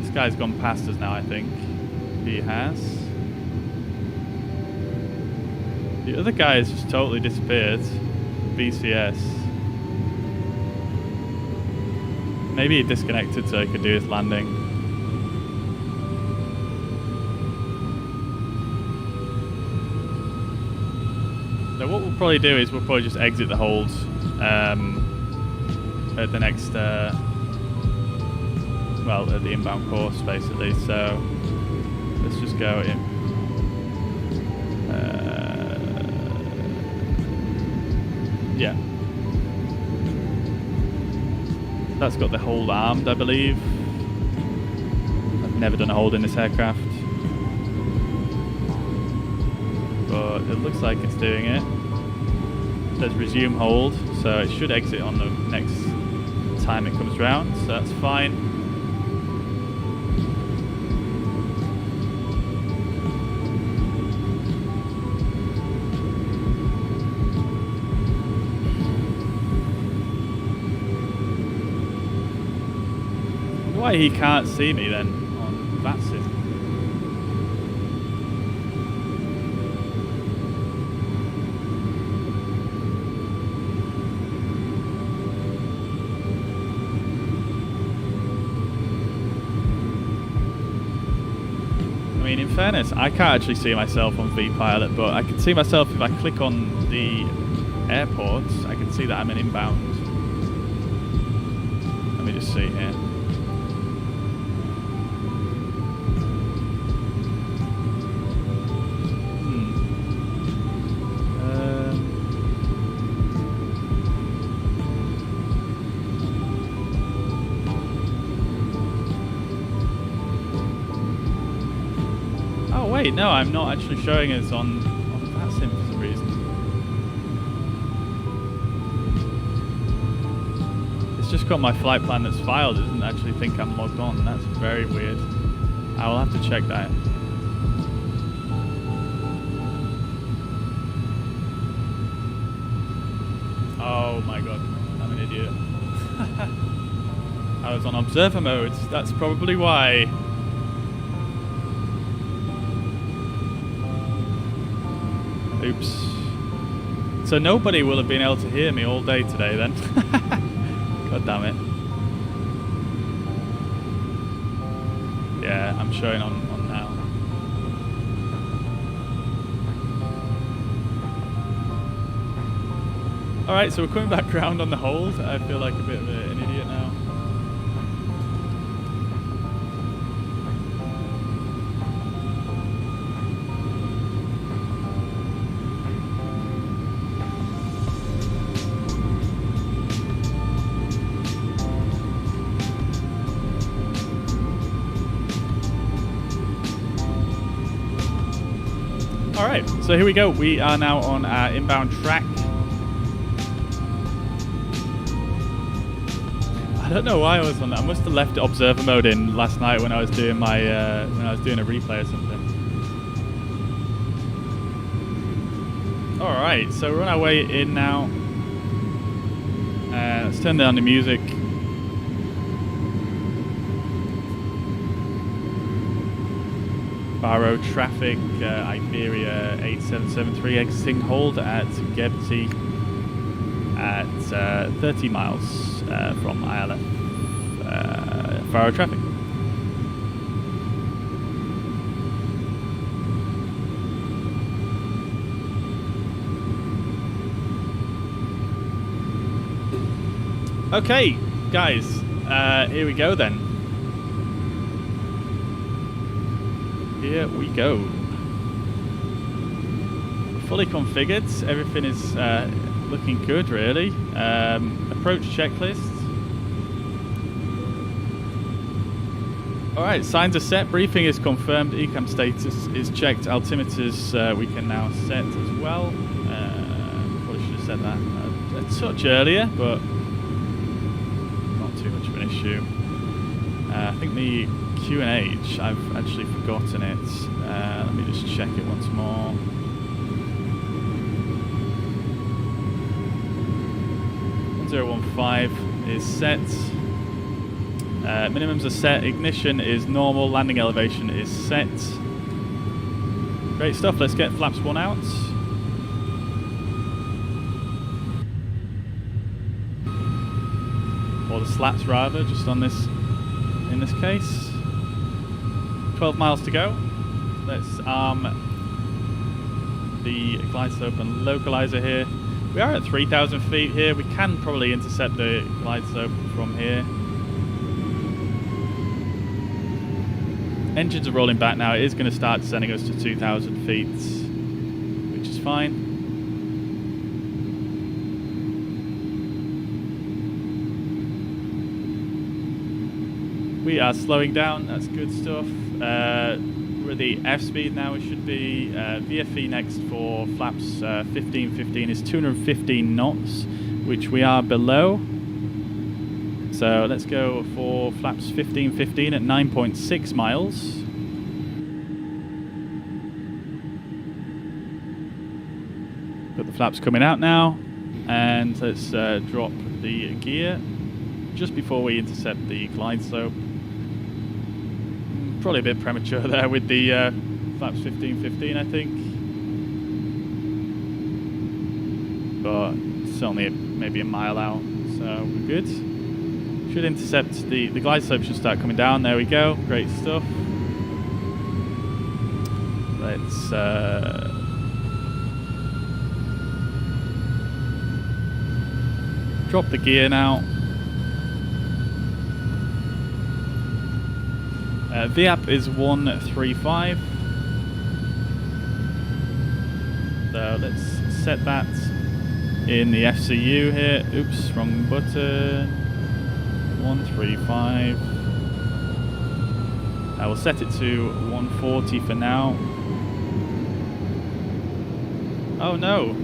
This guy's gone past us now, I think. He has. The other guy has just totally disappeared. BCS. Maybe he disconnected so he could do his landing. So what we'll probably do is we'll probably just exit the hold at the next, well, at the inbound course basically. So let's just go in. Yeah. That's got the hold armed, I believe. I've never done a hold in this aircraft. But it looks like it's doing it. It says resume hold, so it should exit on the next time it comes round, so that's fine. Why he can't see me then on VATSIM? In fairness, I can't actually see myself on vPilot, but I can see myself if I click on the airports. I can see that I'm in inbound. Let me just see here. Wait, no, I'm not actually showing us on VATSIM for some reason. It's just got my flight plan that's filed. It doesn't actually think I'm logged on. That's very weird. I will have to check that. Oh my god, I'm an idiot. I was on observer mode. That's probably why. Oops. So nobody will have been able to hear me all day today then. God damn it. Yeah, I'm showing on now. Alright, so we're coming back round on the hold. I feel like a bit of an idiot now. Alright, so here we go. We are now on our inbound track. I don't know why I was on that. I must have left observer mode in last night when I was doing my when I was doing a replay or something. All right, so we're on our way in now. Let's turn down the music. Faro traffic, Iberia 8773 exiting hold at Gebti at 30 miles from ILF. Faro traffic. Okay, guys, here we go then. Here we go. Fully configured, everything is looking good really. Approach checklist. Alright, signs are set, briefing is confirmed, ECAM status is checked, altimeters we can now set as well. Probably should have said that a touch earlier, but not too much of an issue. I think the Q&H, I've actually forgotten it. Let me just check it once more. .015 is set. Minimums are set. Ignition is normal. Landing elevation is set. Great stuff. Let's get flaps 1 out. Or the slats rather, just on this, in this case. 12 miles to go. Let's arm the glide slope and localizer here. We are at 3,000 feet here. We can probably intercept the glide slope from here. Engines are rolling back now. It is going to start sending us to 2,000 feet, which is fine. We are slowing down. That's good stuff. We're at the F speed now. We should be VFE next for flaps 1515 is 215 knots, which we are below. So let's go for flaps 1515 at 9.6 miles. Got the flaps coming out now, and let's drop the gear just before we intercept the glide slope. Probably a bit premature there with the flaps 1515, I think, but it's only maybe a mile out, so we're good. Should intercept the glide slope, should start coming down. There we go, great stuff. Let's drop the gear now. VAP is 135. So let's set that in the FCU here. Oops, wrong button. 135. I will set it to 140 for now. Oh no!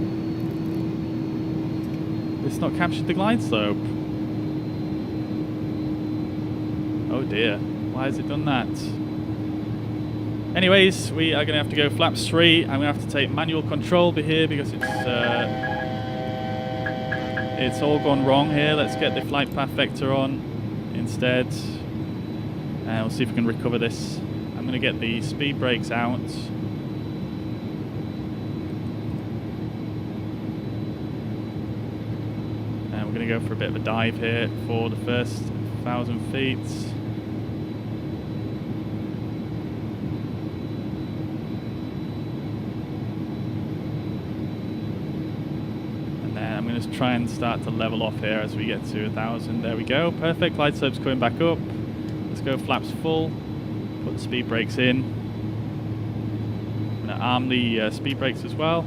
It's not captured the glide slope. Oh dear. Why has it done that? Anyways, we are going to have to go flaps 3. I'm going to have to take manual control here because it's all gone wrong here. Let's get the flight path vector on instead. And we'll see if we can recover this. I'm going to get the speed brakes out. And we're going to go for a bit of a dive here for the first 1,000 feet. Just try and start to level off here as we get to 1,000. There we go, perfect. Glide slope's coming back up. Let's go flaps full. Put the speed brakes in. I'm going to arm the speed brakes as well.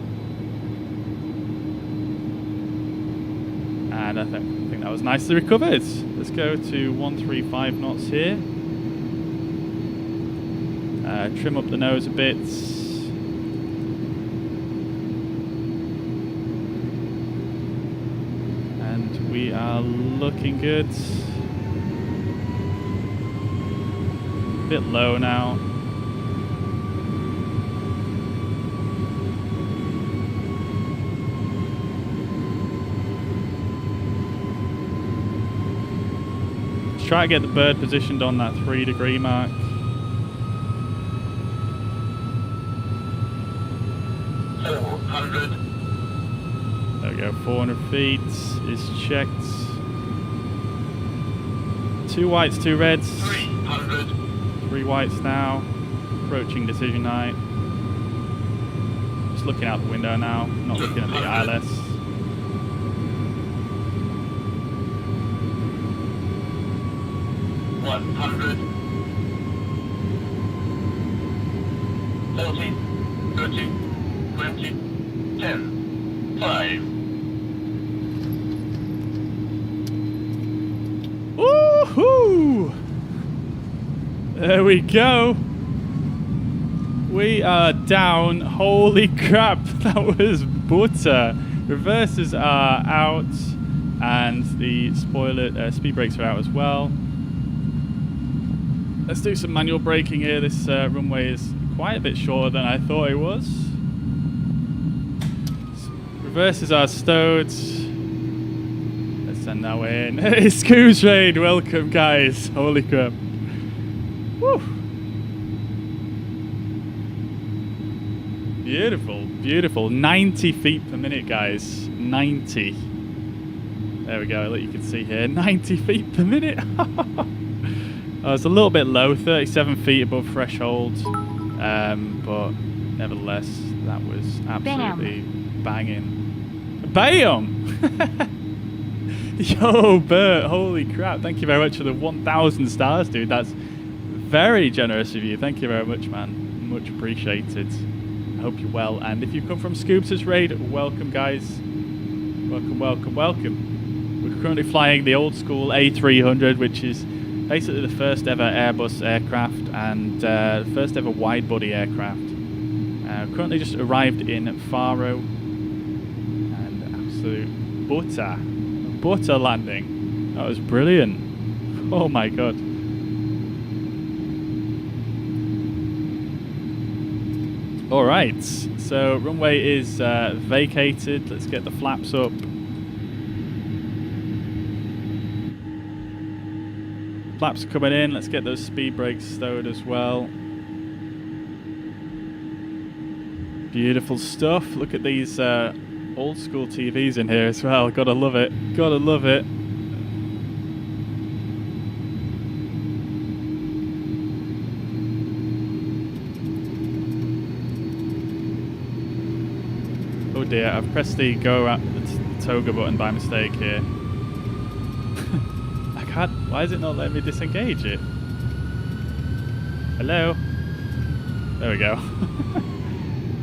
And I think that was nicely recovered. Let's go to 135 knots here. Trim up the nose a bit. We are looking good. bit low now. Let's try to get the bird positioned on that 3-degree mark. There we go, 400 feet is checked. 2 whites, 2 reds. 3 whites now. Approaching decision height. Just looking out the window now, not looking at the ILS. Woohoo! There we go. We are down. Holy crap, that was butter. Reverses are out, and the speed brakes are out as well. Let's do some manual braking here. This runway is quite a bit shorter than I thought it was. Reverses are stowed. Let's send that way in. Hey, Scoobs Raid, welcome guys. Holy crap. Woo. Beautiful, beautiful. 90 feet per minute, guys. 90. There we go, you can see here. 90 feet per minute. Oh, it's a little bit low, 37 feet above threshold. But nevertheless, that was absolutely banging. Bam! Yo, Bert, holy crap. Thank you very much for the 1,000 stars, dude. That's very generous of you. Thank you very much, man. Much appreciated. I hope you're well. And if you come from Scoobs' raid, welcome, guys. Welcome, welcome, welcome. We're currently flying the old school A300, which is basically the first ever Airbus aircraft and first ever wide body aircraft. Currently just arrived in Faro, and absolute butter landing. That was brilliant. Oh my god. All right, so runway is vacated. Let's get the flaps up. Flaps are coming in. Let's get those speed brakes stowed as well. Beautiful stuff. Look at these old school TVs in here as well. Gotta love it. Gotta love it. Oh dear, I've pressed the toga button by mistake here. Why is it not letting me disengage it? Hello? There we go.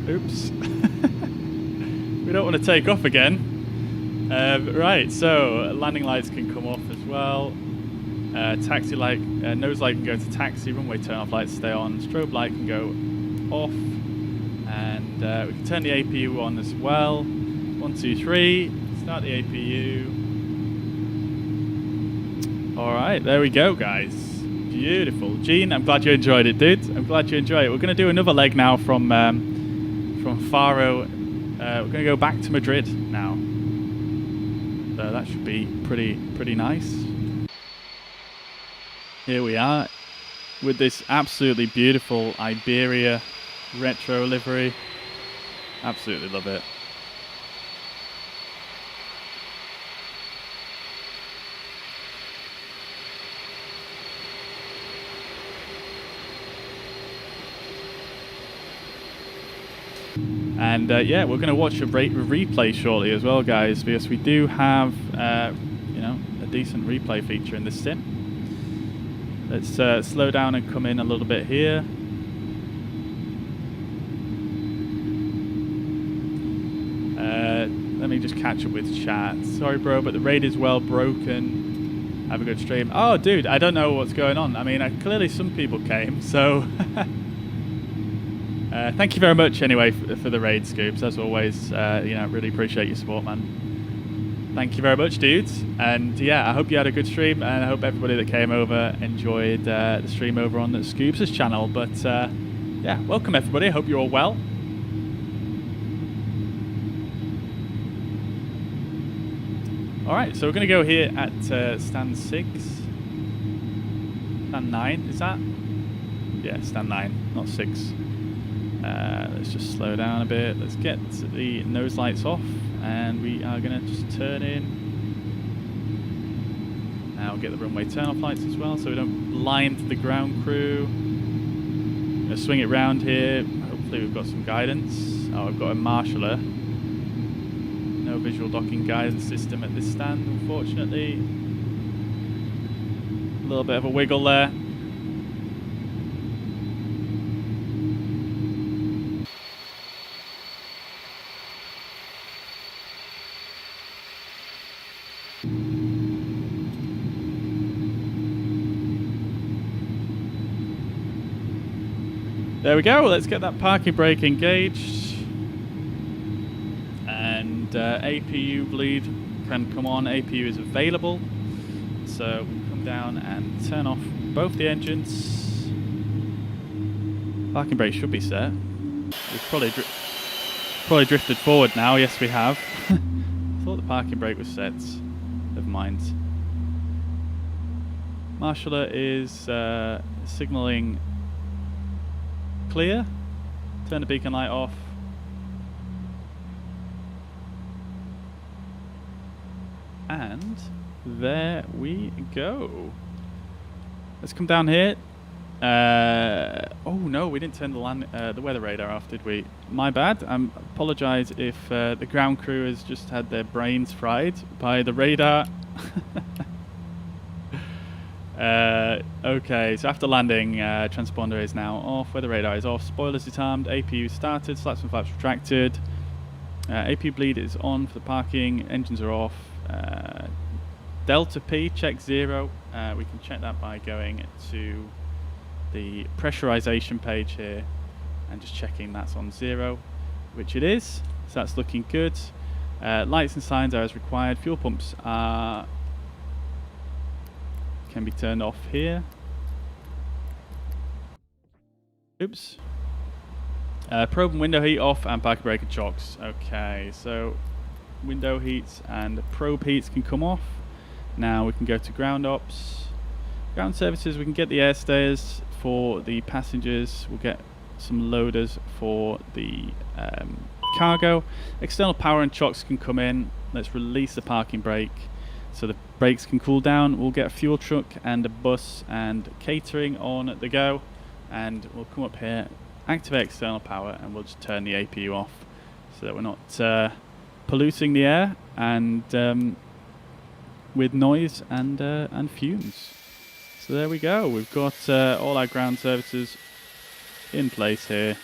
Oops. We don't want to take off again. Right, so landing lights can come off as well. Taxi light, nose light can go to taxi, runway turn off lights stay on, strobe light can go off. And we can turn the APU on as well. 1, 2, 3, start the APU. Alright, there we go, guys. Beautiful. Gene, I'm glad you enjoyed it, dude. I'm glad you enjoyed it. We're going to do another leg now from Faro. We're going to go back to Madrid now. So that should be pretty nice. Here we are with this absolutely beautiful Iberia retro livery. Absolutely love it. And yeah, we're going to watch a replay shortly as well, guys, because we do have, you know, a decent replay feature in this sim. Let's slow down and come in a little bit here. Let me just catch up with chat. Sorry, bro, but the raid is well broken. Have a good stream. Oh, dude, I don't know what's going on. I mean, clearly some people came, so... thank you very much anyway for the raid, Scoops. As always, you know, really appreciate your support, man. Thank you very much, dudes. And yeah, I hope you had a good stream, and I hope everybody that came over enjoyed the stream over on the Scoobs' channel. But yeah, welcome everybody. I hope you're all well. All right, so we're going to go here at stand 6. Stand 9, is that? Yeah, stand 9, not 6. Let's just slow down a bit. Let's get the nose lights off, and we are going to just turn in. Now get the runway turn-off lights as well, so we don't blind the ground crew. I'm going to swing it round here. Hopefully we've got some guidance. Oh, I've got a marshaller. No visual docking guidance system at this stand, unfortunately. A little bit of a wiggle there. There we go, let's get that parking brake engaged. And APU bleed can come on, APU is available. So we'll come down and turn off both the engines. Parking brake should be set. We've probably drifted forward now, yes we have. I thought the parking brake was set, never mind. Marshaller is signalling clear. Turn the beacon light off. And there we go. Let's come down here. Oh no, we didn't turn the weather radar off, did we? My bad. I apologise if the ground crew has just had their brains fried by the radar. Okay, so after landing, transponder is now off, weather radar is off, spoilers disarmed, APU started, slaps and flaps retracted, APU bleed is on for the parking, engines are off, Delta P, check 0, we can check that by going to the pressurization page here and just checking that's on 0, which it is, so that's looking good. Lights and signs are as required, fuel pumps are can be turned off here. Oops. Probe and window heat off and parking brake and chocks. Okay, so window heats and probe heats can come off. Now we can go to ground ops. Ground services, we can get the air stayers for the passengers. We'll get some loaders for the cargo. External power and chocks can come in. Let's release the parking brake so the brakes can cool down. We'll get a fuel truck and a bus and catering on the go, and we'll come up here, activate external power, and we'll just turn the APU off so that we're not polluting the air and with noise and fumes. So there we go, we've got all our ground services in place here,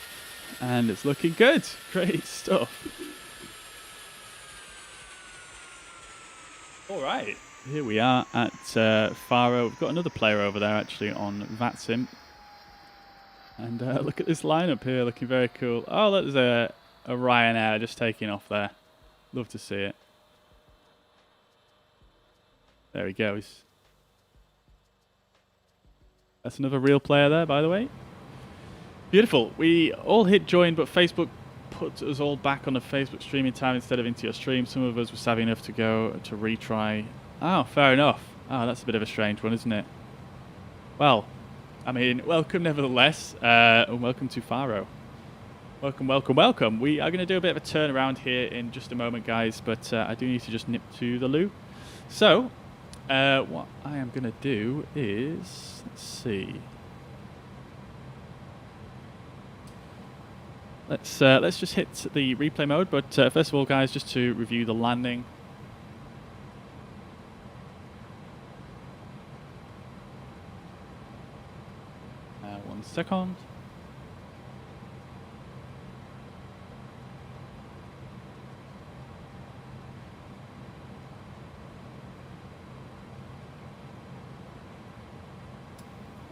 and it's looking good. Great stuff. All right, here we are at Faro. We've got another player over there actually on VATSIM. And look at this lineup here, looking very cool. Oh, look, there's a Ryanair just taking off there. Love to see it. There he goes. That's another real player there, by the way. Beautiful. We all hit join, but Facebook put us all back on the Facebook streaming time instead of into your stream. Some of us were savvy enough to go to retry. Oh, fair enough. Oh, that's a bit of a strange one, isn't it? Well, I mean, welcome nevertheless, and welcome to Faro. Welcome, welcome, welcome. We are going to do a bit of a turnaround here in just a moment, guys, but I do need to just nip to the loo. So, what I am going to do is, let's see. Let's just hit the replay mode, but first of all, guys, just to review the landing. One second.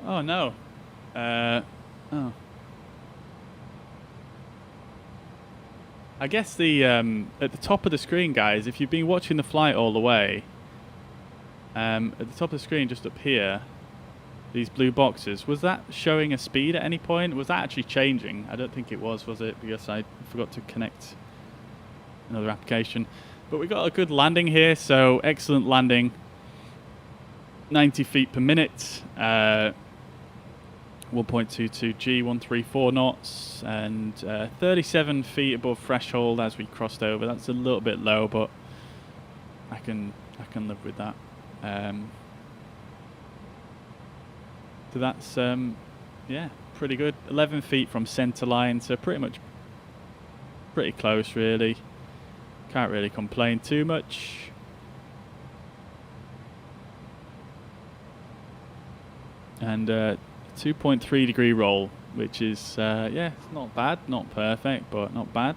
Oh no. Oh. I guess the at the top of the screen, guys, if you've been watching the flight all the way, at the top of the screen, just up here, these blue boxes, was that showing a speed at any point? Was that actually changing? I don't think it was it? Because I forgot to connect another application. But we got a good landing here, so excellent landing. 90 feet per minute, 1.22 G, 134 knots, and 37 feet above threshold as we crossed over. That's a little bit low, but I can live with that. So that's yeah, pretty good. 11 feet from center line, so pretty close really. Can't really complain too much. And 2.3 degree roll, which is yeah, not bad, not perfect, but not bad.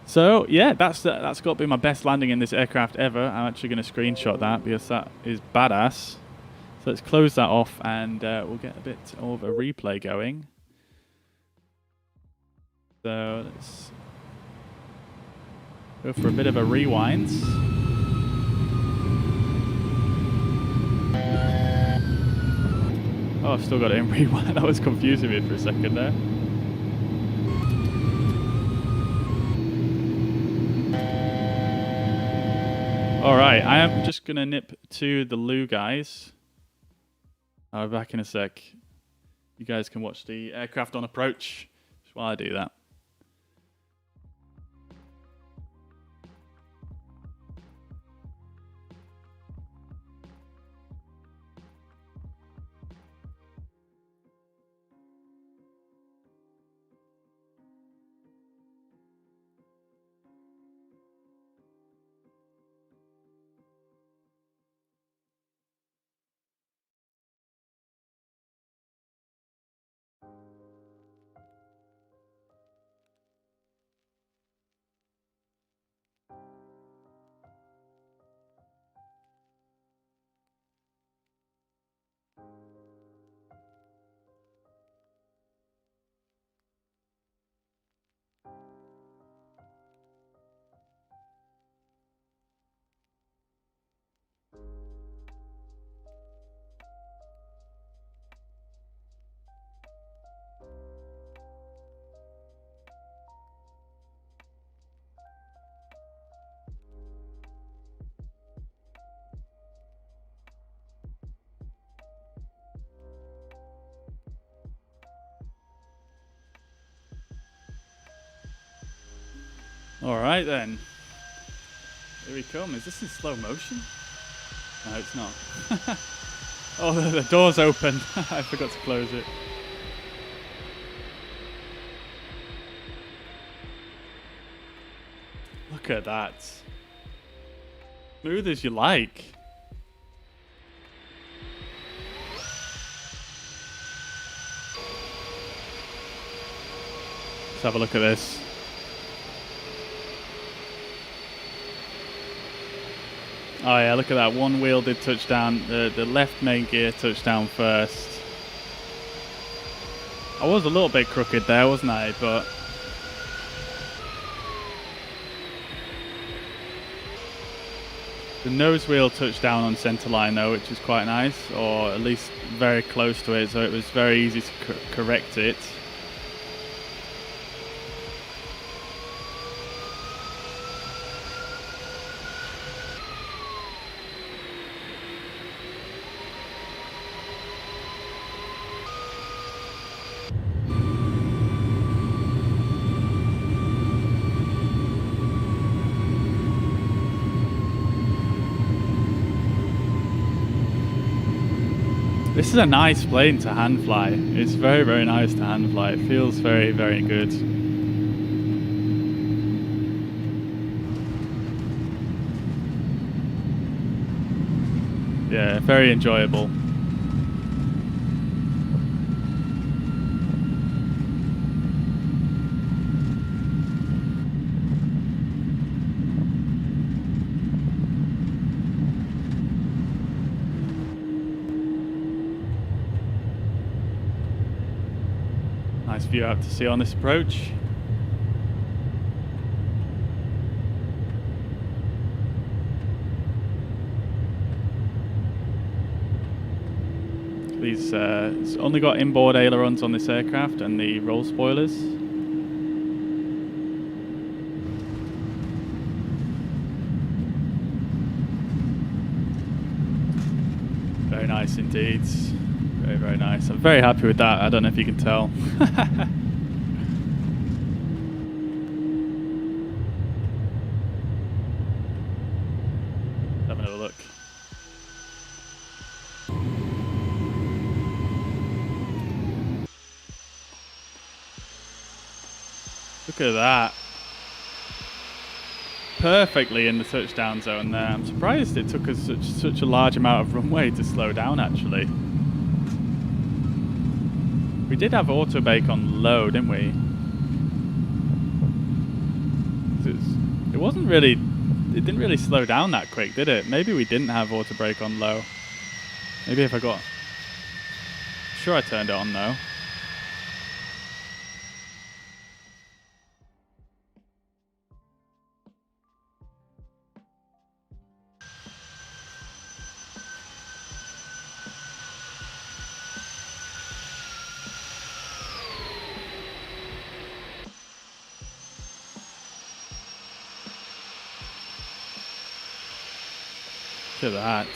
So yeah, that's got to be my best landing in this aircraft ever. I'm actually going to screenshot that because that is badass. So let's close that off, and we'll get a bit of a replay going. So let's go for a bit of a rewind. Oh, I've still got it in rewind. That was confusing me for a second there. Alright, I am just going to nip to the loo, guys. I'll be back in a sec. You guys can watch the aircraft on approach just while I do that. Alright then. Here we come. Is this in slow motion? No, it's not. Oh, the door's open. I forgot to close it. Look at that. Smooth as you like. Let's have a look at this. Oh yeah, look at that. One wheel did touch down. The left main gear touched down first. I was a little bit crooked there, wasn't I? But the nose wheel touched down on center line though, which is quite nice, or at least very close to it, so it was very easy to correct it. This is a nice plane to hand fly. It's very, very nice to hand fly. It feels very, very good. Yeah, very enjoyable. Nice view out to sea on this approach. It's only got inboard ailerons on this aircraft and the roll spoilers. Very nice indeed. Very, very nice. I'm very happy with that. I don't know if you can tell. Have another look. Look at that. Perfectly in the touchdown zone there. I'm surprised it took us such a large amount of runway to slow down, actually. We did have auto bake on low, didn't we? It wasn't really... It didn't really slow down that quick, did it? Maybe we didn't have auto brake on low. Maybe if I got... I'm sure I turned it on though. Look at that.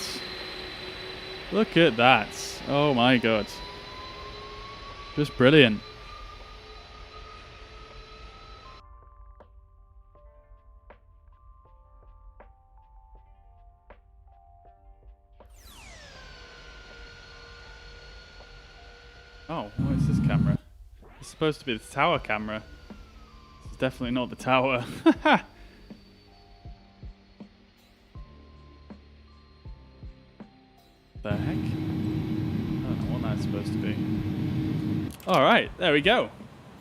Look at that. Oh my god. Just brilliant. Oh, what is this camera? It's supposed to be the tower camera. It's definitely not the tower. The heck? I don't know what that's supposed to be. Alright, there we go.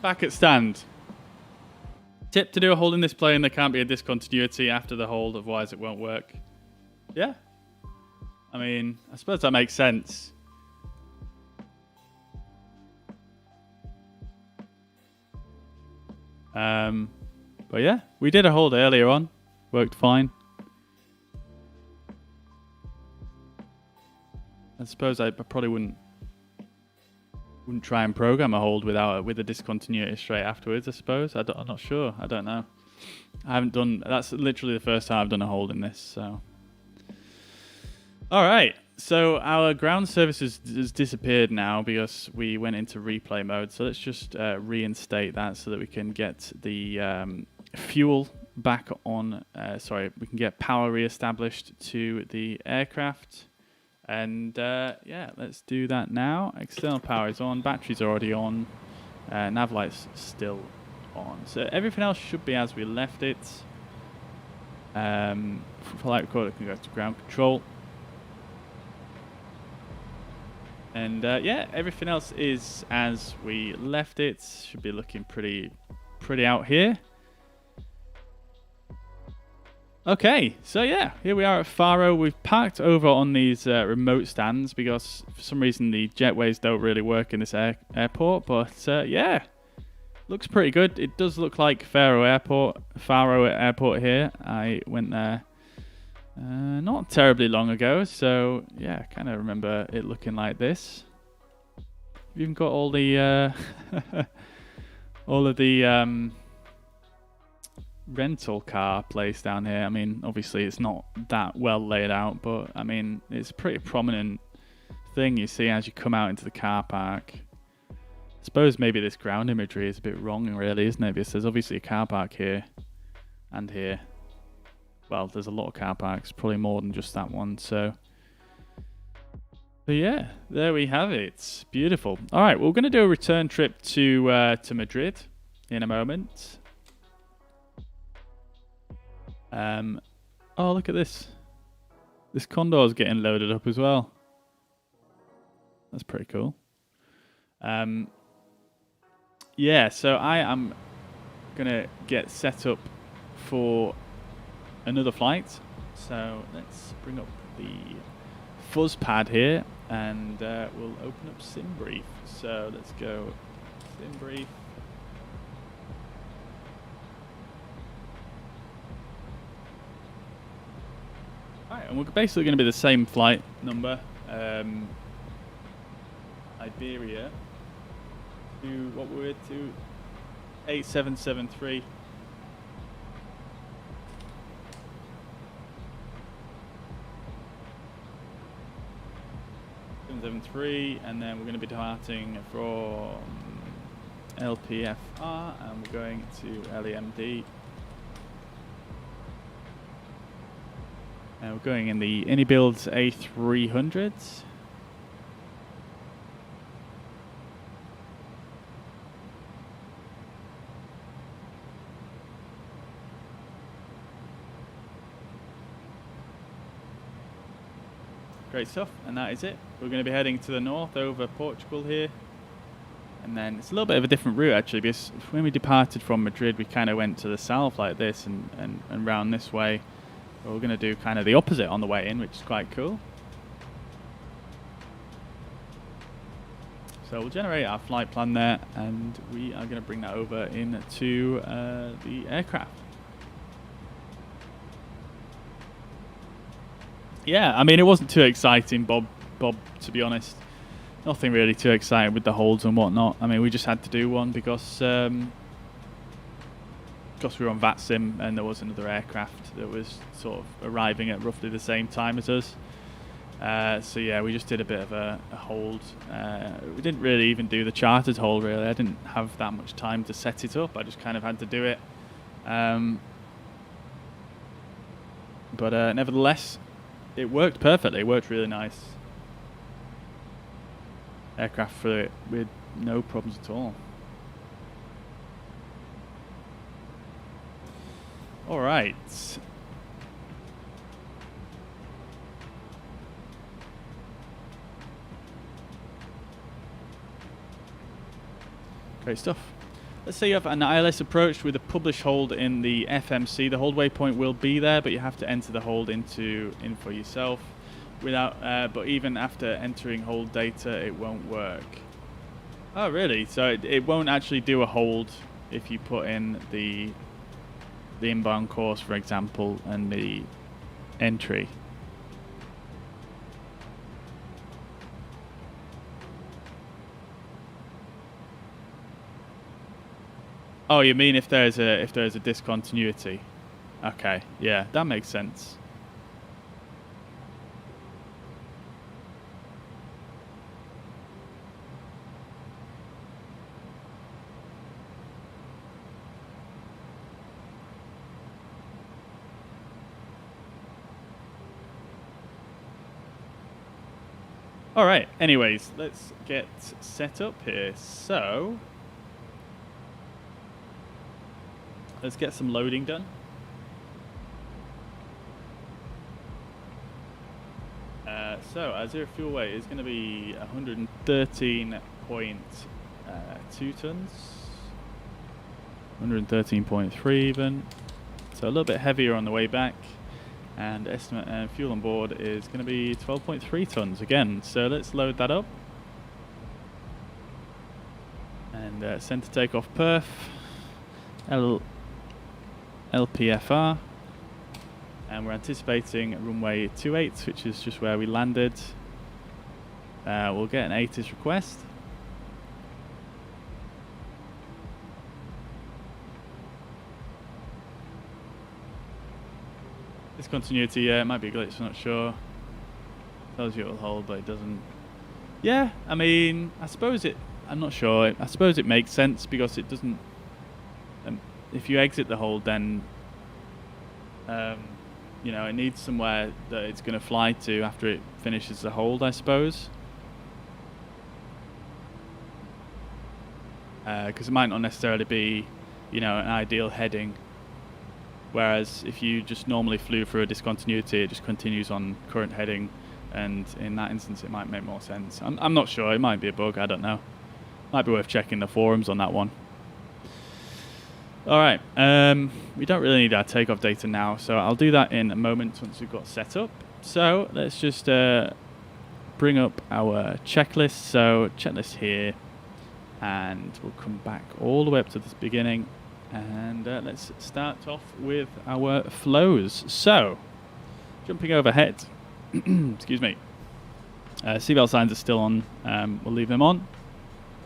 Back at stand. Tip to do a hold in this plane, there can't be a discontinuity after the hold, otherwise it won't work. Yeah. I mean, I suppose that makes sense. But yeah, we did a hold earlier on. Worked fine. I suppose I probably wouldn't try and program a hold with a discontinuity straight afterwards. I suppose I'm not sure. I don't know. I haven't done. That's literally the first time I've done a hold in this. So, all right. So our ground service has disappeared now because we went into replay mode. So let's just reinstate that so that we can get the fuel back on. Sorry, we can get power reestablished to the aircraft. And yeah, let's do that now. External power is on, battery's already on, nav light's still on. So everything else should be as we left it. Flight recorder can go to ground control. And yeah, everything else is as we left it. Should be looking pretty out here. Okay, so yeah, here we are at Faro. We've parked over on these remote stands because for some reason the jetways don't really work in this airport. But yeah, looks pretty good. It does look like Faro Airport here. I went there not terribly long ago, so yeah, I kind of remember it looking like this. We've even got all the all of the rental car place down here. I mean, obviously it's not that well laid out, but I mean, it's a pretty prominent thing you see as you come out into the car park. I suppose maybe this ground imagery is a bit wrong, really, isn't it? Because there's obviously a car park here and here. Well, there's a lot of car parks, probably more than just that one. So yeah, there we have it. Beautiful. All right, we're going to do a return trip to Madrid in a moment. Oh, look at this. This Condor's getting loaded up as well. That's pretty cool. Yeah, so I am going to get set up for another flight. So let's bring up the fuzz pad here and we'll open up SimBrief. So let's go SimBrief. Right, and we're basically going to be the same flight number. Iberia to what we were to 8773. 773, and then we're going to be departing from LPFR and we're going to LEMD. And we're going in the iniBuilds A300s. Great stuff, and that is it. We're going to be heading to the north over Portugal here. And then it's a little bit of a different route actually, because when we departed from Madrid, we kind of went to the south like this and round this way. But we're going to do kind of the opposite on the way in, which is quite cool. So we'll generate our flight plan there, and we are going to bring that over into the aircraft. Yeah, I mean, it wasn't too exciting, Bob, to be honest. Nothing really too exciting with the holds and whatnot. I mean, we just had to do one because we were on VATSIM and there was another aircraft that was sort of arriving at roughly the same time as us. So yeah, we just did a bit of a hold. We didn't really even do the chartered hold, really. I didn't have that much time to set it up. I just kind of had to do it. But nevertheless, it worked perfectly. It worked really nice. Aircraft for it with no problems at all. All right. Great stuff. Let's say you have an ILS approach with a publish hold in the FMC. The hold waypoint will be there, but you have to enter the hold in for yourself. But even after entering hold data, it won't work. Oh, really? So it won't actually do a hold if you put in the inbound course, for example, and the entry. Oh, you mean if there's a discontinuity? Okay, yeah, that makes sense. All right. Anyways, let's get set up here. So let's get some loading done. So our zero fuel weight is going to be 113.2 tons, 113.3 even. So a little bit heavier on the way back. And estimate fuel on board is going to be 12.3 tons again. So let's load that up. And center takeoff perf. LPFR. And we're anticipating runway 28, which is just where we landed. We'll get an ATIS request. Discontinuity, it might be a glitch, I'm not sure. Tells you it'll hold, but it doesn't. Yeah, I mean, I'm not sure. I suppose it makes sense because it doesn't. If you exit the hold, then you know, it needs somewhere that it's going to fly to after it finishes the hold, I suppose. Because it might not necessarily be, you know, an ideal heading. Whereas if you just normally flew through a discontinuity, it just continues on current heading, and in that instance it might make more sense. I'm not sure, it might be a bug, I don't know. Might be worth checking the forums on that one. Alright, we don't really need our takeoff data now, so I'll do that in a moment once we've got set up. So let's just bring up our checklist. So checklist here, and we'll come back all the way up to the beginning. And let's start off with our flows. So, jumping overhead, excuse me. Seatbelt signs are still on. We'll leave them on.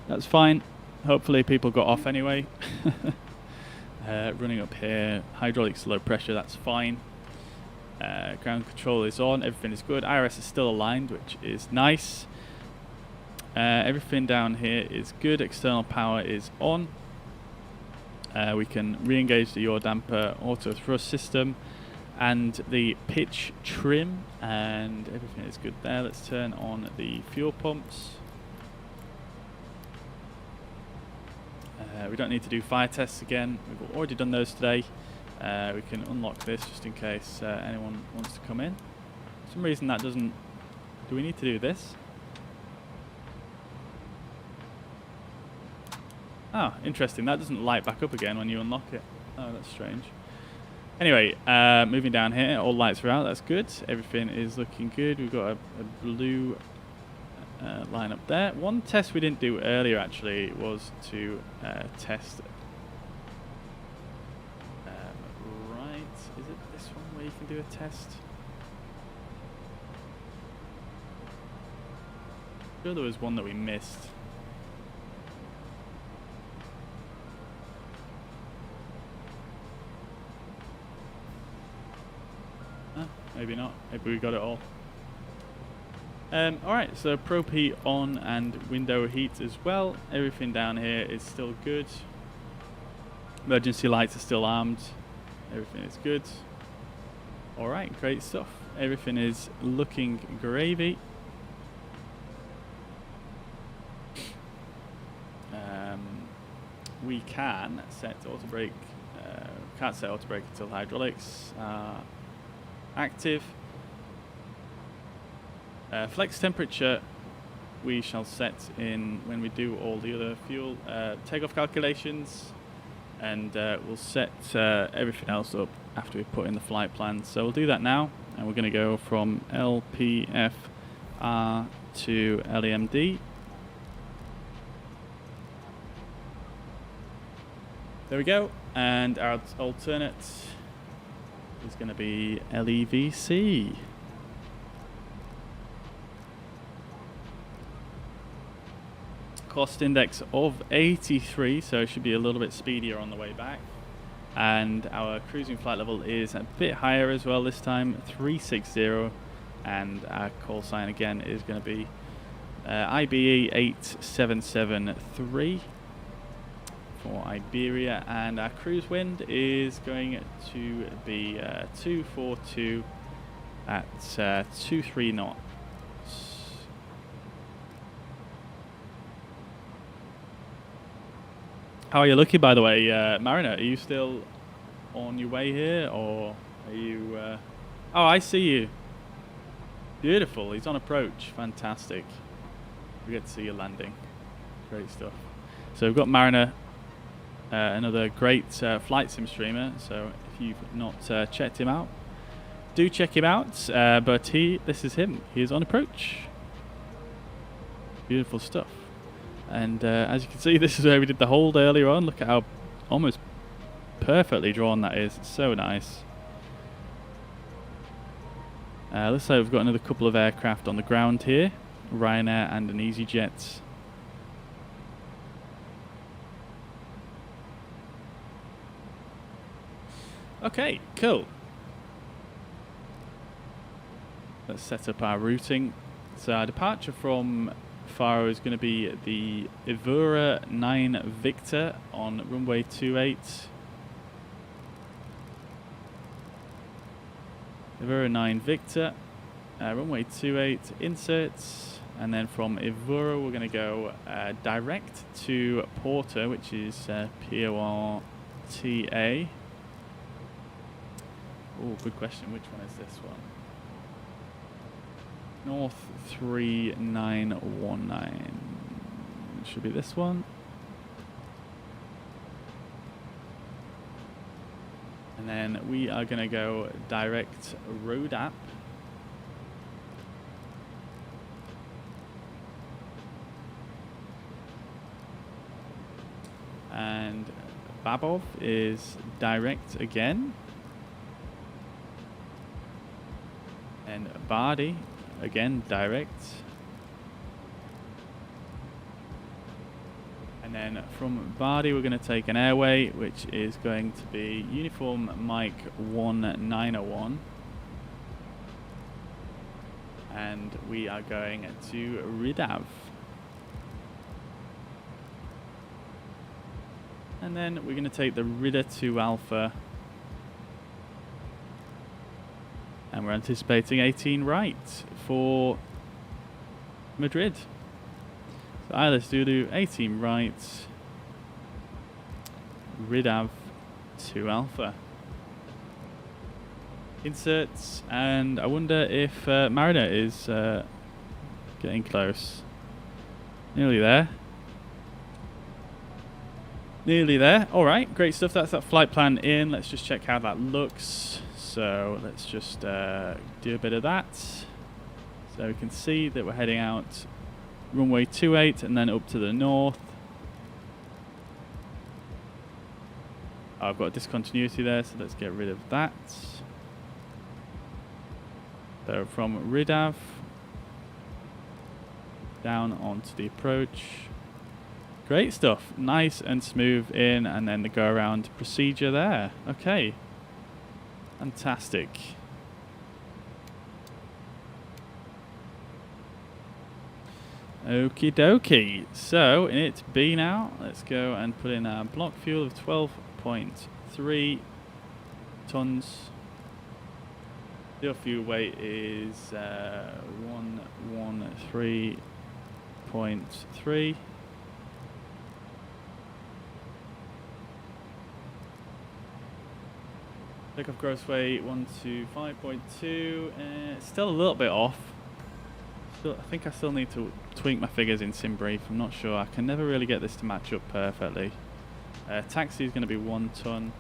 That's fine. Hopefully people got off anyway. Running up here, hydraulics low pressure, that's fine. Ground control is on, everything is good. IRS is still aligned, which is nice. Everything down here is good. External power is on. We can re-engage the yaw damper, auto thrust system, and the pitch trim, and everything is good there. Let's turn on the fuel pumps. We don't need to do fire tests again. We've already done those today. We can unlock this just in case anyone wants to come in. For some reason that doesn't... Do we need to do this? Oh, interesting. That doesn't light back up again when you unlock it. Oh, that's strange. Anyway, moving down here, all lights are out. That's good. Everything is looking good. We've got a blue line up there. One test we didn't do earlier actually was to test. Right, is it this one where you can do a test? I'm sure there was one that we missed. Maybe not. Maybe we got it all. Alright, so probe heat on and window heat as well. Everything down here is still good. Emergency lights are still armed. Everything is good. Alright, great stuff. Everything is looking gravy. We can set auto brake. Can't set auto brake until hydraulics are active. Flex temperature we shall set in when we do all the other fuel takeoff calculations, and we'll set everything else up after we put in the flight plan. So we'll do that now, and we're going to go from LPFR to LEMD. There we go, and our alternate is going to be LEVC. Cost index of 83, so it should be a little bit speedier on the way back. And our cruising flight level is a bit higher as well this time, 360, and our call sign again is going to be IBE 8773 for Iberia, and our cruise wind is going to be 242 at 23 knots. How are you looking, by the way, Mariner? Are you still on your way here, or are you... Oh, I see you. Beautiful. He's on approach. Fantastic. We get to see you landing. Great stuff. So we've got Mariner, another great flight sim streamer. So if you've not checked him out, do check him out. But this is him. He is on approach. Beautiful stuff. And as you can see, this is where we did the hold earlier on. Look at how almost perfectly drawn that is. It's so nice. Looks like we've got another couple of aircraft on the ground here. Ryanair and an EasyJet. Okay, cool. Let's set up our routing. So our departure from Faro is going to be the Evora 9 Victor on runway 28. Evora 9 Victor, runway 28, inserts, and then from Evora we're going to go direct to Porter, which is P-O-R-T-A. Oh, good question. Which one is this one? North 3919. It should be this one. And then we are going to go direct road app. And Babov is direct again. And Bardi again direct. And then from Bardi, we're going to take an airway, which is going to be Uniform Mike 1901. And we are going to Ridav. And then we're going to take the Rida 2 Alpha. And we're anticipating 18 right for Madrid. So Isla Zulu, 18 right, Ridav 2 Alpha. Inserts, and I wonder if Mariner is getting close. Nearly there. Nearly there. Alright, great stuff. That's that flight plan in. Let's just check how that looks. So let's just do a bit of that. So we can see that we're heading out runway 28 and then up to the north. I've got a discontinuity there, so let's get rid of that. So from Ridav down onto the approach. Great stuff. Nice and smooth in, and then the go around procedure there. Okay. Fantastic. Okie dokie. So in it B now, let's go and put in our block fuel of 12.3 tons. The fuel weight is 113.3. Takeoff gross weight 125.2. Still a little bit off. I think I still need to tweak my figures in SimBrief. I'm not sure. I can never really get this to match up perfectly. Taxi is going to be 1 ton.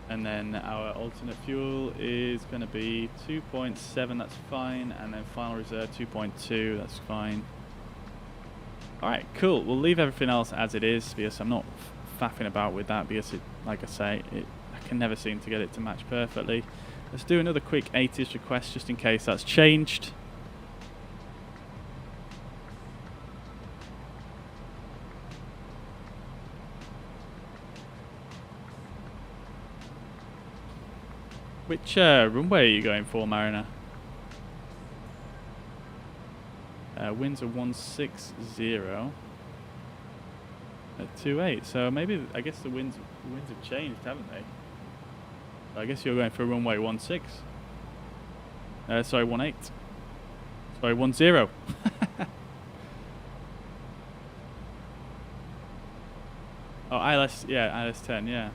And then our alternate fuel is going to be 2.7. That's fine. And then final reserve 2.2. That's fine. Alright, cool. We'll leave everything else as it is because I'm not faffing about with that because, like I say, I can never seem to get it to match perfectly. Let's do another quick ATIS request just in case that's changed. Which runway are you going for, Mariner? Winds are 160 at 28. So maybe, I guess the winds have changed, haven't they? I guess you're going for a runway 16. Sorry, 18. Sorry, 10. Oh, ILS, yeah, ILS 10, yeah.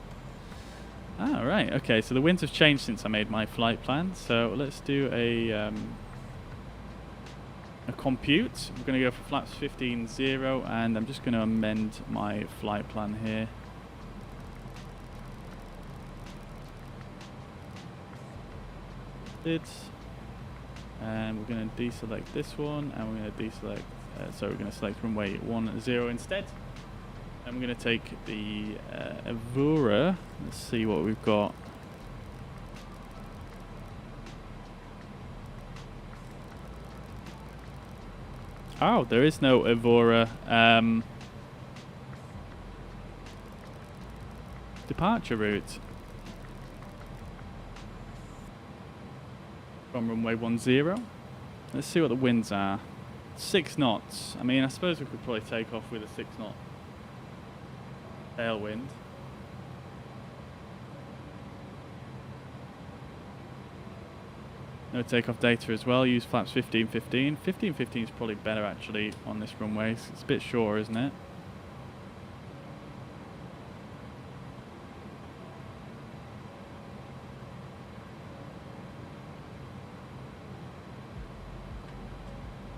Ah, right, okay, so the winds have changed since I made my flight plan. So let's do a compute. We're going to go for flaps 15.0, and I'm just going to amend my flight plan here. And we're going to deselect this one, and we're going to deselect, so we're going to select runway 10 instead. And we're going to take the Evora. Let's see what we've got. Oh, there is no Evora departure route from runway 10. Let's see what the winds are. 6 knots. I mean, I suppose we could probably take off with a 6 knot tailwind. No takeoff data as well. Use flaps 15.15. 15.15 is probably better actually on this runway. It's a bit short, isn't it?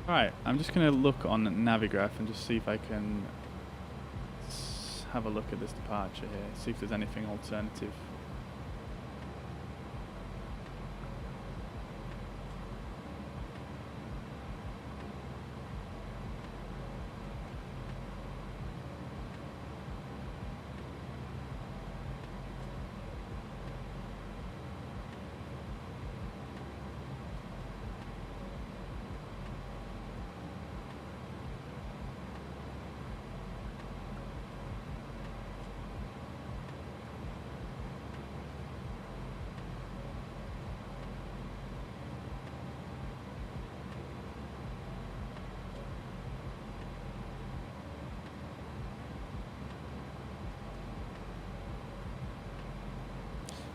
Alright, I'm just going to look on Navigraph and just see if I can have a look at this departure here. See if there's anything alternative.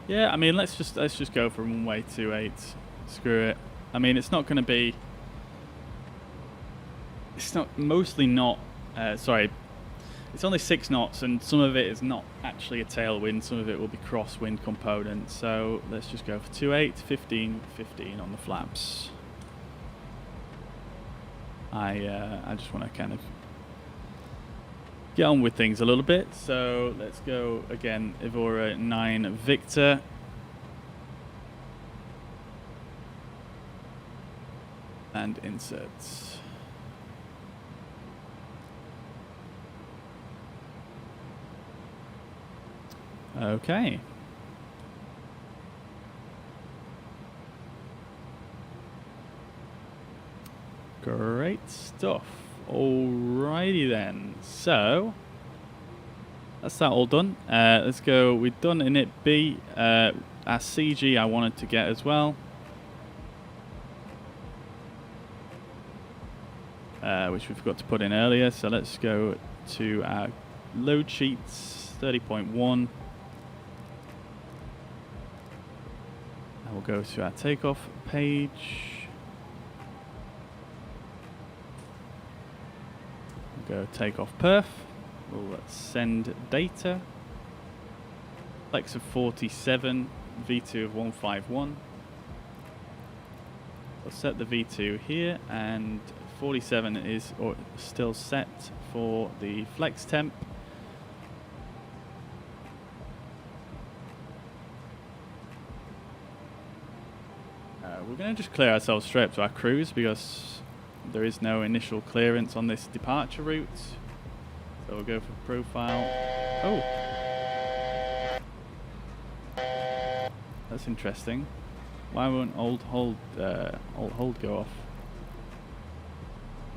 Yeah, I mean, let's just go for runway 28. Screw it. I mean, it's not going to be. It's not mostly not. Sorry, it's only 6 knots, and some of it is not actually a tailwind. Some of it will be crosswind component. So let's just go for 28, 15, 15 on the flaps. I just want to kind of get on with things a little bit. So let's go again. Evora 9 Victor. And inserts. Okay. Great stuff. Alrighty then. So that's that all done. Let's go. We've done init B. Our CG I wanted to get as well. Which we forgot to put in earlier. So let's go to our load sheets 30.1. And we'll go to our takeoff page. We'll go takeoff perf. We'll send data. Flex of 47, V2 of 151. We'll set the V2 here, and 47 is still set for the flex temp. We're going to just clear ourselves straight up to our cruise because there is no initial clearance on this departure route. So we'll go for profile. Oh, that's interesting. Why won't alt hold go off?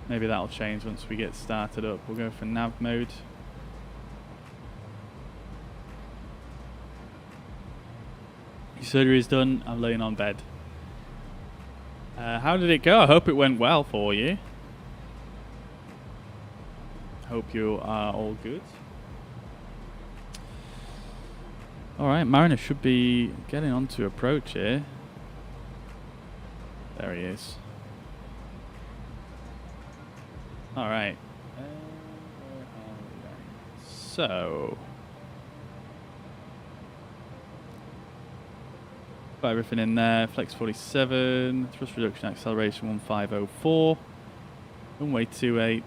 Maybe that'll change once we get started up. We'll go for nav mode. Your surgery is done. I'm laying on bed. How did it go? I hope it went well for you. Hope you are all good. Alright, Mariner should be getting on to approach here. There he is. Alright. So. Got everything in there. Flex 47. Thrust reduction acceleration 1504. Runway 28.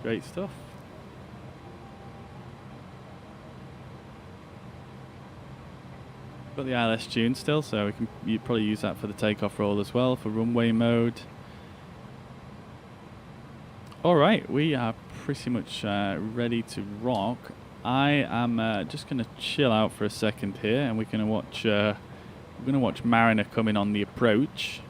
Great stuff. Got the ILS tune still, so we can probably use that for the takeoff roll as well for runway mode. Alright, we are pretty much ready to rock. I am just going to chill out for a second here, and we're going to watch Mariner coming on the approach.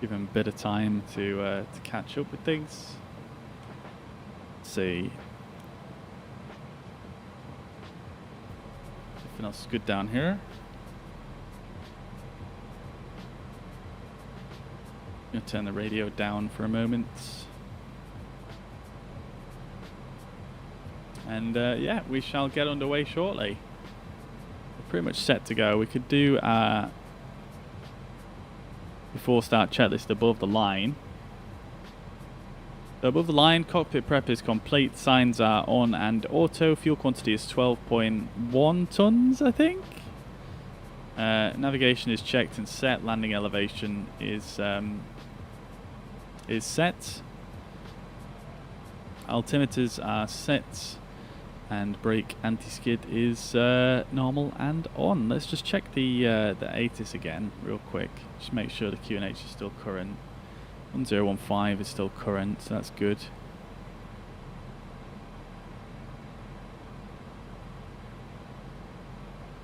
Give him a bit of time to catch up with things. Let's see. Everything else is good down here. I'm going to turn the radio down for a moment. And yeah, we shall get underway shortly. We're pretty much set to go. We could do our before start checklist above the line. So above the line, cockpit prep is complete, signs are on and auto, fuel quantity is 12.1 tons, I think. Navigation is checked and set, landing elevation is set. Altimeters are set, and brake anti-skid is normal and on. Let's just check the ATIS again real quick. Just make sure the QNH is still current. 1015 is still current, so that's good.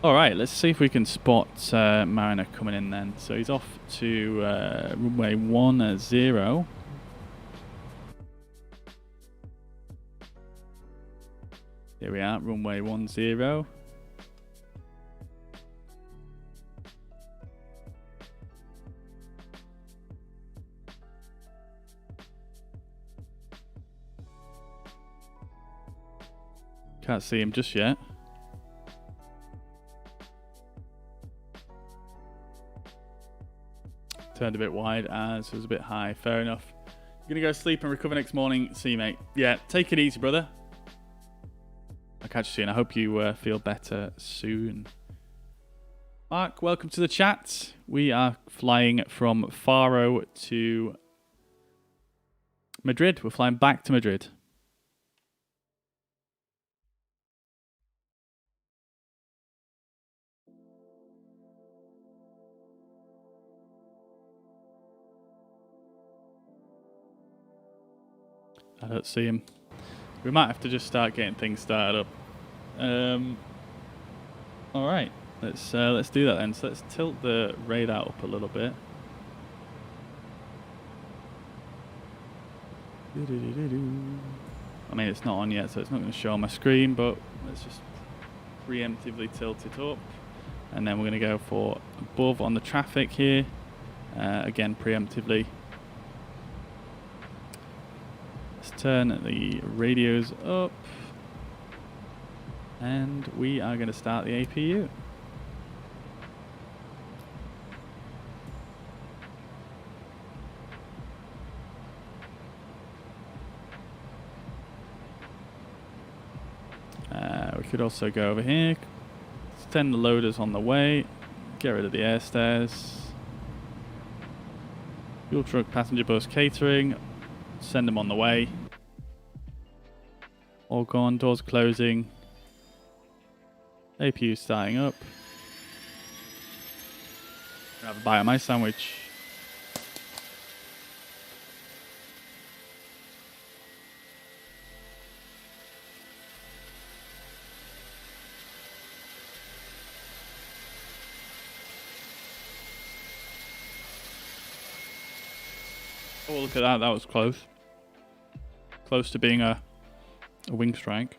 Alright, let's see if we can spot Mariner coming in then. So he's off to runway 10. Here we are, runway 10. Can't see him just yet. Turned a bit wide as it was a bit high. Fair enough. You're going to go sleep and recover next morning. See you, mate. Yeah, take it easy, brother. I'll catch you soon. I hope you feel better soon. Mark, welcome to the chat. We are flying from Faro to Madrid. We're flying back to Madrid. I don't see him. We might have to just start getting things started up. All right, let's do that then. So let's tilt the radar up a little bit. I mean, it's not on yet, so it's not going to show on my screen, but let's just preemptively tilt it up. And then we're going to go for above on the traffic here. Again, preemptively. Let's turn the radios up. And we are going to start the APU. We could also go over here. Send the loaders on the way. Get rid of the air stairs. Fuel truck, passenger bus, catering. Send them on the way. All gone. Doors closing. APU starting up. Have a bite of my sandwich. Oh, look at that. That was close. Close to being a wing strike.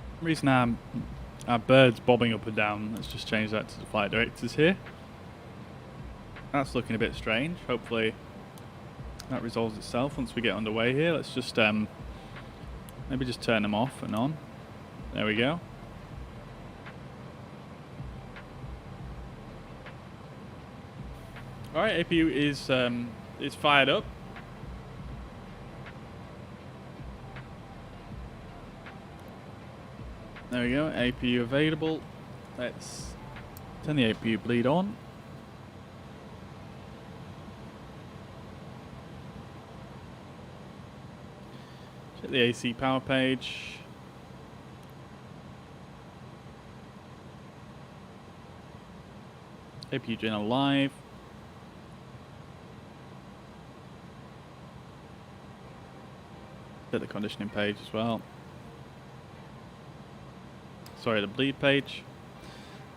For some reason our bird's bobbing up and down. Let's just change that to the flight directors here. That's looking a bit strange. Hopefully that resolves itself once we get underway here. Let's just maybe just turn them off and on. There we go. All right, APU is fired up. There we go, APU available. Let's turn the APU bleed on. Check the AC power page. APU gen alive. Check the conditioning page as well. Sorry, the bleed page.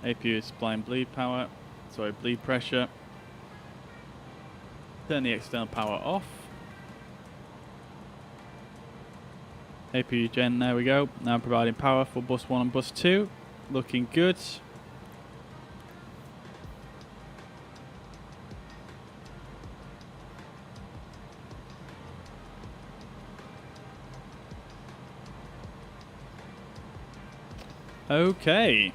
APU is supplying bleed power. Sorry, bleed pressure. Turn the external power off. APU gen, there we go. Now providing power for bus 1 and bus 2. Looking good. Okay.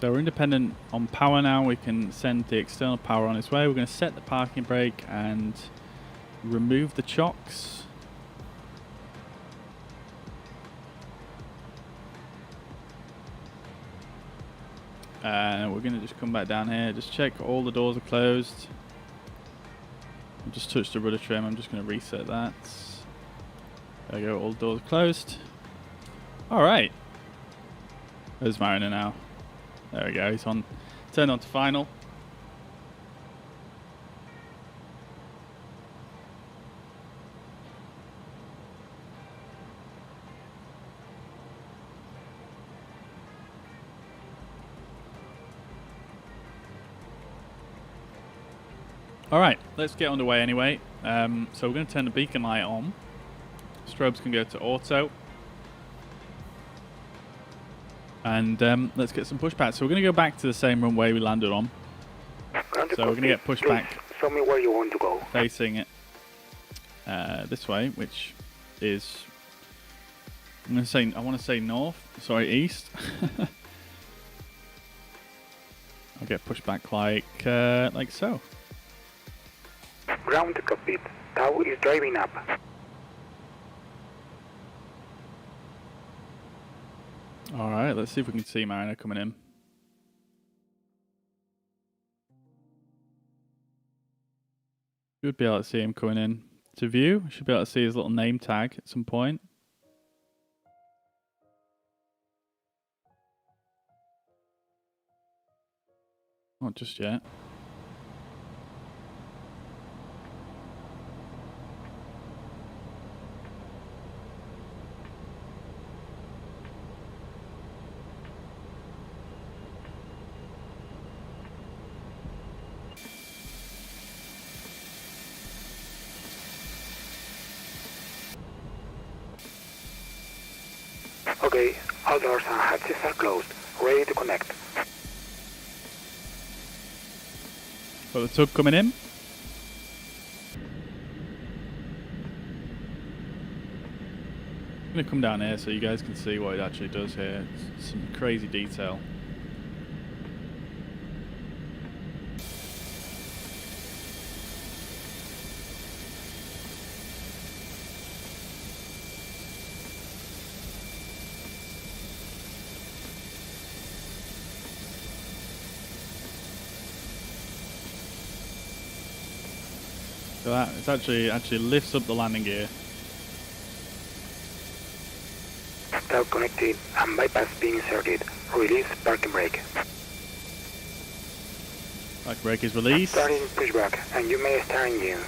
So we're independent on power now. We can send the external power on its way. We're going to set the parking brake and remove the chocks. We're going to just come back down here. Just check all the doors are closed. I just touched the rudder trim. I'm just going to reset that. There we go. All the doors are closed. Alright. There's Mariner now. There we go, he's on. Turned on to final. Alright, let's get underway anyway. So we're going to turn the beacon light on. Strobes can go to auto. And let's get some pushback. So we're going to go back to the same runway we landed on. So we're going to get pushed back. Show me where you want to go. Facing it this way, which is, I want to say north. Sorry, east. I'll get pushed back like so. Ground to cockpit. Tau is driving up. All right, let's see if we can see Mariner coming in. Should be able to see him coming in to view. Should be able to see his little name tag at some point. Not just yet. Okay, all doors and hatches are closed. Ready to connect. Got the tug coming in. I'm going to come down here so you guys can see what it actually does here. It's some crazy detail. So that it actually lifts up the landing gear. Tau connected and bypass being inserted. Release parking brake. Parking brake is released. Starting pushback, and you may start engines.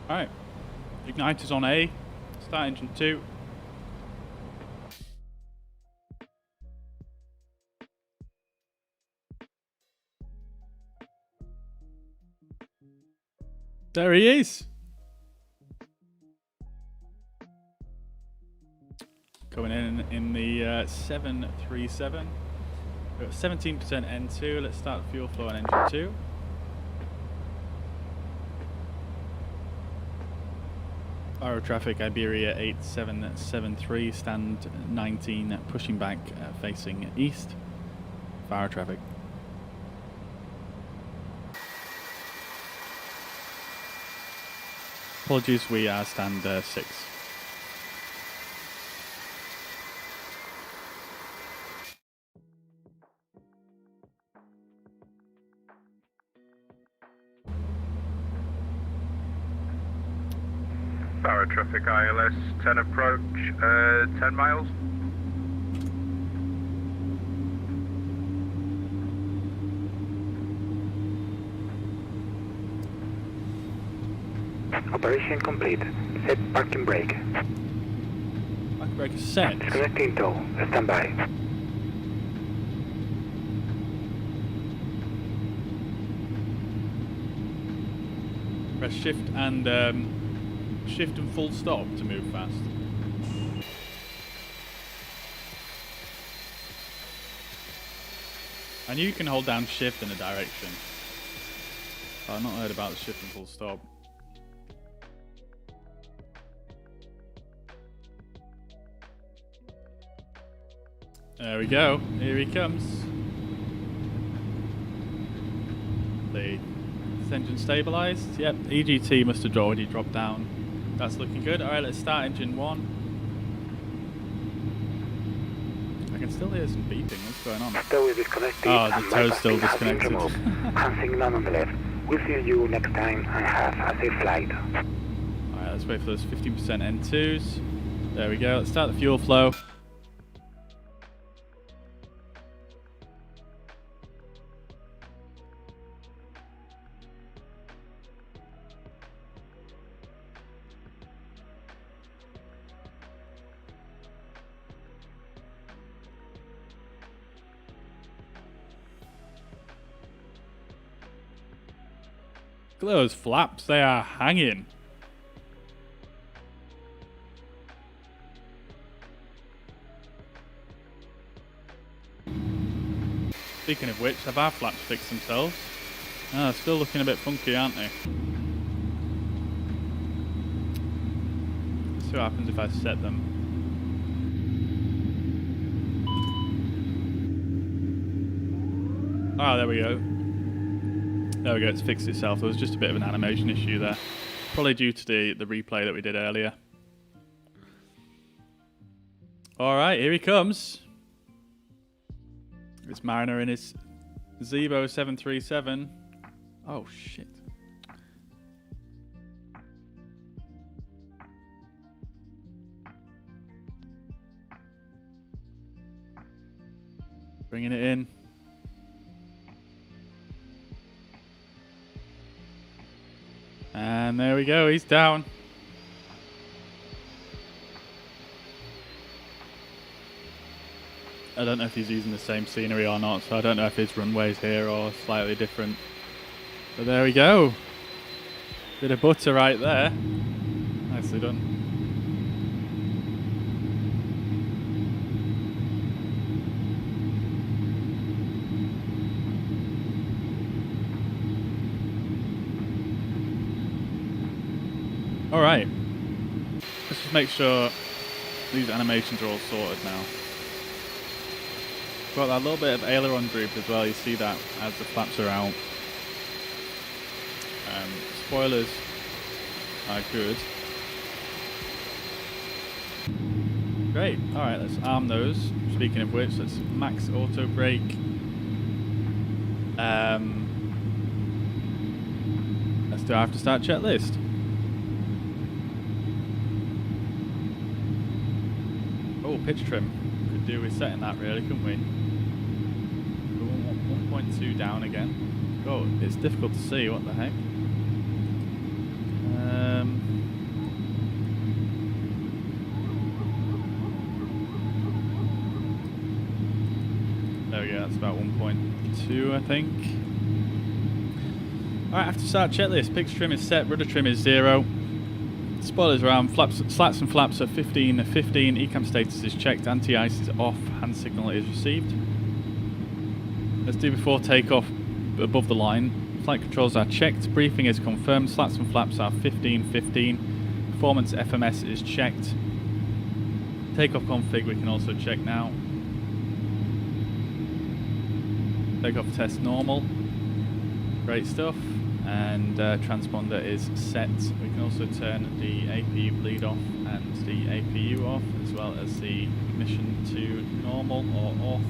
Alright. Igniter's on A. Start engine 2. There he is. Coming in the 737. We've got 17% N2. Let's start fuel flow on engine 2. Faro traffic, Iberia 8773, stand 19, pushing back, facing east. Faro traffic. Apologies, we are stand 6. Faro traffic, ILS 10 approach, 10 miles. Operation complete. Set parking brake. Parking brake is set. Disconnecting tow. Stand by. Press shift and full stop to move fast. And you can hold down shift in a direction. I've not heard about the shift and full stop. There we go. Here he comes. This engine stabilized. Yep, EGT must have already dropped down. That's looking good. Alright, let's start engine 1. I can still hear some beeping. What's going on? Tow is disconnected. Oh, the tow's still disconnected. And signal on the left. We'll see you next time and have a safe flight. Alright, let's wait for those 15% N2s. There we go. Let's start the fuel flow. Look at those flaps, they are hanging. Speaking of which, have our flaps fixed themselves? Ah, still looking a bit funky, aren't they? Let's see what happens if I set them. Oh, there we go. There we go, it's fixed itself. There was just a bit of an animation issue there. Probably due to the replay that we did earlier. Alright, here he comes. It's Mariner in his Zebo 737. Oh, shit. Bringing it in. And there we go, he's down. I don't know if he's using the same scenery or not, so I don't know if his runway's here or slightly different. But there we go. Bit of butter right there. Nicely done. Alright, let's just make sure these animations are all sorted now. Got that little bit of aileron droop as well, you see that as the flaps are out. Spoilers are good. Great, alright, let's arm those. Speaking of which, let's max auto brake. Let's do after start checklist. Oh, pitch trim. Could do with setting that really, couldn't we? 1.2 down again. Oh, it's difficult to see, what the heck. There we go, that's about 1.2 I think. Alright, after start checklist, pitch trim is set, rudder trim is 0. Spoilers around, slats and flaps are 15, ECAM status is checked, anti-ice is off, hand signal is received. Let's do before takeoff above the line. Flight controls are checked, briefing is confirmed, slats and flaps are 15, performance FMS is checked. Takeoff config we can also check now. Takeoff test normal, great stuff. And transponder is set. We can also turn the APU bleed off and the APU off, as well as the ignition to normal or off.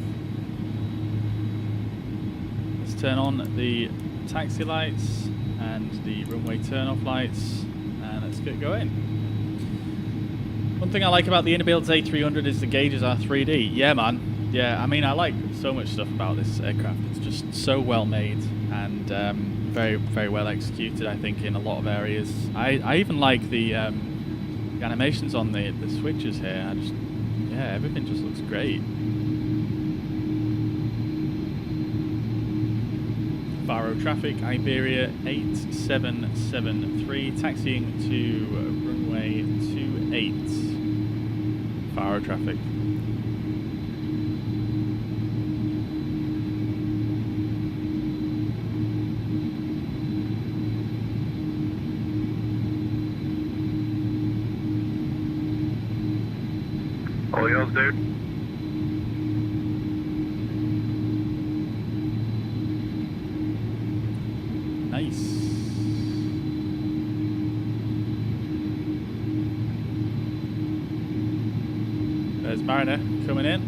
Let's turn on the taxi lights and the runway turn-off lights, and let's get going. One thing I like about the iniBuilds A300 is the gauges are 3D. Yeah, man. Yeah, I mean, I like so much stuff about this aircraft. It's just so well made and very, very well executed, I think, in a lot of areas. I even like the animations on the switches here. Yeah, everything just looks great. Faro traffic, Iberia 8773, taxiing to runway 28. Faro traffic. All yours, dude. Nice. There's Mariner coming in.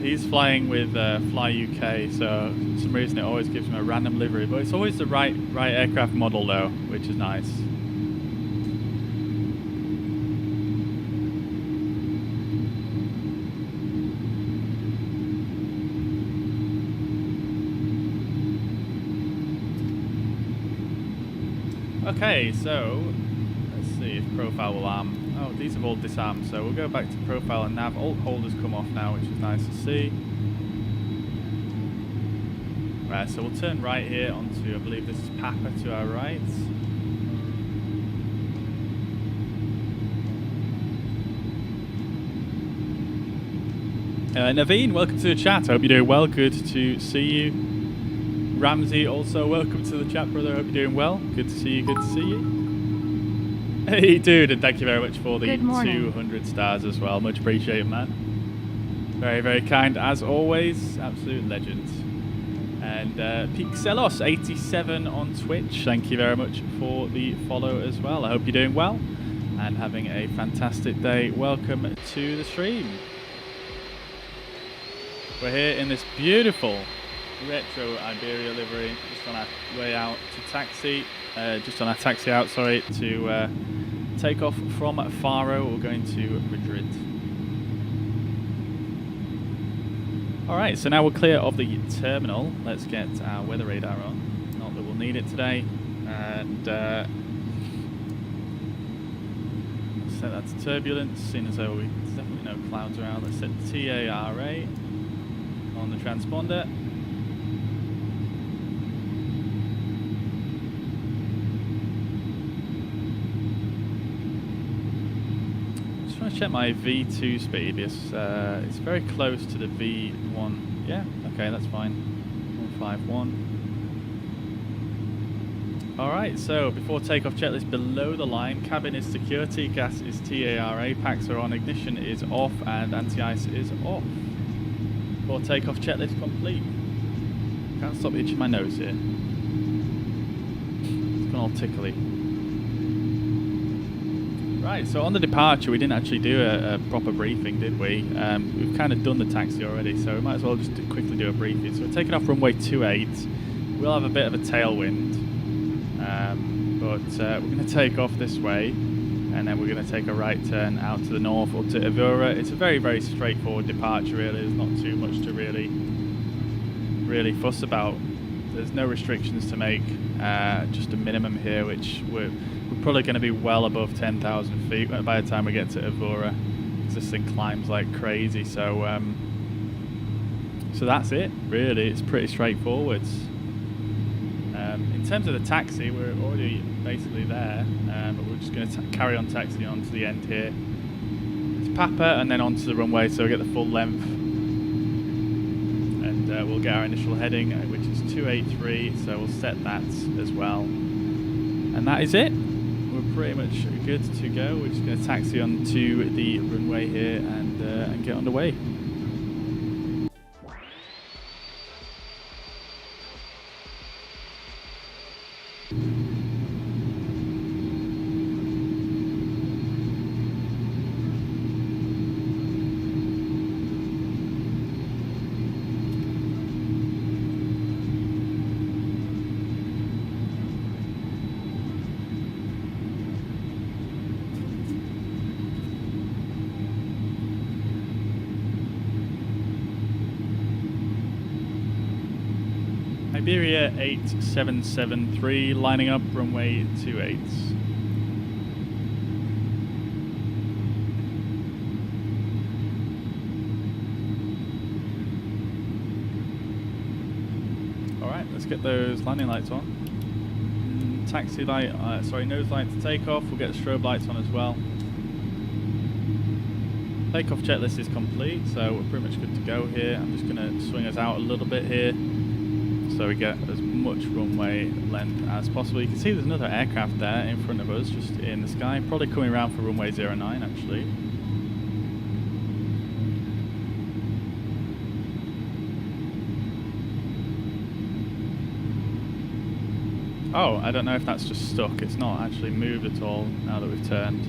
He's flying with Fly UK, so for some reason it always gives him a random livery, but it's always the right aircraft model though, which is nice. Okay, so let's see if profile will arm. Oh, these have all disarmed, so we'll go back to profile and nav. Alt holders come off now, which is nice to see. Right, so we'll turn right here onto, I believe this is Papa to our right. Naveen, welcome to the chat. I hope you're doing well. Good to see you. Ramsey, also welcome to the chat, brother. I hope you're doing well. Good to see you. Good to see you. Hey, dude, and thank you very much for the 200 stars as well. Much appreciated, man. Very, very kind as always. Absolute legend. And Pixelos87 on Twitch. Thank you very much for the follow as well. I hope you're doing well and having a fantastic day. Welcome to the stream. We're here in this beautiful retro Iberia livery, just on our way out to taxi, just on our taxi out, sorry, to take off from Faro. We're going to Madrid. Alright, so now we're clear of the terminal. Let's get our weather radar on. Not that we'll need it today. And set that to turbulence, seeing as though there's definitely no clouds around. Let's set TARA on the transponder. Just want to check my V2 speed because it's very close to the V1. Yeah, okay, that's fine. 151. Alright, so before takeoff checklist below the line, cabin is security, gas is TARA, packs are on, ignition is off, and anti-ice is off. Before takeoff checklist complete. Can't stop itching my nose here. It's gone all tickly. Right, so on the departure we didn't actually do a proper briefing, did we? We've kind of done the taxi already, so we might as well just quickly do a briefing. So we're taking off runway 28. We'll have a bit of a tailwind, but we're going to take off this way, and then we're going to take a right turn out to the north up to Iberia. It's a very, very straightforward departure really. There's not too much to really fuss about. There's no restrictions to make, just a minimum here, which we're probably going to be well above 10,000 feet by the time we get to Iberia, because this thing climbs like crazy. So so that's it really. It's pretty straightforward. In terms of the taxi, we're already basically there, but we're just going to carry on taxiing on to the end here. It's Papa and then onto the runway, so we get the full length. And we'll get our initial heading, which is 283, so we'll set that as well. And that is it. We're pretty much good to go. We're just going to taxi on to the runway here and get underway. Iberia 8773, lining up runway 28. Alright, let's get those landing lights on. Taxi light, nose light to take off. We'll get the strobe lights on as well. Takeoff checklist is complete, so we're pretty much good to go here. I'm just going to swing us out a little bit here, so we get as much runway length as possible. You can see there's another aircraft there in front of us, just in the sky, probably coming around for runway 09 actually. Oh, I don't know if that's just stuck. It's not actually moved at all now that we've turned.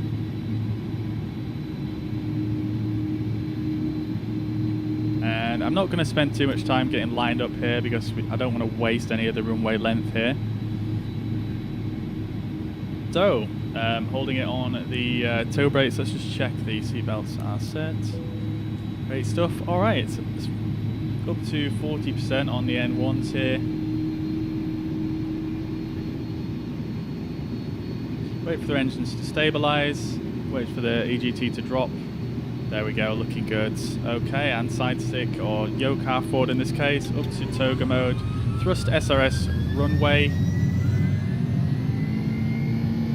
And I'm not going to spend too much time getting lined up here because I don't want to waste any of the runway length here. So, holding it on the toe brakes, let's just check the seatbelts are set. Great stuff. Alright, so let's go up to 40% on the N1s here. Wait for the engines to stabilise, wait for the EGT to drop. There we go, looking good. Okay, and side stick or yoke half forward in this case, up to toga mode. thrust SRS runway.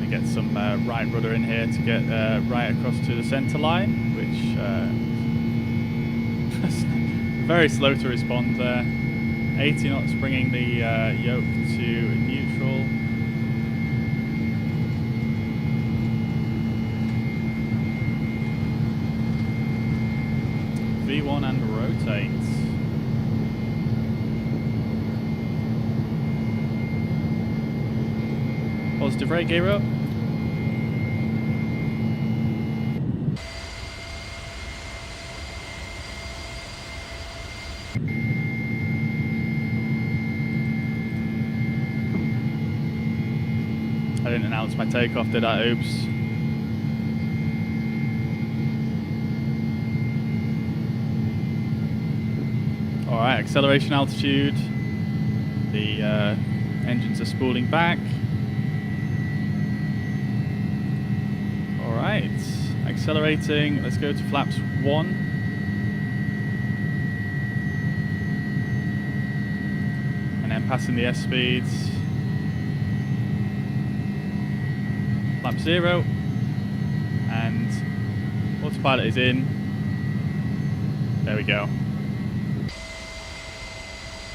We get some right rudder in here to get right across to the center line, which very slow to respond there. 80 knots bringing the yoke to neutral. V1 and rotate. Positive rate gear up. I didn't announce my takeoff, did I? Oops. Alright, acceleration altitude. The engines are spooling back. Alright, accelerating. Let's go to flaps 1. And then passing the S speeds. Flap 0. And autopilot is in. There we go.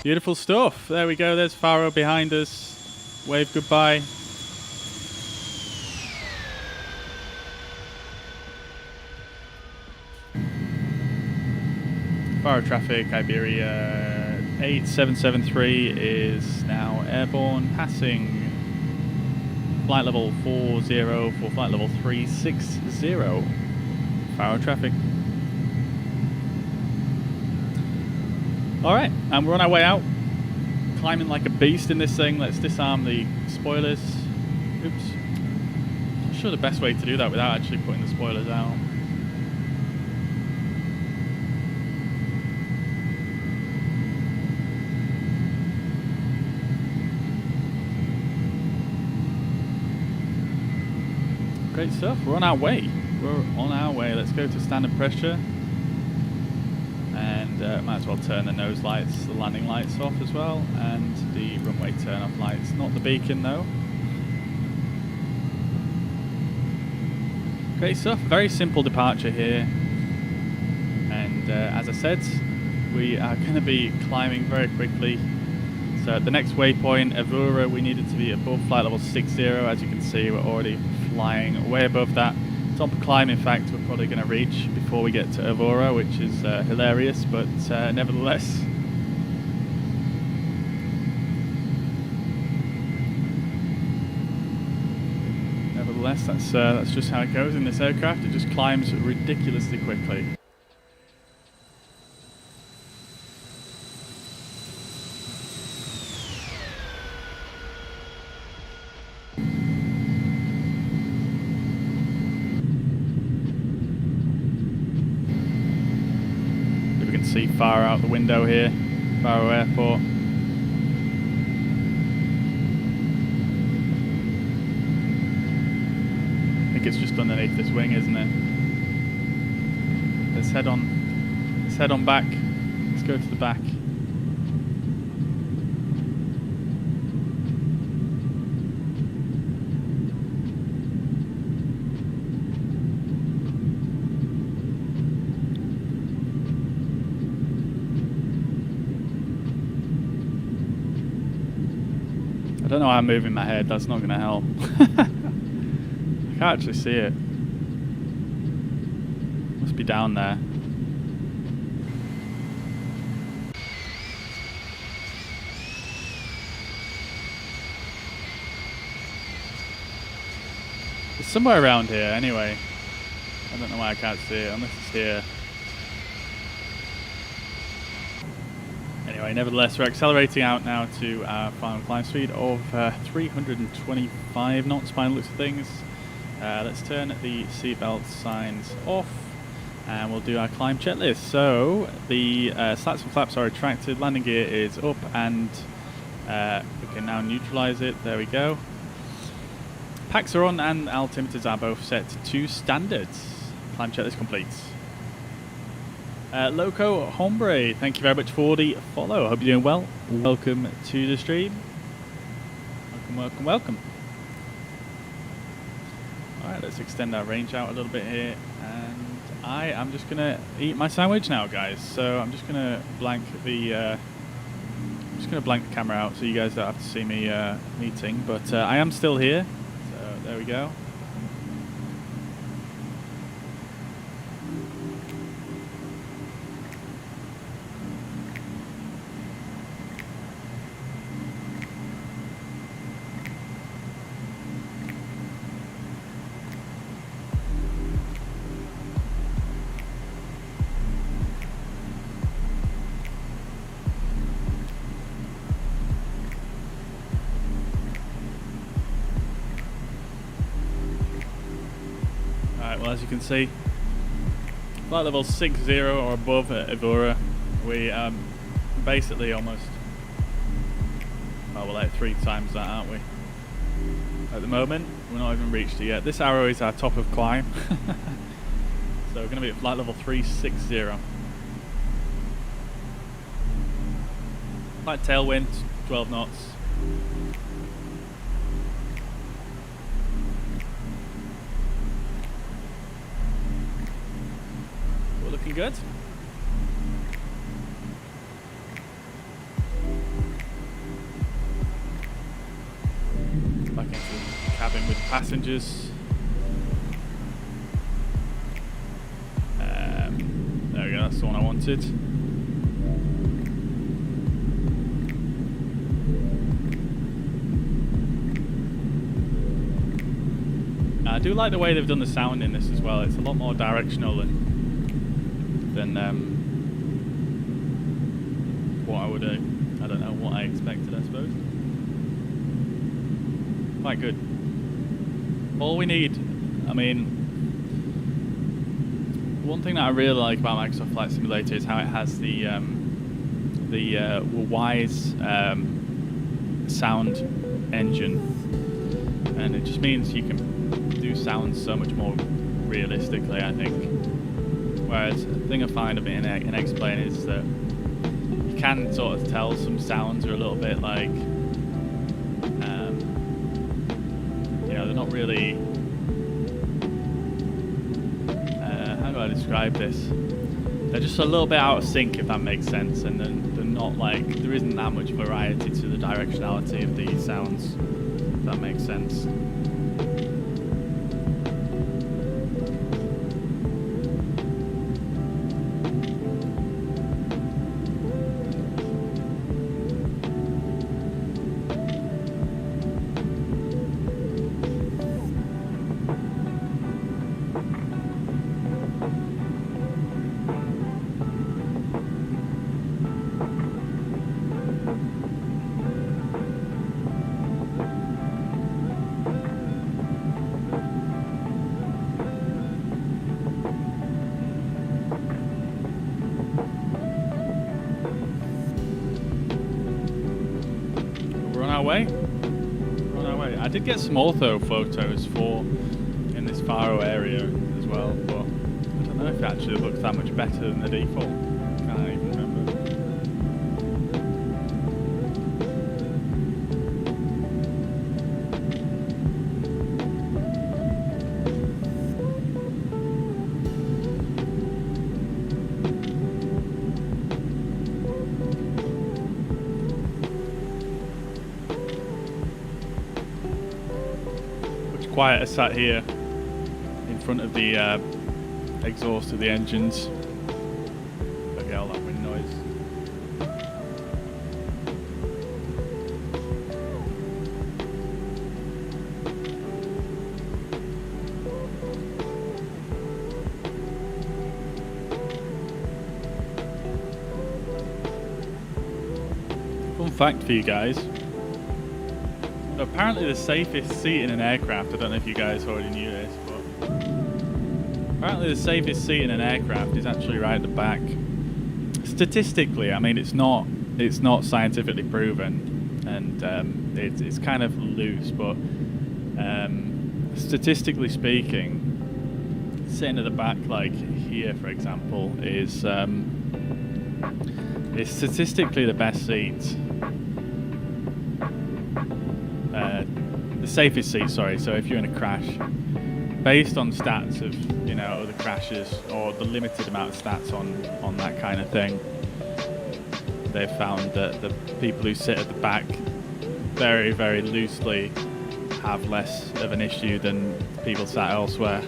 Beautiful stuff. There we go. There's Faro behind us. Wave goodbye. Faro traffic, Iberia 8773 is now airborne, passing flight level 40 for flight level 360. Faro traffic. Alright, and we're on our way out. Climbing like a beast in this thing. Let's disarm the spoilers. Oops. Not sure the best way to do that without actually putting the spoilers out. Great stuff. We're on our way. We're on our way. Let's go to standard pressure. And might as well turn the nose lights, the landing lights off as well, and the runway turn off lights. Not the beacon though. Great stuff. Very simple departure here. And as I said, we are going to be climbing very quickly. So at the next waypoint, Evora, we needed to be above flight level 60. As you can see, we're already flying way above that. Top climb, in fact, we're probably going to reach before we get to Evora, which is hilarious, but nevertheless. Nevertheless, that's just how it goes in this aircraft. It just climbs ridiculously quickly. See Faro out the window here, Faro Airport. I think it's just underneath this wing, isn't it? Let's head on back. Let's go to the back. I don't know why I'm moving my head, that's not going to help. I can't actually see it. Must be down there. It's somewhere around here anyway. I don't know why I can't see it, unless it's here. Anyway, nevertheless, we're accelerating out now to our final climb speed of 325 knots by the looks of things. Let's turn the seatbelt signs off and we'll do our climb checklist. So the slats and flaps are retracted, landing gear is up, and we can now neutralize it. There we go. PAX are on and altimeters are both set to standards. Climb checklist complete. Loco Hombre, thank you very much for the follow. Hope you're doing well. Welcome to the stream. Welcome, welcome, welcome. Alright, let's extend our range out a little bit here. And I am just going to eat my sandwich now, guys. So I'm just going to blank the camera out so you guys don't have to see me eating. But I am still here. So there we go. Well, as you can see, flight level 60 or above at Iberia, we basically almost, well, we're like 3 times that, aren't we? At the moment, we're not even reached it yet. This arrow is our top of climb, so we're going to be at flight level 360. Light tailwind, 12 knots. Looking good. Back into the cabin with passengers. There we go, that's the one I wanted. I do like the way they've done the sound in this as well. It's a lot more directional than what I would, I don't know, what I expected, I suppose. Quite good. All we need, I mean, one thing that I really like about Microsoft Flight Simulator is how it has the Wise sound engine, and it just means you can do sounds so much more realistically, I think. Whereas the thing I find a bit in X-Plane is that you can sort of tell some sounds are a little bit like, you know, they're not really, how do I describe this? They're just a little bit out of sync, if that makes sense, and then they're not like, there isn't that much variety to the directionality of these sounds, if that makes sense. I did get some ortho photos in this Faro area as well, but I don't know if it actually looks that much better than the default. Can't even remember. Quiet, I sat here in front of the exhaust of the engines. Okay, all that wind noise. Fun fact for you guys. Apparently the safest seat in an aircraft, I don't know if you guys already knew this, but apparently the safest seat in an aircraft is actually right at the back. Statistically, I mean, it's not scientifically proven, and it's kind of loose, but statistically speaking, sitting at the back, like, here, for example, is statistically the best seat. The safest seat, sorry. So if you're in a crash, based on stats of, you know, other crashes or the limited amount of stats on that kind of thing, they've found that the people who sit at the back very, very loosely have less of an issue than people sat elsewhere.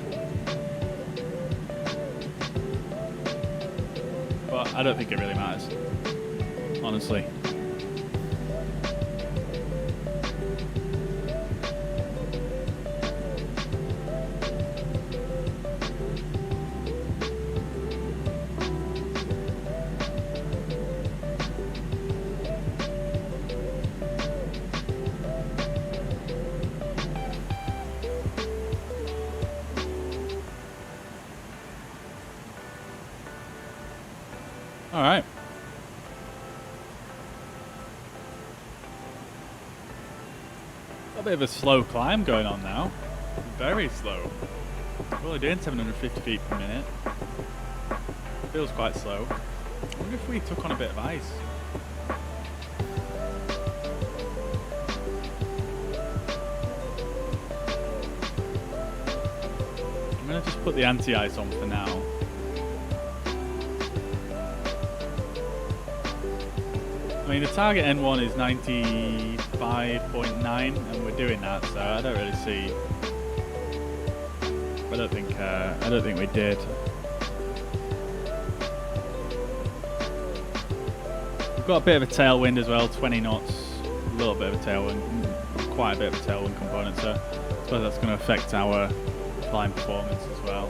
But I don't think it really matters, honestly. Alright. A bit of a slow climb going on now. Very slow. We're only doing 750 feet per minute. Feels quite slow. I wonder if we took on a bit of ice. I'm going to just put the anti-ice on for now. I mean, the target N1 is 95.9, and we're doing that, so I don't really see. I don't think we did. We've got a bit of a tailwind as well, 20 knots, a little bit of a tailwind, quite a bit of a tailwind component. So I suppose that's going to affect our climb performance as well.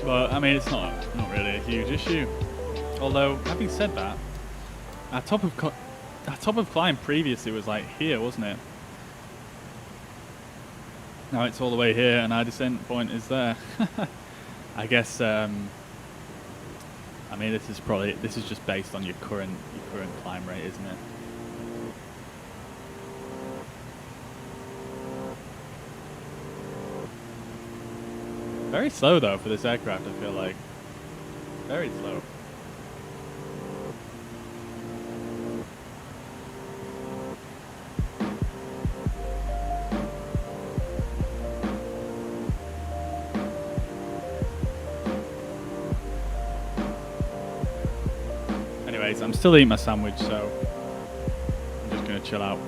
But I mean, it's not really a huge issue. Although, having said that, our top of climb previously was like here, wasn't it? Now it's all the way here, and our descent point is there. I guess. I mean, this is just based on your current climb rate, isn't it? Very slow though for this aircraft. I feel like very slow. Anyways, I'm still eating my sandwich, so I'm just gonna chill out.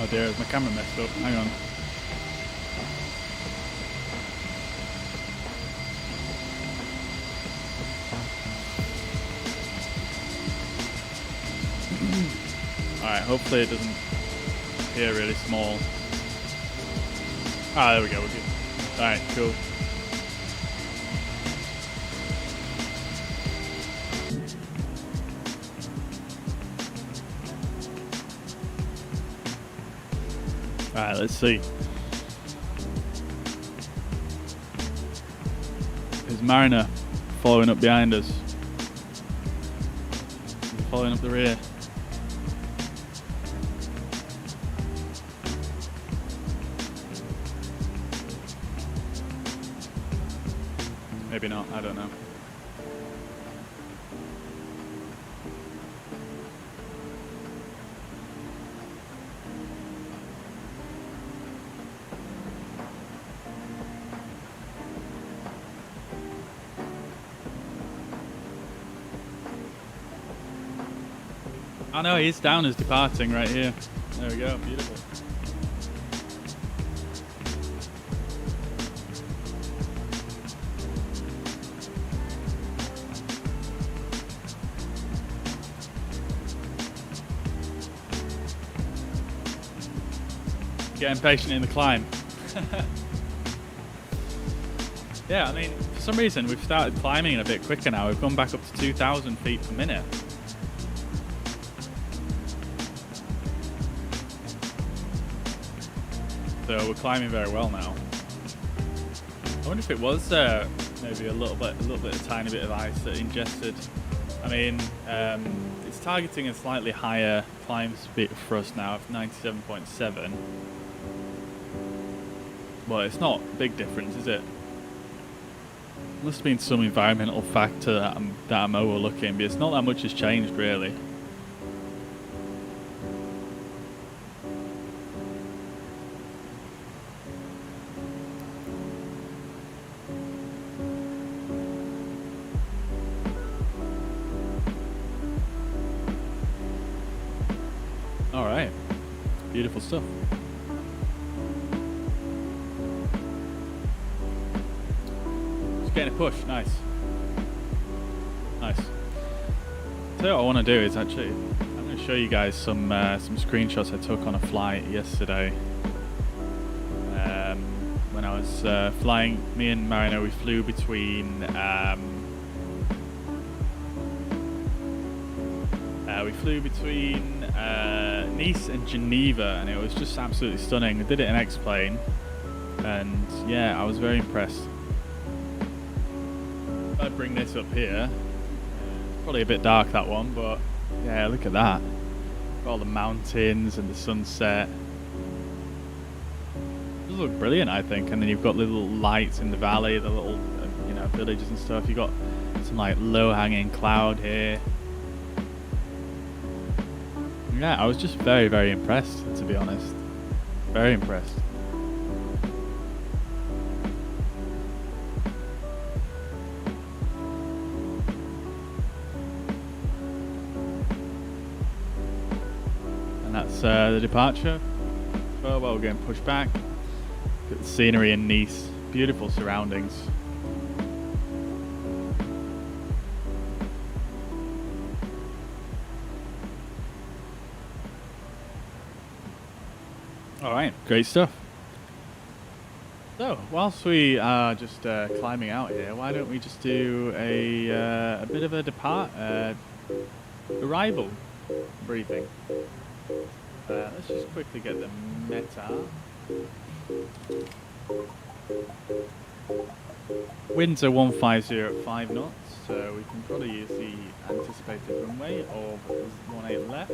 Oh dear, is my camera messed up? Hang on. Alright, hopefully it doesn't appear really small. Ah, there we go, we're good. Alright, cool. Alright, let's see. Is Mariner following up behind us? following up the rear. Maybe not, I don't know. Oh no, he's down as departing right here. There we go, beautiful. Get impatient in the climb. Yeah, I mean, for some reason we've started climbing a bit quicker now. We've gone back up to 2,000 feet per minute. So we're climbing very well now. I wonder if it was maybe a tiny bit of ice that ingested. I mean, it's targeting a slightly higher climb speed for us now of 97.7. Well, it's not a big difference, is it? Must have been some environmental factor that I'm overlooking, but it's not that much has changed really. Alright, beautiful stuff. Just getting a push, nice. Nice. So what I want to do is actually, I'm going to show you guys some screenshots I took on a flight yesterday. When I was flying, me and Marino, we flew between Nice and Geneva, and it was just absolutely stunning. I did it in X-Plane, and yeah, I was very impressed. I bring this up here. Probably a bit dark, that one, but yeah, look at that. Got all the mountains and the sunset. Those look brilliant, I think. And then you've got little lights in the valley, the little villages and stuff. You've got some like low-hanging cloud here. Yeah, I was just very, very impressed, to be honest. Very impressed. And that's the departure. Oh, well, we're getting pushed back. Got the scenery in Nice. Beautiful surroundings. Alright, great stuff. So, whilst we are just climbing out here, why don't we just do a bit of a arrival briefing. Let's just quickly get the meta. Winds are 150 at 5 knots, so we can probably use the anticipated runway of 18 left.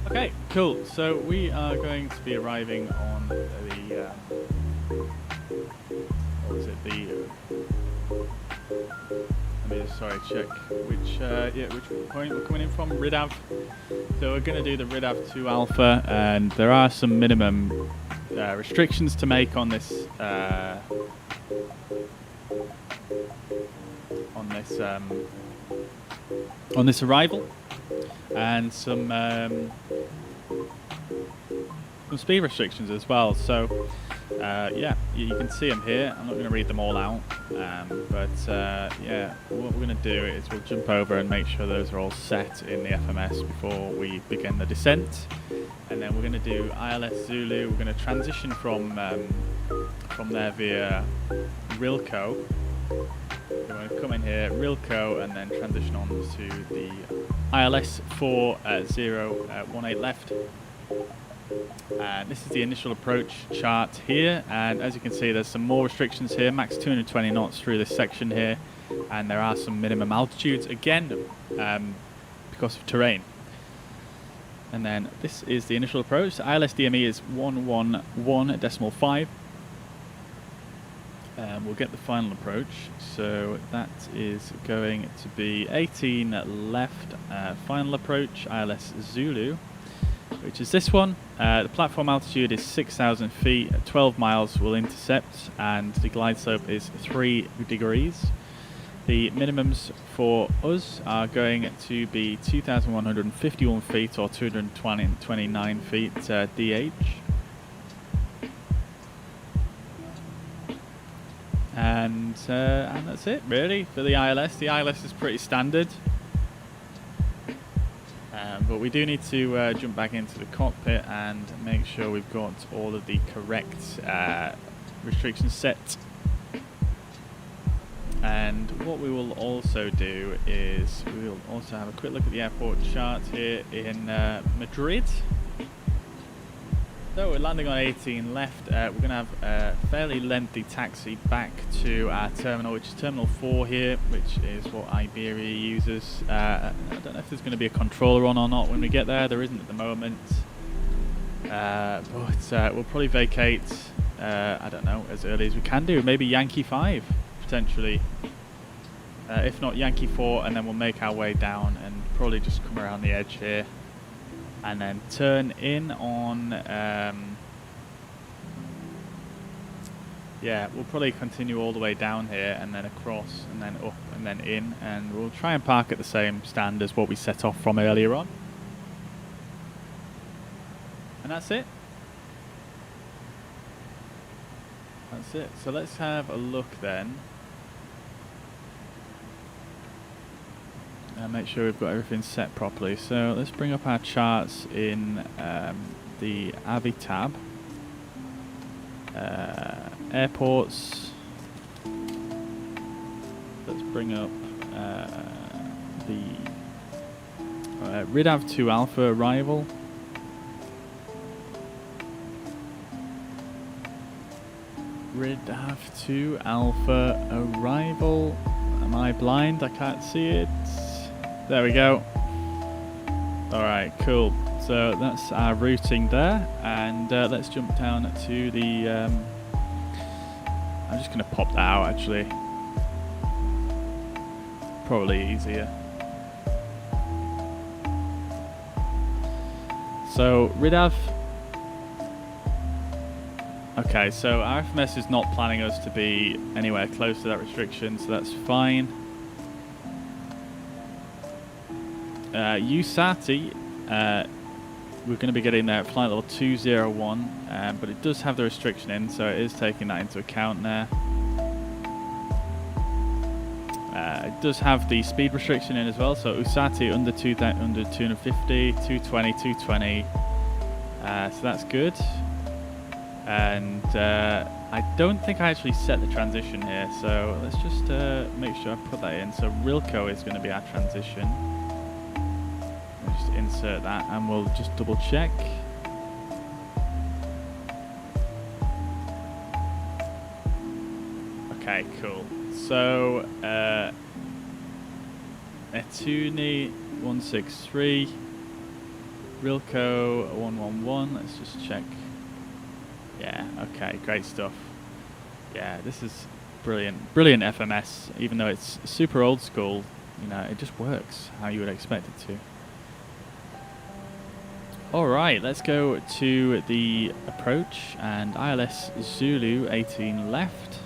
Okay, cool. So we are going to be arriving on the what was it? Let me just check which point we're coming in from. RIDAV. So we're going to do the RIDAV 2 Alpha, and there are some minimum restrictions to make on this on this arrival, and some speed restrictions as well. So yeah, you can see them here. I'm not going to read them all out, but yeah, what we're going to do is we'll jump over and make sure those are all set in the FMS before we begin the descent, and then we're going to do ILS Zulu. We're going to transition from there via Rilco. We're going to come in here, Rilco, and then transition on to the ILS 4018 left. This is the initial approach chart here, and as you can see, there's some more restrictions here. Max 220 knots through this section here, and there are some minimum altitudes again because of terrain. And then this is the initial approach. The ILS DME is 111.5. We'll get the final approach. So that is going to be 18 left, final approach, ILS Zulu, which is this one. The platform altitude is 6,000 feet, 12 miles will intercept, and the glide slope is 3 degrees. The minimums for us are going to be 2,151 feet or 229 feet DH. And that's it really for the ILS. The ILS is pretty standard. But we do need to jump back into the cockpit and make sure we've got all of the correct restrictions set. And what we will also do is we will also have a quick look at the airport chart here in Madrid. So we're landing on 18 left. We're going to have a fairly lengthy taxi back to our terminal, which is Terminal 4 here, which is what Iberia uses. I don't know if there's going to be a controller on or not when we get there. There isn't at the moment. But we'll probably vacate, I don't know, as early as we can do. Maybe Yankee 5, potentially. If not Yankee 4, and then we'll make our way down and probably just come around the edge here. And then turn in on, yeah, we'll probably continue all the way down here and then across and then up and then in, and we'll try and park at the same stand as what we set off from earlier on. And that's it. That's it. So let's have a look then. Make sure we've got everything set properly. So let's bring up our charts in the AVI tab. Airports. Let's bring up the RIDAV2 Alpha arrival. RIDAV2 Alpha arrival. Am I blind? I can't see it. There we go. Alright, cool. So that's our routing there, and let's jump down to the... I'm just going to pop that out actually. Probably easier. So, RIDAV... Okay, so our FMS is not planning us to be anywhere close to that restriction, so that's fine. USATI, we're going to be getting there at flight level 201, but it does have the restriction in, so it is taking that into account there. It does have the speed restriction in as well, so USATI under 250, 220, 220, so that's good. And I don't think I actually set the transition here, so let's just make sure I put that in. So Rilco is going to be our transition. We'll just insert that and we'll just double check. Okay, cool. So Etuni 163, Rilco 111, let's just check. Yeah, okay, great stuff. Yeah, this is brilliant. Brilliant FMS, even though it's super old school, you know, it just works how you would expect it to. Alright, let's go to the approach, and ILS Zulu 18 left.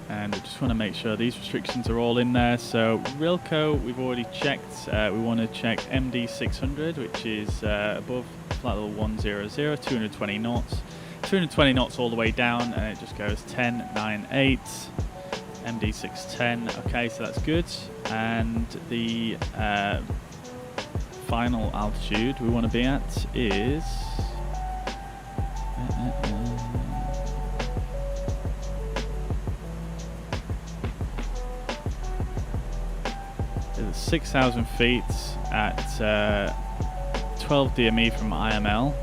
And I just want to make sure these restrictions are all in there. So Rilco, we've already checked. We want to check MD 600, which is above flight level 100, 220 knots. 220 knots all the way down, and it just goes 10, 9, 8. MD 610. Okay, so that's good. And the final altitude we want to be at is... 6,000 feet at 12 DME from IML.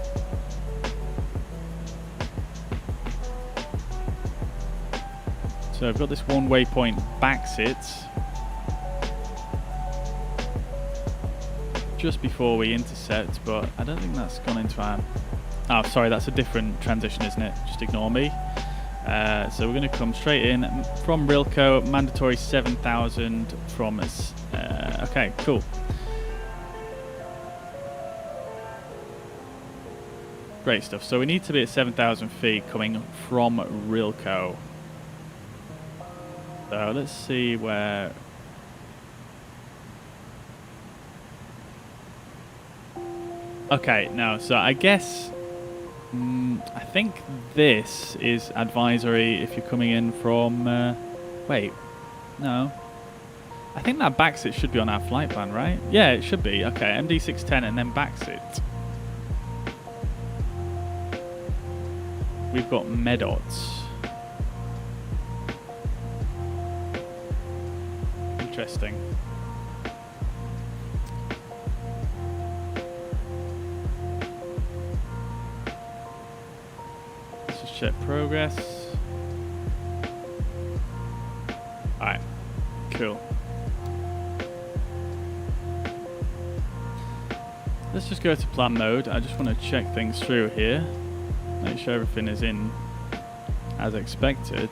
So I've got this one waypoint backsit just before we intercept, but I don't think that's gone into our... Oh, sorry, that's a different transition, isn't it? Just ignore me. So we're going to come straight in from Rilco, mandatory 7,000 from us. Okay, cool. Great stuff. So we need to be at 7,000 feet coming from Rilco. So let's see where... Okay, no, so I guess... I think this is advisory if you're coming in from... wait, no. I think that backsit should be on our flight plan, right? Yeah, it should be. Okay, MD610 and then backsit. We've got MEDOTs. Interesting. Let's just check progress. Alright, cool. Let's just go to plan mode. I just want to check things through here. Make sure everything is in as expected.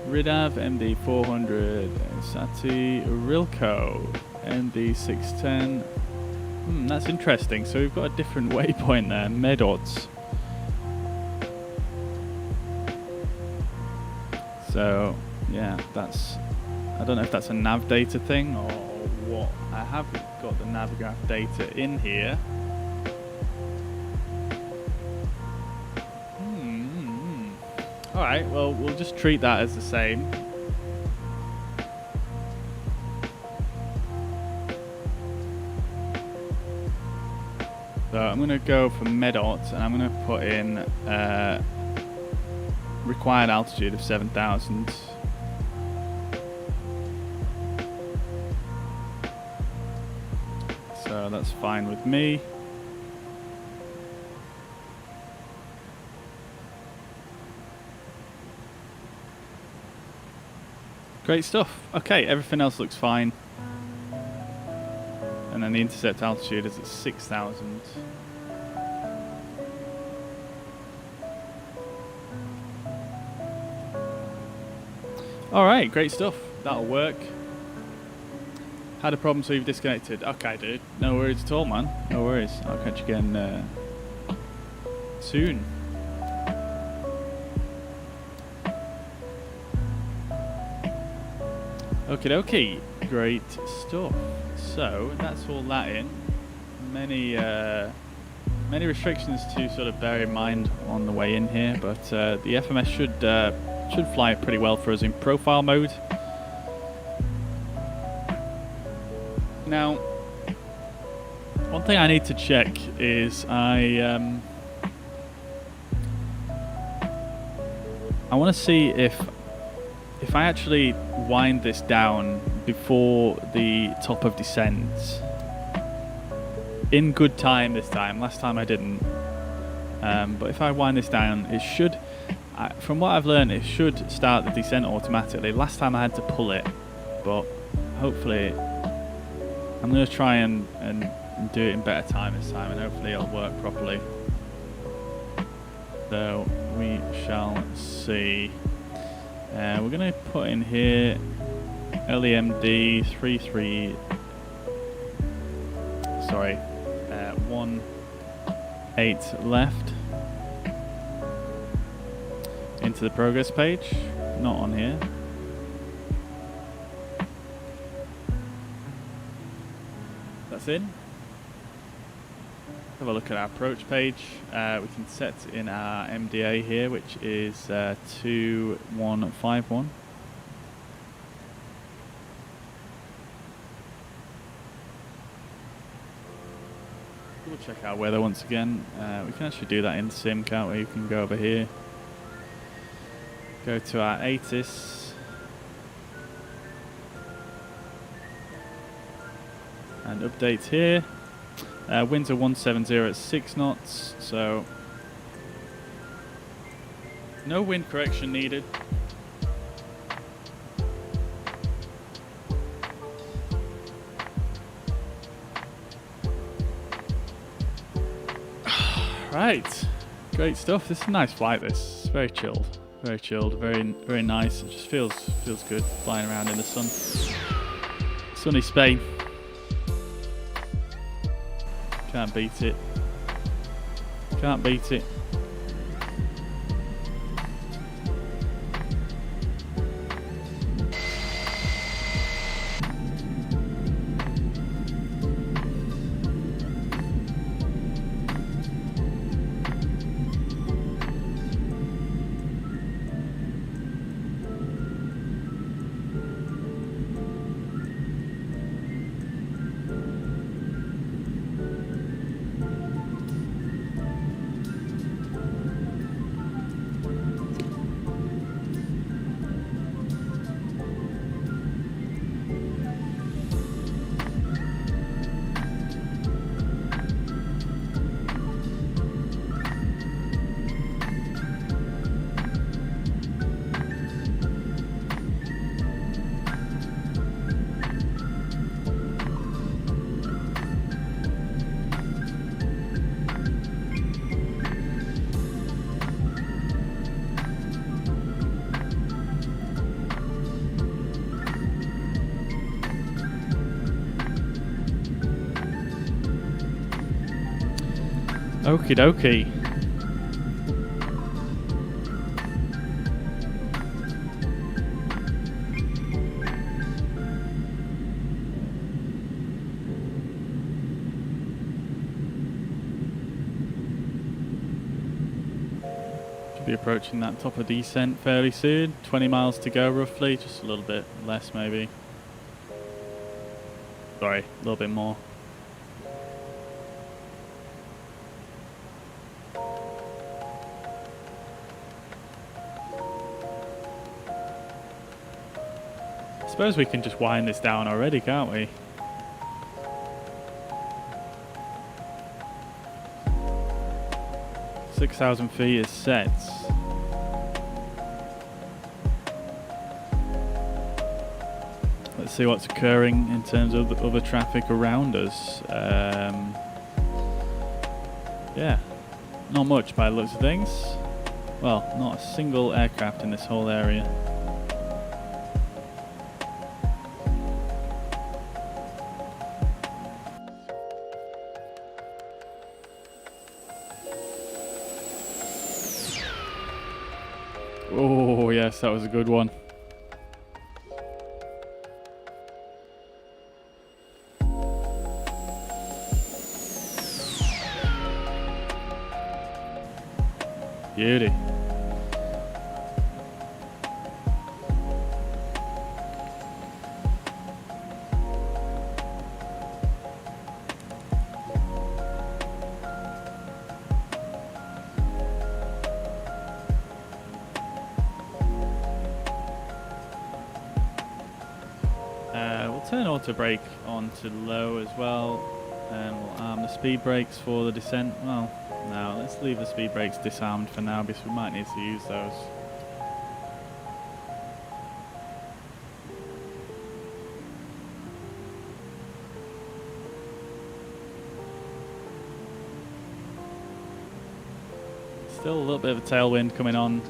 Ridav, MD400, Sati, Rilco, MD610. That's interesting. So we've got a different waypoint there, MEDOTs. So, yeah, that's... I don't know if that's a nav data thing or what. I have got the Navigraph data in here. Alright, well, we'll just treat that as the same. So I'm going to go for MEDOT and I'm going to put in required altitude of 7,000. So that's fine with me. Great stuff. Okay, everything else looks fine. And then the intercept altitude is at 6,000. Alright, great stuff. That'll work. Had a problem, so you've disconnected. Okay, dude. No worries at all, man. No worries. I'll catch you again soon. Okie dokie, great stuff. So that's all that in. Many restrictions to sort of bear in mind on the way in here, but the FMS should fly pretty well for us in profile mode. Now, one thing I need to check is I want to see if I actually wind this down before the top of descent in good time this time. Last time I didn't. But if I wind this down, it should, from what I've learned, it should start the descent automatically. Last time I had to pull it, but hopefully I'm going to try and do it in better time this time, and hopefully it'll work properly. So we shall see. We're going to put in here LEMD 33, sorry, 18 left into the progress page, not on here. That's in. Have a look at our approach page. We can set in our MDA here, which is 2151. We'll check our weather once again. We can actually do that in sim, can't we? You can go over here, go to our ATIS, and update here. Winds are 170 at 6 knots, so no wind correction needed. Right, great stuff. This is a nice flight. This very chilled, very nice. It just feels good flying around in the sun. Sunny Spain. Can't beat it. Can't beat it. Okie dokie. Should be approaching that top of descent fairly soon. 20 miles to go roughly, just a little bit less maybe. Sorry, a little bit more. I suppose we can just wind this down already, can't we? $6,000 feet is set. Let's see what's occurring in terms of the other traffic around us. Yeah, not much by the looks of things. Well, not a single aircraft in this whole area. Oh yes, that was a good one. Beauty. We'll turn auto brake on to low as well, and we'll arm the speed brakes for the descent. Well, no, let's leave the speed brakes disarmed for now because we might need to use those. Still a little bit of a tailwind coming on.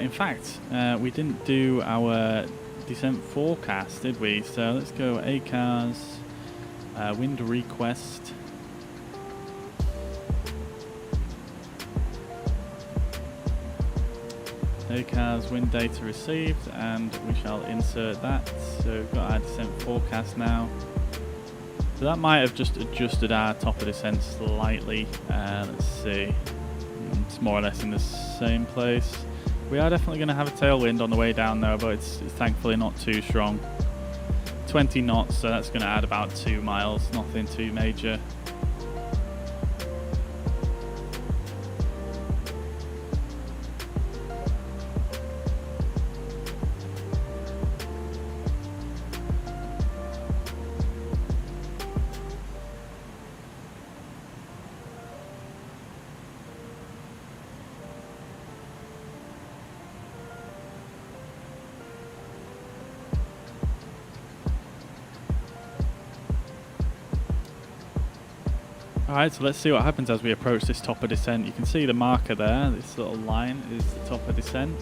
In fact, we didn't do our descent forecast, did we? So let's go ACARS, wind request. ACARS wind data received, and we shall insert that. So we've got our descent forecast now. So that might have just adjusted our top of descent slightly. Let's see. It's more or less in the same place. We are definitely going to have a tailwind on the way down though, but it's thankfully not too strong. 20 knots, so that's going to add about 2 miles, nothing too major. Alright, so let's see what happens as we approach this top of descent. You can see the marker there, this little line is the top of descent.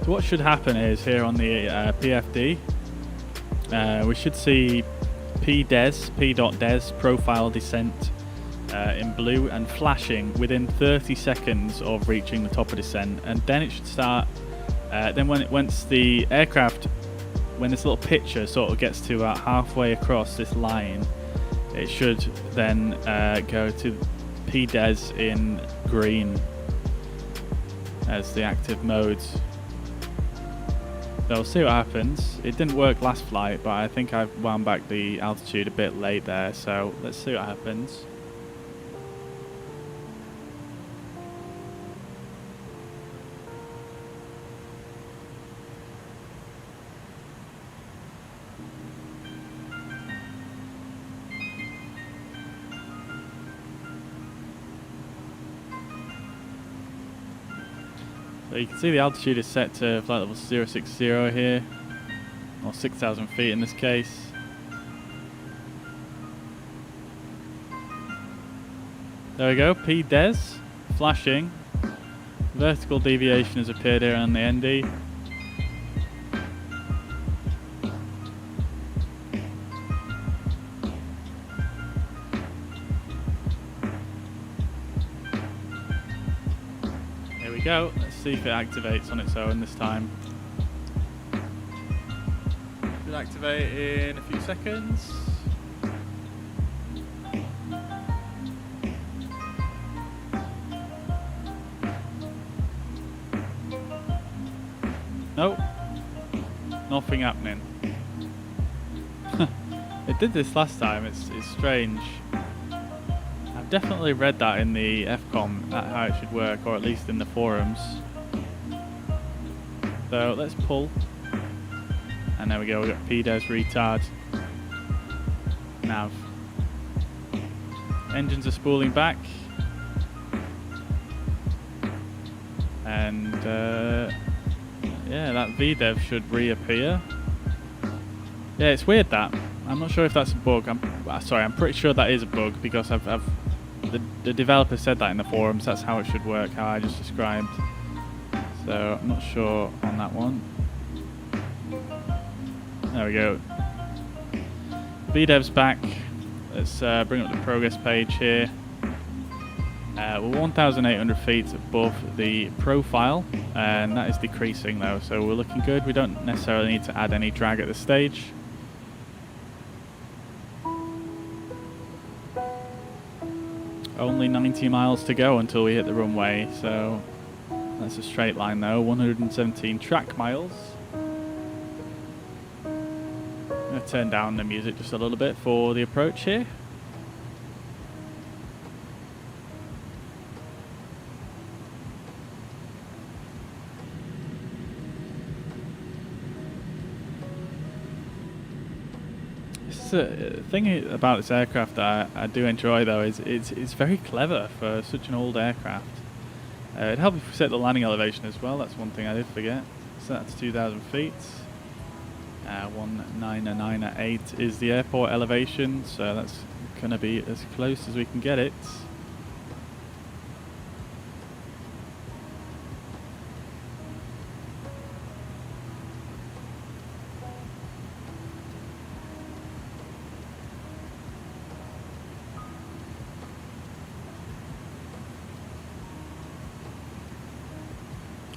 So what should happen is here on the PFD, we should see p.des profile descent in blue and flashing within 30 seconds of reaching the top of descent, and then it should start. Then once the aircraft, when this little picture sort of gets to about halfway across this line, it should then go to p.des in green as the active modes. So we'll see what happens. It didn't work last flight, but I think I've wound back the altitude a bit late there, so let's see what happens. So you can see the altitude is set to flight level 060 here, or 6,000 feet in this case. There we go, p.des, flashing. Vertical deviation has appeared here on the ND. Here we go, let's see if it activates on its own this time. Should activate in a few seconds. Nope, nothing happening. It did this last time, it's strange. I've definitely read that in the FCOM, that's how it should work, or at least in the forums. So let's pull. And there we go, we've got p.des retard. Nav. Engines are spooling back. And yeah, that VDEV should reappear. Yeah, it's weird that. I'm not sure if that's a bug. I'm pretty sure that is a bug because the developer said that in the forums. That's how it should work, how I just described. So I'm not sure on that one. There we go. VDEV's back. Let's bring up the progress page here. We're 1,800 feet above the profile, and that is decreasing though, so we're looking good. We don't necessarily need to add any drag at this stage. Only 90 miles to go until we hit the runway, so that's a straight line though, 117 track miles. I'm going to turn down the music just a little bit for the approach here. The thing about this aircraft that I do enjoy though is it's very clever for such an old aircraft. It'd help if we set the landing elevation as well, that's one thing I did forget. Set that to 2,000 feet. 199.8 is the airport elevation, so that's going to be as close as we can get it.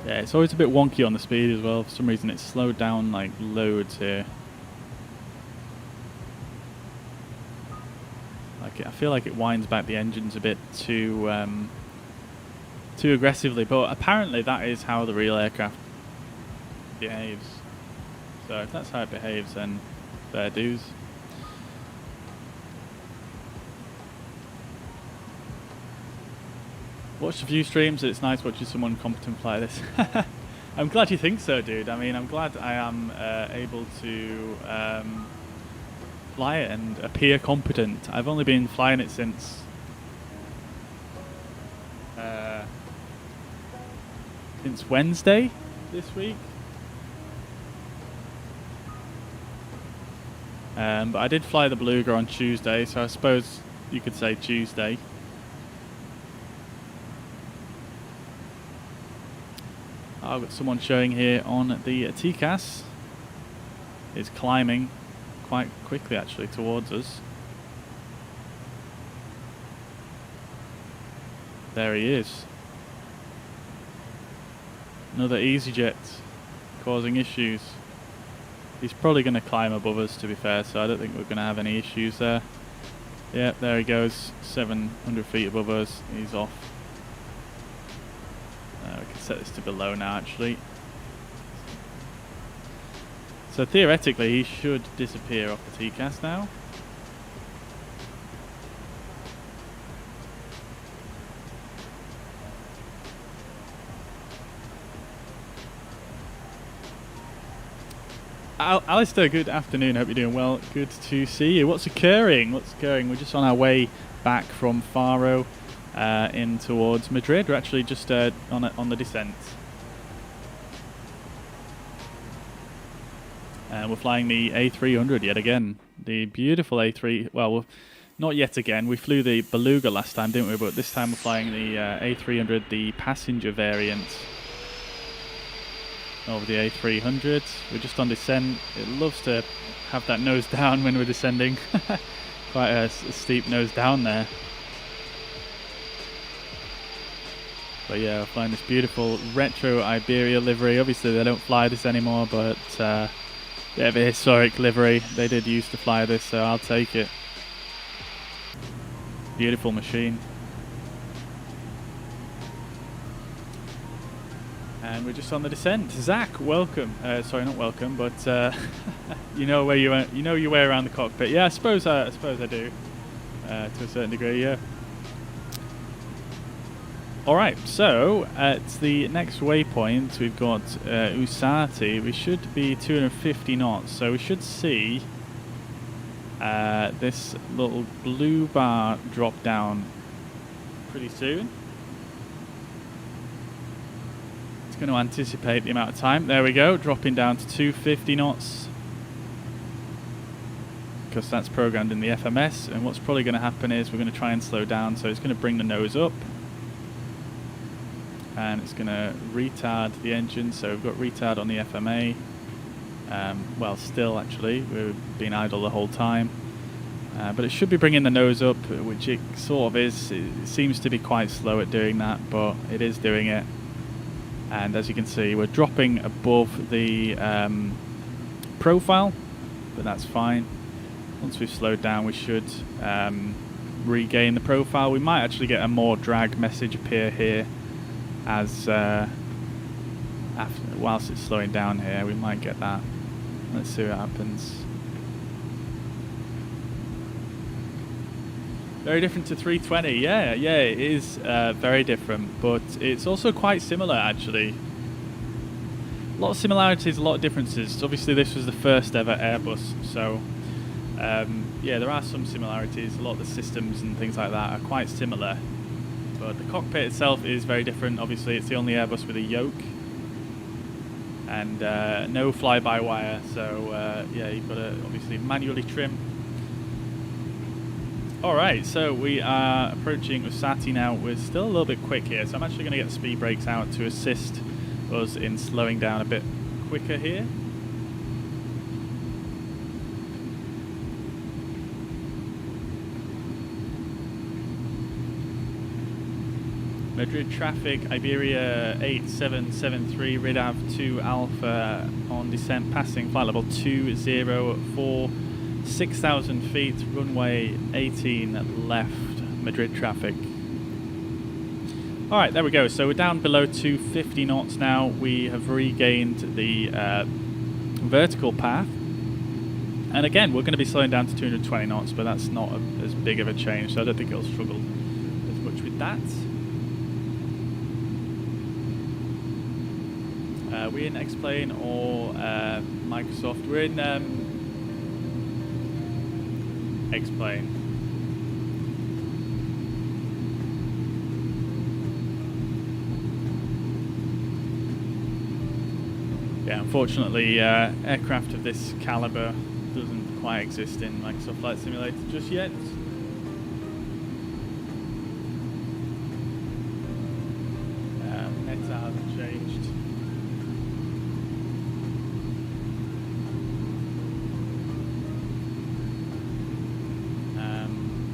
Yeah, it's always a bit wonky on the speed as well. For some reason it's slowed down like loads here. I feel like it winds back the engines a bit too aggressively, but apparently that is how the real aircraft behaves. So if that's how it behaves, then fair dues. Watch the view streams, it's nice watching someone competent fly this. I'm glad you think so, dude. I mean, I'm glad I am able to fly it and appear competent. I've only been flying it since Wednesday this week. But I did fly the Beluga on Tuesday, so I suppose you could say Tuesday. I've got someone showing here on the TCAS. It's climbing quite quickly actually towards us. There he is. Another EasyJet causing issues. He's probably going to climb above us, to be fair, so I don't think we're going to have any issues there. Yep, there he goes, 700 feet above us. He's off. We can set this to below now, actually. So theoretically, he should disappear off the TCAS now. Alistair, good afternoon. Hope you're doing well. Good to see you. What's occurring? What's occurring? We're just on our way back from Faro in towards Madrid. We're actually just on the descent. We're flying the A300 yet again. The beautiful A3. Well, not yet again. We flew the Beluga last time, didn't we? But this time we're flying the A300, the passenger variant of the A300. We're just on descent. It loves to have that nose down when we're descending. Quite a steep nose down there. But yeah, we're flying this beautiful retro Iberia livery. Obviously they don't fly this anymore, but bit of a historic livery. They did used to fly this, so I'll take it. Beautiful machine. And we're just on the descent. Zach, welcome. Sorry, not welcome, but you know where you know your way around the cockpit. Yeah, I suppose I do, to a certain degree. Yeah. All right. So at the next waypoint, we've got Usati. We should be 250 knots. So we should see this little blue bar drop down pretty soon. Going to anticipate the amount of time. There we go, dropping down to 250 knots because that's programmed in the FMS. And what's probably going to happen is we're going to try and slow down, so it's going to bring the nose up and it's going to retard the engine. So we've got retard on the FMA. Well, still actually, we've been idle the whole time, but it should be bringing the nose up, which it sort of is. It seems to be quite slow at doing that, but it is doing it. And as you can see, we're dropping above the profile, but that's fine. Once we've slowed down, we should regain the profile. We might actually get a more drag message appear here as whilst it's slowing down here. We might get that. Let's see what happens. Very different to 320, yeah, it is very different, but it's also quite similar actually. A lot of similarities, a lot of differences. Obviously this was the first ever Airbus, so yeah, there are some similarities. A lot of the systems and things like that are quite similar, but the cockpit itself is very different. Obviously it's the only Airbus with a yoke, and no fly-by-wire, so yeah, you've got to obviously manually trim. Alright, so we are approaching Usati now. We're still a little bit quick here, so I'm actually going to get the speed brakes out to assist us in slowing down a bit quicker here. Madrid traffic, Iberia 8773, RIDAV 2 Alpha on descent, passing flight level 204. 6,000 feet, runway 18 left, Madrid traffic. Alright, there we go. So we're down below 250 knots now. We have regained the vertical path. And again, we're going to be slowing down to 220 knots, but that's not as big of a change, so I don't think it'll struggle as much with that. We're in X-Plane or Microsoft. We're in X-Plane. Yeah, unfortunately, aircraft of this caliber doesn't quite exist in Microsoft Flight Simulator just yet. Meta hasn't changed.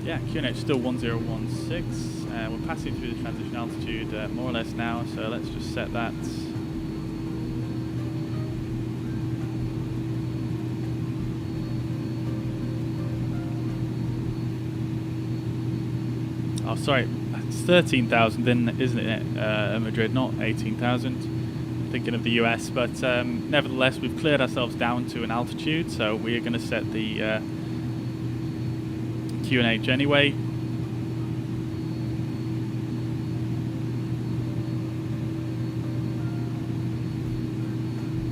Yeah, QNH still 1016. We're passing through the transition altitude more or less now, so let's just set that. Oh, sorry, it's 13,000 then, isn't it, Madrid, not 18,000. Thinking of the US, but nevertheless, we've cleared ourselves down to an altitude, so we are going to set the QNH anyway.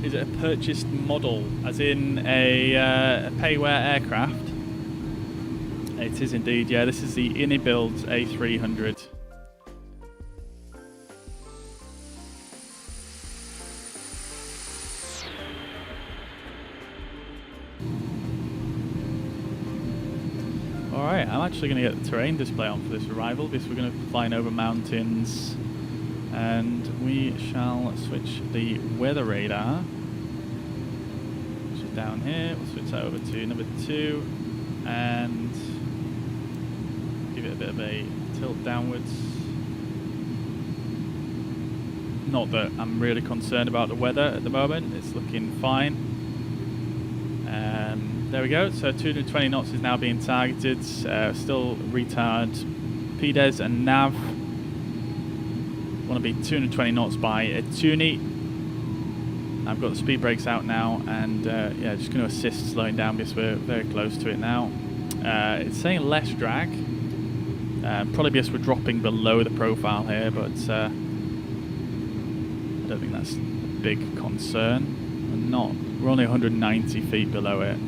Is it a purchased model, as in a payware aircraft? It is indeed, yeah. This is the iniBuilds A300. Alright, I'm actually going to get the terrain display on for this arrival because we're going to be flying over mountains, and we shall switch the weather radar, which is down here. We'll switch that over to number 2 and give it a bit of a tilt downwards. Not that I'm really concerned about the weather at the moment, it's looking fine. There we go, so 220 knots is now being targeted, still retard PDES and nav. Want to be 220 knots by a Tuni. I've got the speed brakes out now, and yeah, just going to assist slowing down because we're very close to it now. It's saying less drag, probably because we're dropping below the profile here, but I don't think that's a big concern. We're only 190 feet below it.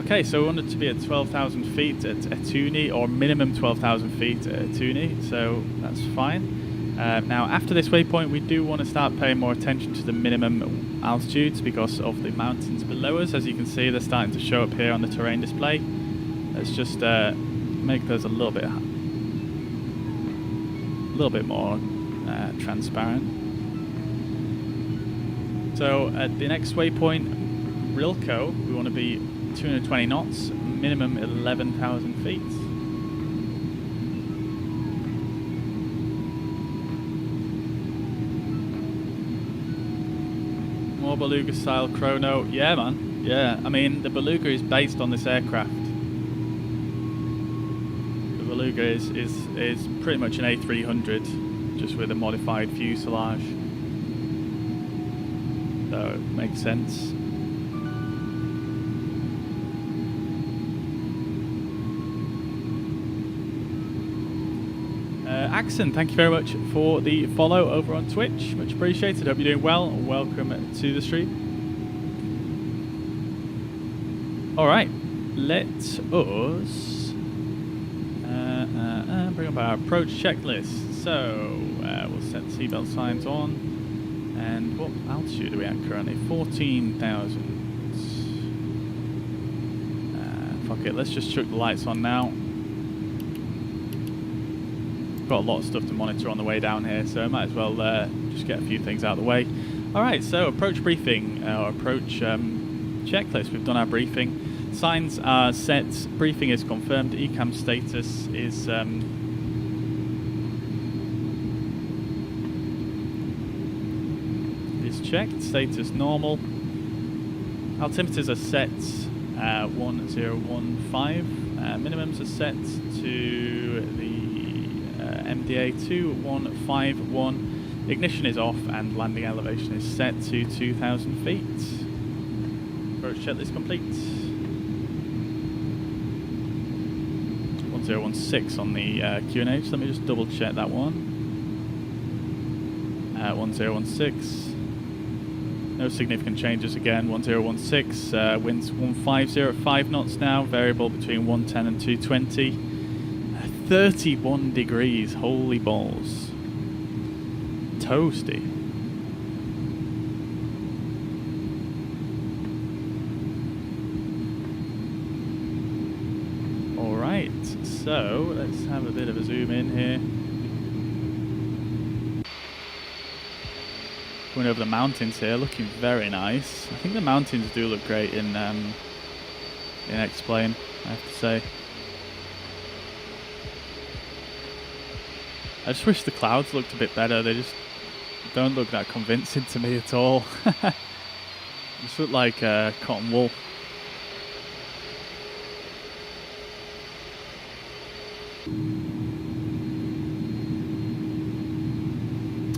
Okay, so we wanted to be at 12,000 feet at a Tuni, or minimum 12,000 feet at a Tuni, so that's fine. Now, after this waypoint, we do want to start paying more attention to the minimum altitudes because of the mountains below us. As you can see, they're starting to show up here on the terrain display. Let's just make those a little bit more transparent. So at the next waypoint, Rilco, we want to be 220 knots, minimum 11,000 feet. More Beluga style chrono. Yeah, man. Yeah, I mean, the Beluga is based on this aircraft. The Beluga is pretty much an A300, just with a modified fuselage. So it makes sense. Axon, thank you very much for the follow over on Twitch. Much appreciated. Hope you're doing well. Welcome to the stream. Alright, let us bring up our approach checklist. So, we'll set seatbelt signs on. And what altitude are we at currently? 14,000. Fuck it, let's just chuck the lights on now. Got a lot of stuff to monitor on the way down here, so I might as well just get a few things out of the way. Alright, so approach briefing, or approach checklist. We've done our briefing. Signs are set, briefing is confirmed, ECAM status is checked, status normal. Altimeters are set 1015. Minimums are set to the MDA 2151. Ignition is off and landing elevation is set to 2,000 feet. Approach checklist complete. 1016 on the QNH. Let me just double check that one. 1016. No significant changes again. 1016. Winds 150 at 5 knots now. Variable between 110 and 220. 31 degrees. Holy balls. Toasty. so let's have a bit of a zoom in here. Going over the mountains here, looking very nice. I think the mountains do look great in X-Plane, I have to say. I just wish the clouds looked a bit better. They just don't look that convincing to me at all. Just look like cotton wool.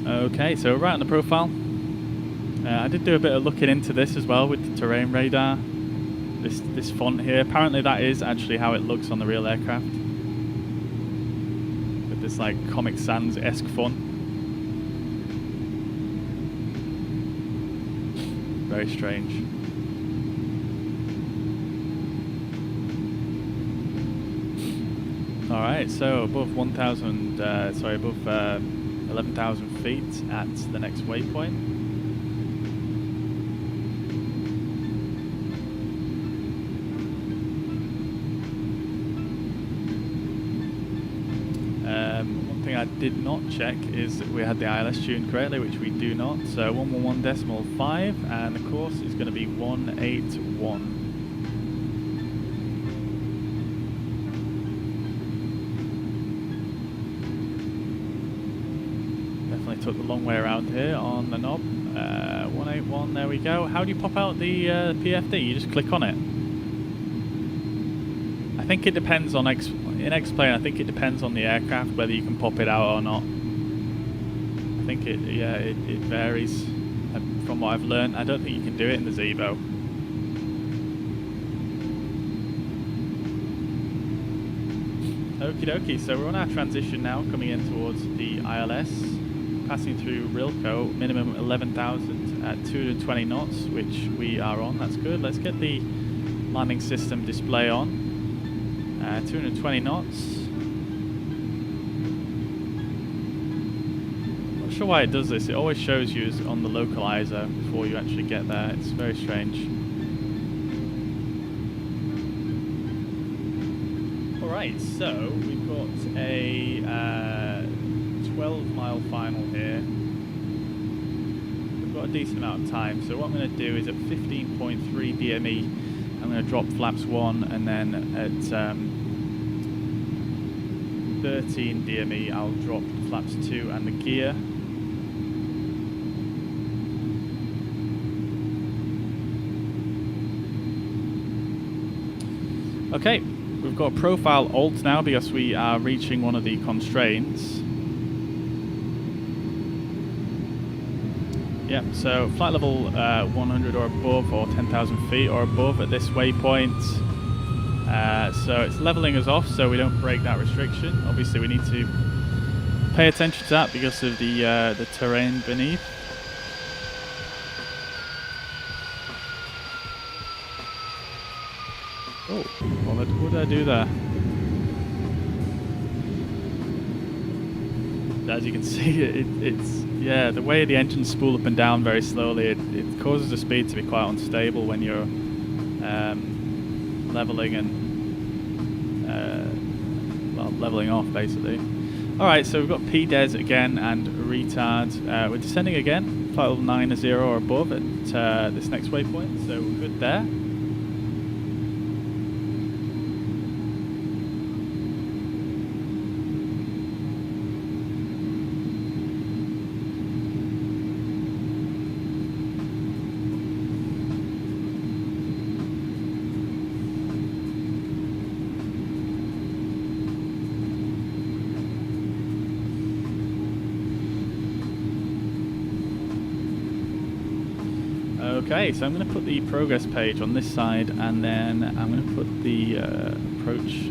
Okay, so right on the profile. I did do a bit of looking into this as well with the terrain radar. This font here. Apparently that is actually how it looks on the real aircraft. With this like Comic Sans-esque font. Very strange. Alright, so above 11,000 feet at the next waypoint. One thing I did not check is that we had the ILS tuned correctly, which we do not. So 111.5, and the course is going to be 181. Definitely took the long way around here on the knob. 181, there we go. How do you pop out the PFD? You just click on it. I think it depends on in X-Plane. I think it depends on the aircraft whether you can pop it out or not. I think it varies from what I've learned. I don't think you can do it in the Zevo. Okie dokie, so we're on our transition now, coming in towards the ILS, passing through Rilco, minimum 11,000 at 220 knots, which we are on. That's good. Let's get the landing system display on. 220 knots. Not sure why it does this. It always shows you on the localizer before you actually get there. It's very strange. Alright, so we've got a 12-mile final here. We've got a decent amount of time, so what I'm going to do is at 15.3 DME, I'm going to drop flaps 1, and then at 13 DME, I'll drop flaps 2 and the gear. Okay, we've got profile alt now because we are reaching one of the constraints. Yep, so flight level 100 or above, or 10,000 feet or above at this waypoint. So it's leveling us off so we don't break that restriction. Obviously we need to pay attention to that because of the terrain beneath. Oh, what did I do there? As you can see, it's yeah, the way the engines spool up and down very slowly, it causes the speed to be quite unstable when you're leveling and well, leveling off basically. Alright, so we've got PDES again and retard. We're descending again, flight level 90 or above at this next waypoint, so we're good there. Okay, so I'm going to put the progress page on this side, and then I'm going to put the approach.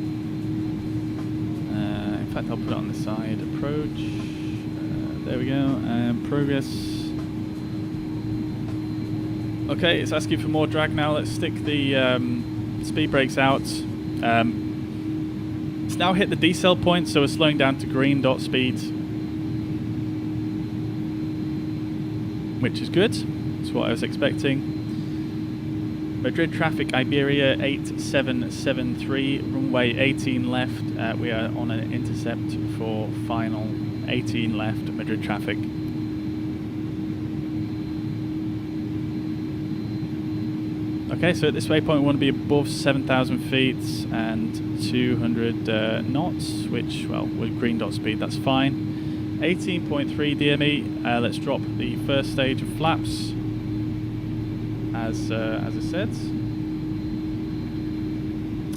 In fact, I'll put it on this side. Approach. There we go. Progress. Okay, it's asking for more drag now. Let's stick the speed brakes out. It's now hit the decel point, so we're slowing down to green dot speed, which is good. That's what I was expecting. Madrid traffic, Iberia 8773, runway 18 left. We are on an intercept for final 18 left, Madrid traffic. Okay, so at this waypoint we want to be above 7,000 feet and 200 knots, which, well, with green dot speed, that's fine. 18.3 DME, let's drop the first stage of flaps, as I said.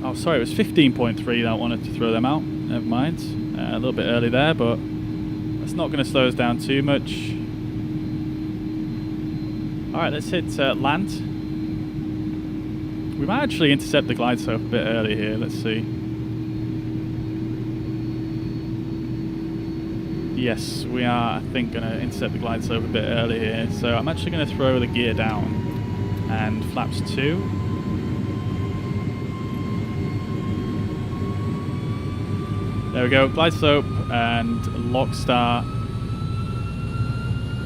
Oh, sorry, it was 15.3 that I wanted to throw them out, never mind. A little bit early there, but that's not going to slow us down too much. Alright, let's hit land. We might actually intercept the glide slope a bit early here, let's see. Yes, we are, I think, going to intercept the glide slope a bit early here. So I'm actually going to throw the gear down and flaps 2. There we go, glide slope and lock star.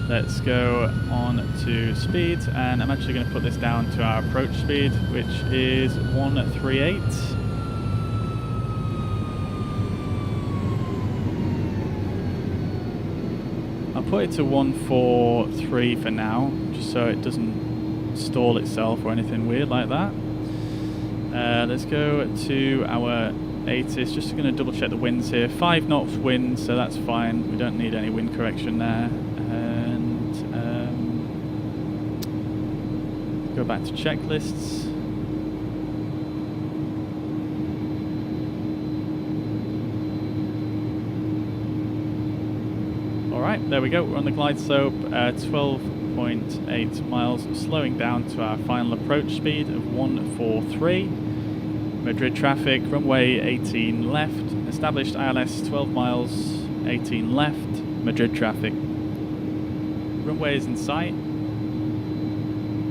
Let's go on to speed, and I'm actually going to put this down to our approach speed, which is 138. I'll put it to 143 for now, just so it doesn't stall itself or anything weird like that. Let's go to our ATIS, just going to double check the winds here. 5 knots wind, so that's fine, we don't need any wind correction there. Go back to checklists. Alright, there we go, we're on the glide slope, 12.8 miles, slowing down to our final approach speed of 143. Madrid traffic, runway 18 left, established ILS 12 miles, 18 left, Madrid traffic. Runway is in sight.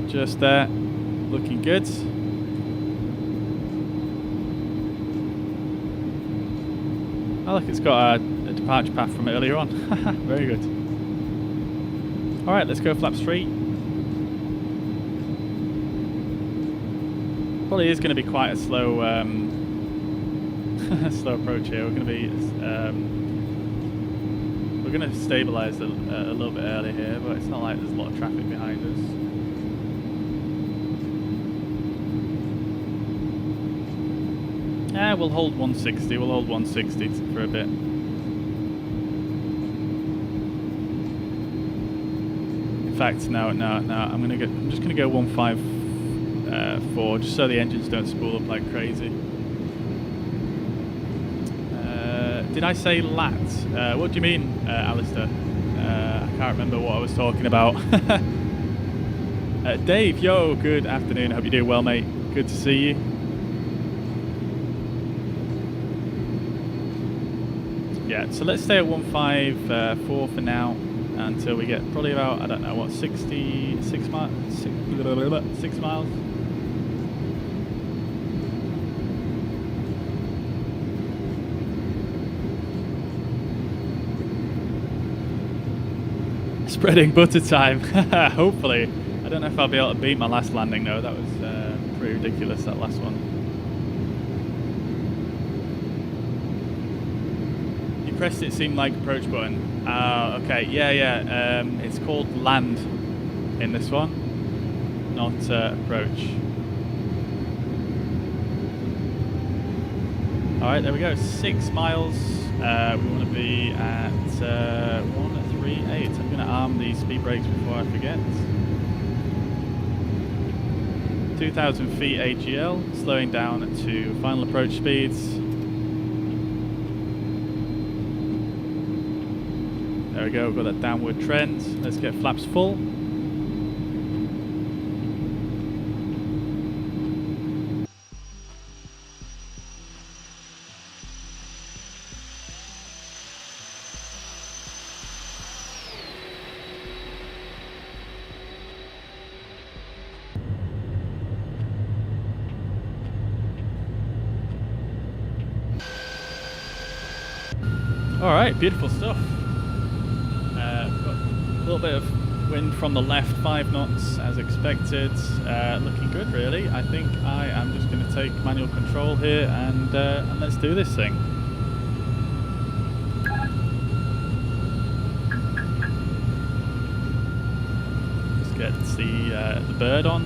Just there, looking good. Oh look, it's got a departure path from earlier on. Very good. Alright, let's go flaps 3. Probably is going to be quite a slow slow approach here. We're going to stabilise a little bit early here, but it's not like there's a lot of traffic behind us. Yeah, we'll hold 160. We'll hold 160 for a bit. In fact, no. I'm just gonna go 154, just so the engines don't spool up like crazy. Did I say lat? What do you mean, Alistair? I can't remember what I was talking about. Dave, yo, good afternoon. Hope you're doing well, mate. Good to see you. Yeah, so let's stay at 154 for now until we get probably about, I don't know, what, 66 miles? 6 miles? Spreading butter time, hopefully. I don't know if I'll be able to beat my last landing though, that was pretty ridiculous, that last one. You pressed it seemed like approach button. Okay, yeah, it's called land in this one, not approach. Alright, there we go, 6 miles. We want to be at 138. I'm going to arm the speed brakes before I forget. 2,000 feet AGL, slowing down to final approach speeds. There we go, we've got that downward trend. Let's get flaps full. Alright, beautiful stuff. Got a little bit of Wind from the left, 5 knots as expected. Looking good, really. I think I am just going to take manual control here and let's do this thing. Let's get the bird on.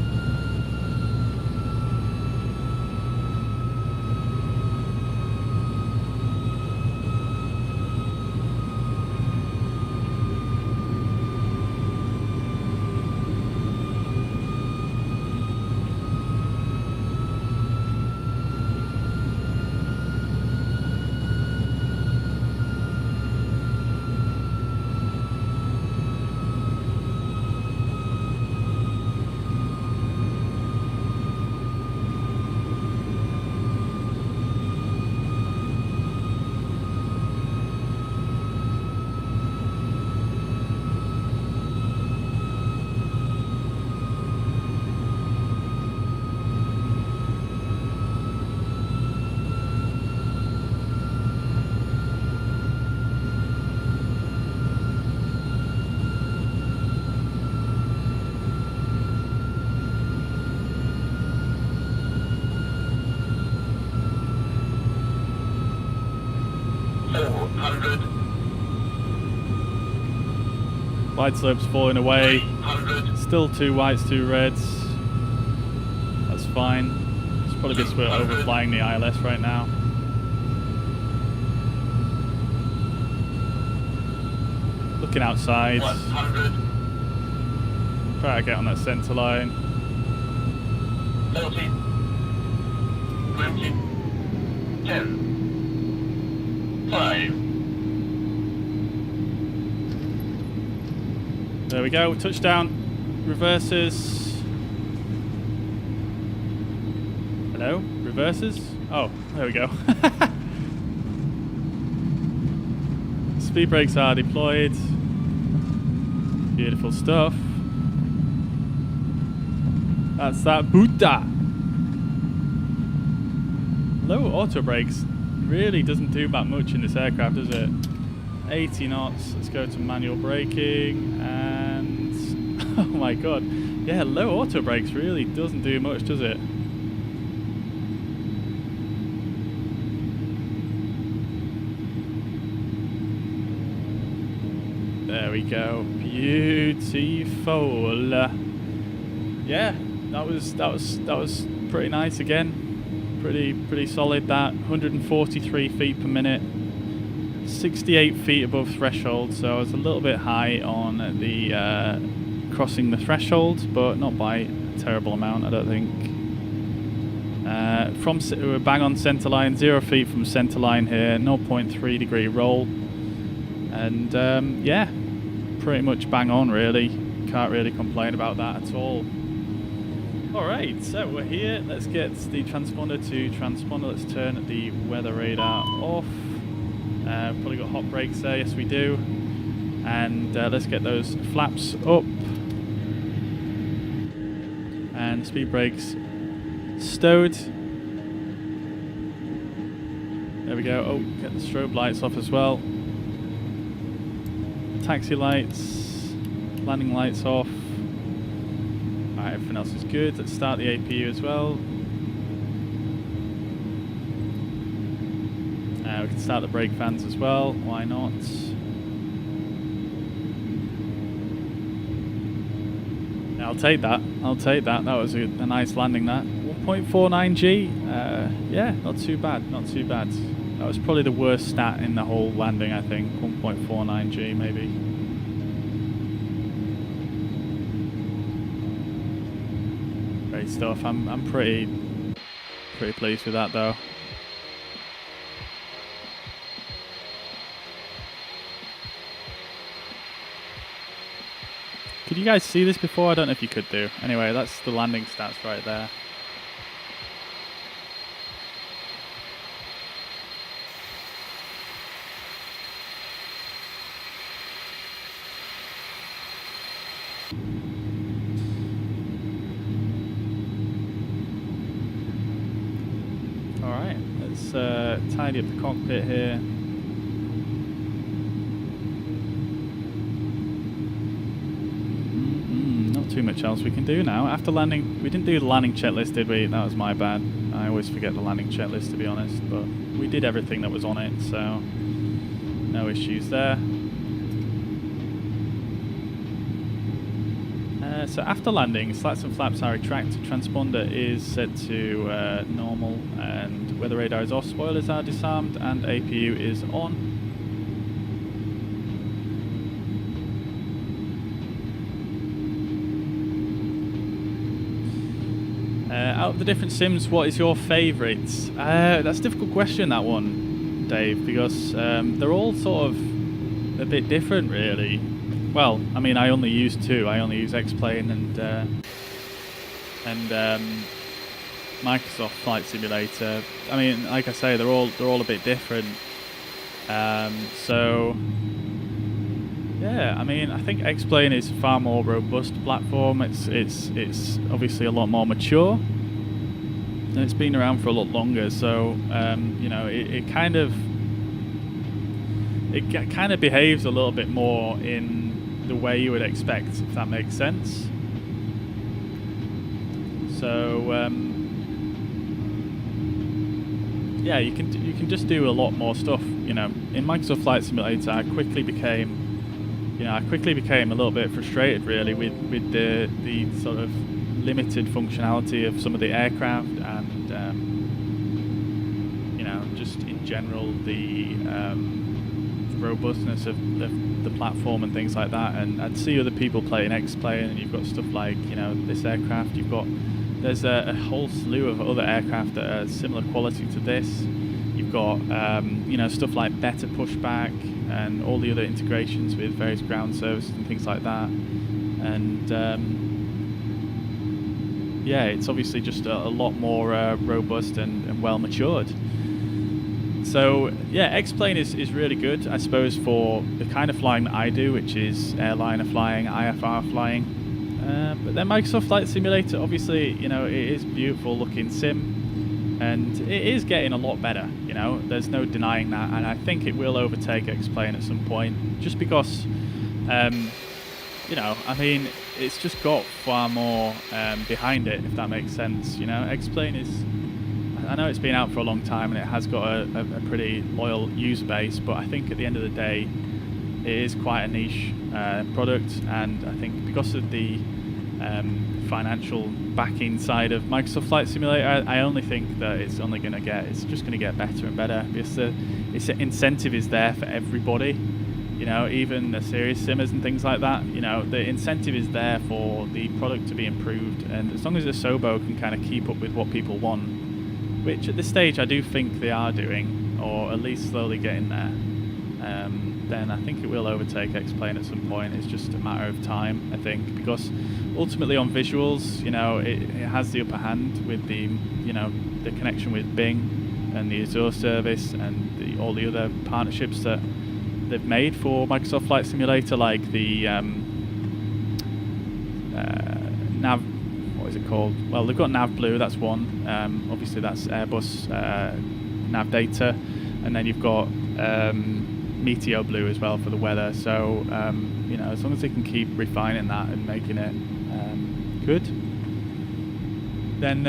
Wide slopes falling away. Still 2 whites, 2 reds. That's fine. It's probably because we're overflying the ILS right now. Looking outside. Try to get on that centre line. 30, 20, 10, 5. There we go, touchdown, reverses. Hello, reverses? Oh, there we go. Speed brakes are deployed. Beautiful stuff. That's that Buddha. Low auto brakes really doesn't do that much in this aircraft, does it? 80 knots, let's go to manual braking, and oh my god, yeah, low auto brakes really doesn't do much, does it? There we go, beautiful. Yeah, that was pretty nice again, pretty solid. That 143 feet per minute. 68 feet above threshold, so I was a little bit high on the crossing the threshold, but not by a terrible amount, I don't think. We're bang on centre line, 0 feet from centre line here, 0.3 degree roll, and yeah, pretty much bang on really. Can't really complain about that at all. Alright, so we're here, let's get the transponder to transponder, let's turn the weather radar off. Probably got hot brakes there, yes we do. And let's get those flaps up. And speed brakes stowed. There we go. Oh, get the strobe lights off as well. Taxi lights, landing lights off. Alright, everything else is good. Let's start the APU as well. We can start the brake fans as well, why not? Yeah, I'll take that, that was a nice landing that. 1.49G, yeah, not too bad, That was probably the worst stat in the whole landing, I think, 1.49G maybe. Great stuff, I'm pretty pleased with that though. Could you guys see this before? I don't know if you could do. Anyway, that's the landing stats right there. Alright, let's tidy up the cockpit here. too much else we can do now. After landing, we didn't do the landing checklist, did we? That was my bad. I always forget the landing checklist, to be honest, but we did everything that was on it, so no issues there. So after landing, slats and flaps are retracted, transponder is set to normal, and weather radar is off, spoilers are disarmed, and APU is on. Out of the different sims, what is your favourite? That's a difficult question, that one, Dave, because they're all sort of a bit different, really. Well, I mean, I only use two. I only use X-Plane and Microsoft Flight Simulator. I mean, like I say, they're all a bit different. So yeah, I mean, I think X-Plane is a far more robust platform. It's obviously a lot more mature, and it's been around for a lot longer. So you know, it kind of behaves a little bit more in the way you would expect, if that makes sense. So yeah, you can just do a lot more stuff. You know, in Microsoft Flight Simulator, I quickly became a little bit frustrated, really, with the sort of limited functionality of some of the aircraft, and you know, just in general the robustness of the platform and things like that. And I'd see other people playing X-Plane, and you've got stuff like, you know, this aircraft, there's a whole slew of other aircraft that are similar quality to this. You've got you know, stuff like better pushback and all the other integrations with various ground services and things like that. And yeah, it's obviously just a lot more robust and well matured. So yeah, X-Plane is really good, I suppose, for the kind of flying that I do, which is airliner flying, IFR flying. But then Microsoft Flight Simulator, obviously, you know, it is beautiful looking sim, and it is getting a lot better. You know, there's no denying that, and I think it will overtake X-Plane at some point, just because, you know, I mean, it's just got far more behind it, if that makes sense. You know, X-Plane is, I know it's been out for a long time and it has got a pretty loyal user base, but I think at the end of the day, it is quite a niche product, and I think because of the financial backing side of Microsoft Flight Simulator, I only think that it's just going to get better and better, because the incentive is there for everybody. You know, even the serious simmers and things like that, you know, the incentive is there for the product to be improved, and as long as the Sobo can kind of keep up with what people want, which at this stage I do think they are doing, or at least slowly getting there, then I think it will overtake X-Plane at some point. It's just a matter of time, I think, because ultimately on visuals, you know, it has the upper hand with the, you know, the connection with Bing and the Azure service and all the other partnerships that they've made for Microsoft Flight Simulator, like the Nav, what is it called? Well, they've got NavBlue, that's one. Obviously that's Airbus nav data, and then you've got Meteo Blue as well for the weather. So you know, as long as they can keep refining that and making it good, then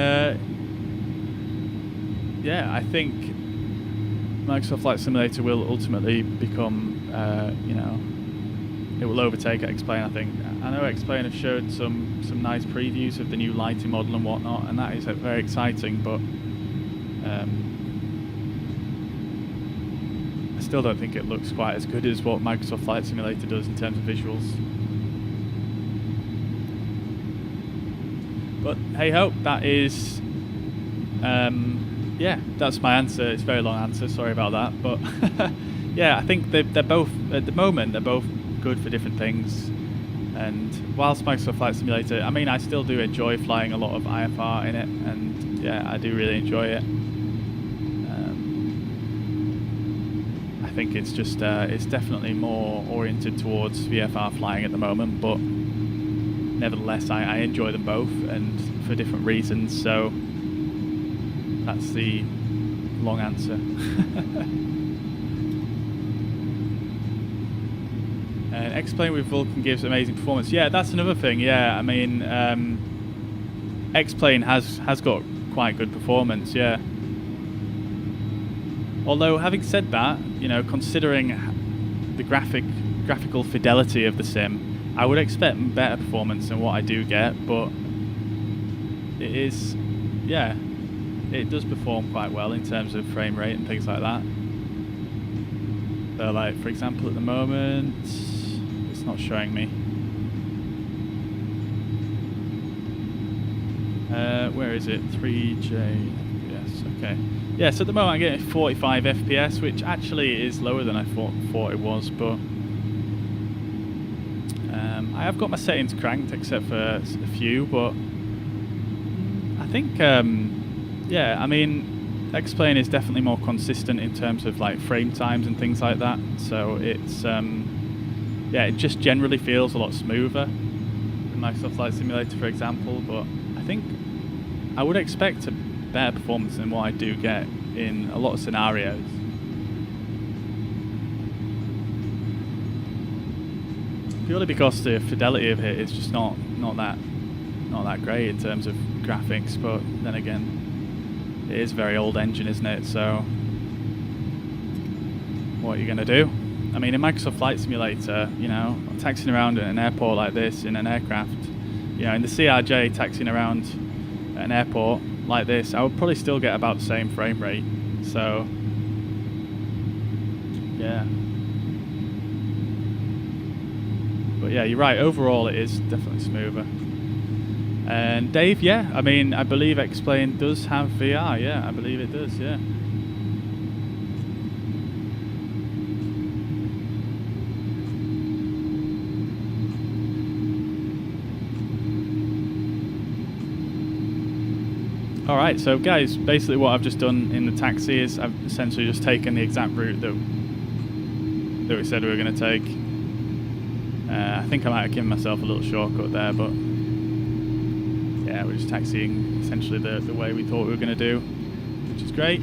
yeah, I think Microsoft Flight Simulator will ultimately become, you know, it will overtake X-Plane, I think. I know X-Plane have showed some nice previews of the new lighting model and whatnot, and that is very exciting, but I still don't think it looks quite as good as what Microsoft Flight Simulator does in terms of visuals. But hey ho, that is yeah, that's my answer. It's a very long answer, sorry about that, but yeah, I think they're both, at the moment, they're both good for different things. And whilst Microsoft Flight Simulator, I mean, I still do enjoy flying a lot of IFR in it, and yeah, I do really enjoy it. I think it's just, it's definitely more oriented towards VFR flying at the moment, but nevertheless, I enjoy them both, and for different reasons, so that's the long answer. And X-Plane with Vulkan gives amazing performance. Yeah, that's another thing. Yeah, I mean, X-Plane has got quite good performance. Yeah. Although, having said that, you know, considering the graphical fidelity of the sim, I would expect better performance than what I do get. But it is, yeah, it does perform quite well in terms of frame rate and things like that. So, like, for example, at the moment, it's not showing me. Where is it? 3J FPS. Okay. Yeah, so at the moment I'm getting 45 FPS, which actually is lower than I thought it was, but I have got my settings cranked except for a few, but I think, yeah, I mean, X-Plane is definitely more consistent in terms of like frame times and things like that, so it's yeah, it just generally feels a lot smoother than Microsoft Flight Simulator, for example. But I think I would expect a better performance than what I do get in a lot of scenarios. Purely because the fidelity of it is just not that great in terms of graphics, but then again, it is a very old engine, isn't it? So what are you going to do? I mean, in Microsoft Flight Simulator, you know, taxiing around at an airport like this in an aircraft, you know, in the CRJ taxiing around at an airport like this, I would probably still get about the same frame rate. So yeah. But yeah, you're right, overall it is definitely smoother. And Dave, yeah, I mean, I believe X-Plane does have VR, yeah, I believe it does, yeah. Alright, so guys, basically what I've just done in the taxi is I've essentially just taken the exact route that we said we were going to take. I think I might have given myself a little shortcut there, but yeah, we're just taxiing essentially the way we thought we were going to do, which is great.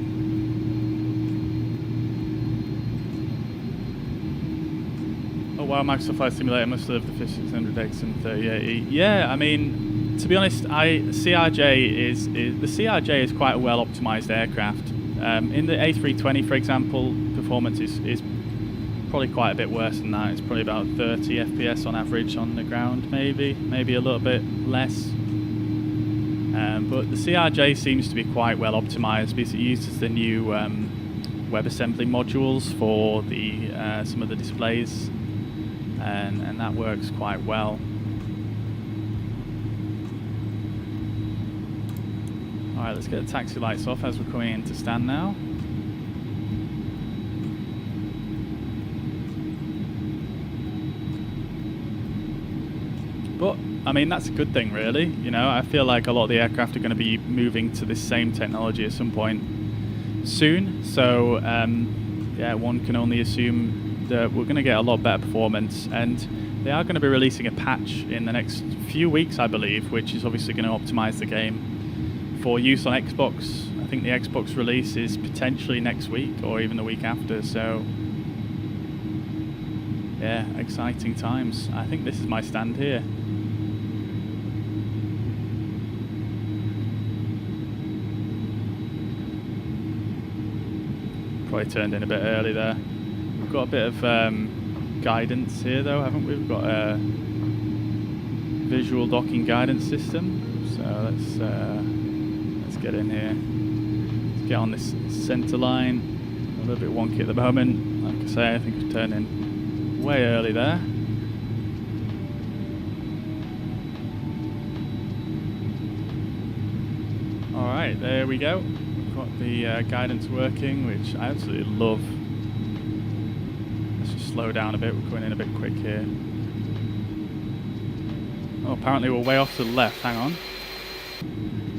Oh wow, Microsoft Flight Simulator must love the 5600X and 38E. Yeah, I mean, to be honest, the CRJ is quite a well optimized aircraft. In the A320, for example, performance is probably quite a bit worse than that. It's probably about 30 FPS on average on the ground, maybe a little bit less. But the CRJ seems to be quite well optimized because it uses the new WebAssembly modules for the some of the displays, and that works quite well. Alright, let's get the taxi lights off as we're coming into stand now. But, I mean, that's a good thing, really. You know, I feel like a lot of the aircraft are going to be moving to this same technology at some point soon. So, yeah, one can only assume that we're going to get a lot better performance. And they are going to be releasing a patch in the next few weeks, I believe, which is obviously going to optimize the game for use on Xbox. I think the Xbox release is potentially next week or even the week after. So, yeah, exciting times. I think this is my stand here. Probably turned in a bit early there. We've got a bit of guidance here though, haven't we? We've got a visual docking guidance system. So let's get in here. Let's get on this center line. A little bit wonky at the moment. Like I say, I think we've turned in way early there. Alright, there we go. Got the guidance working, which I absolutely love. Let's just slow down a bit, we're going in a bit quick here. Oh, apparently we're way off to the left, hang on.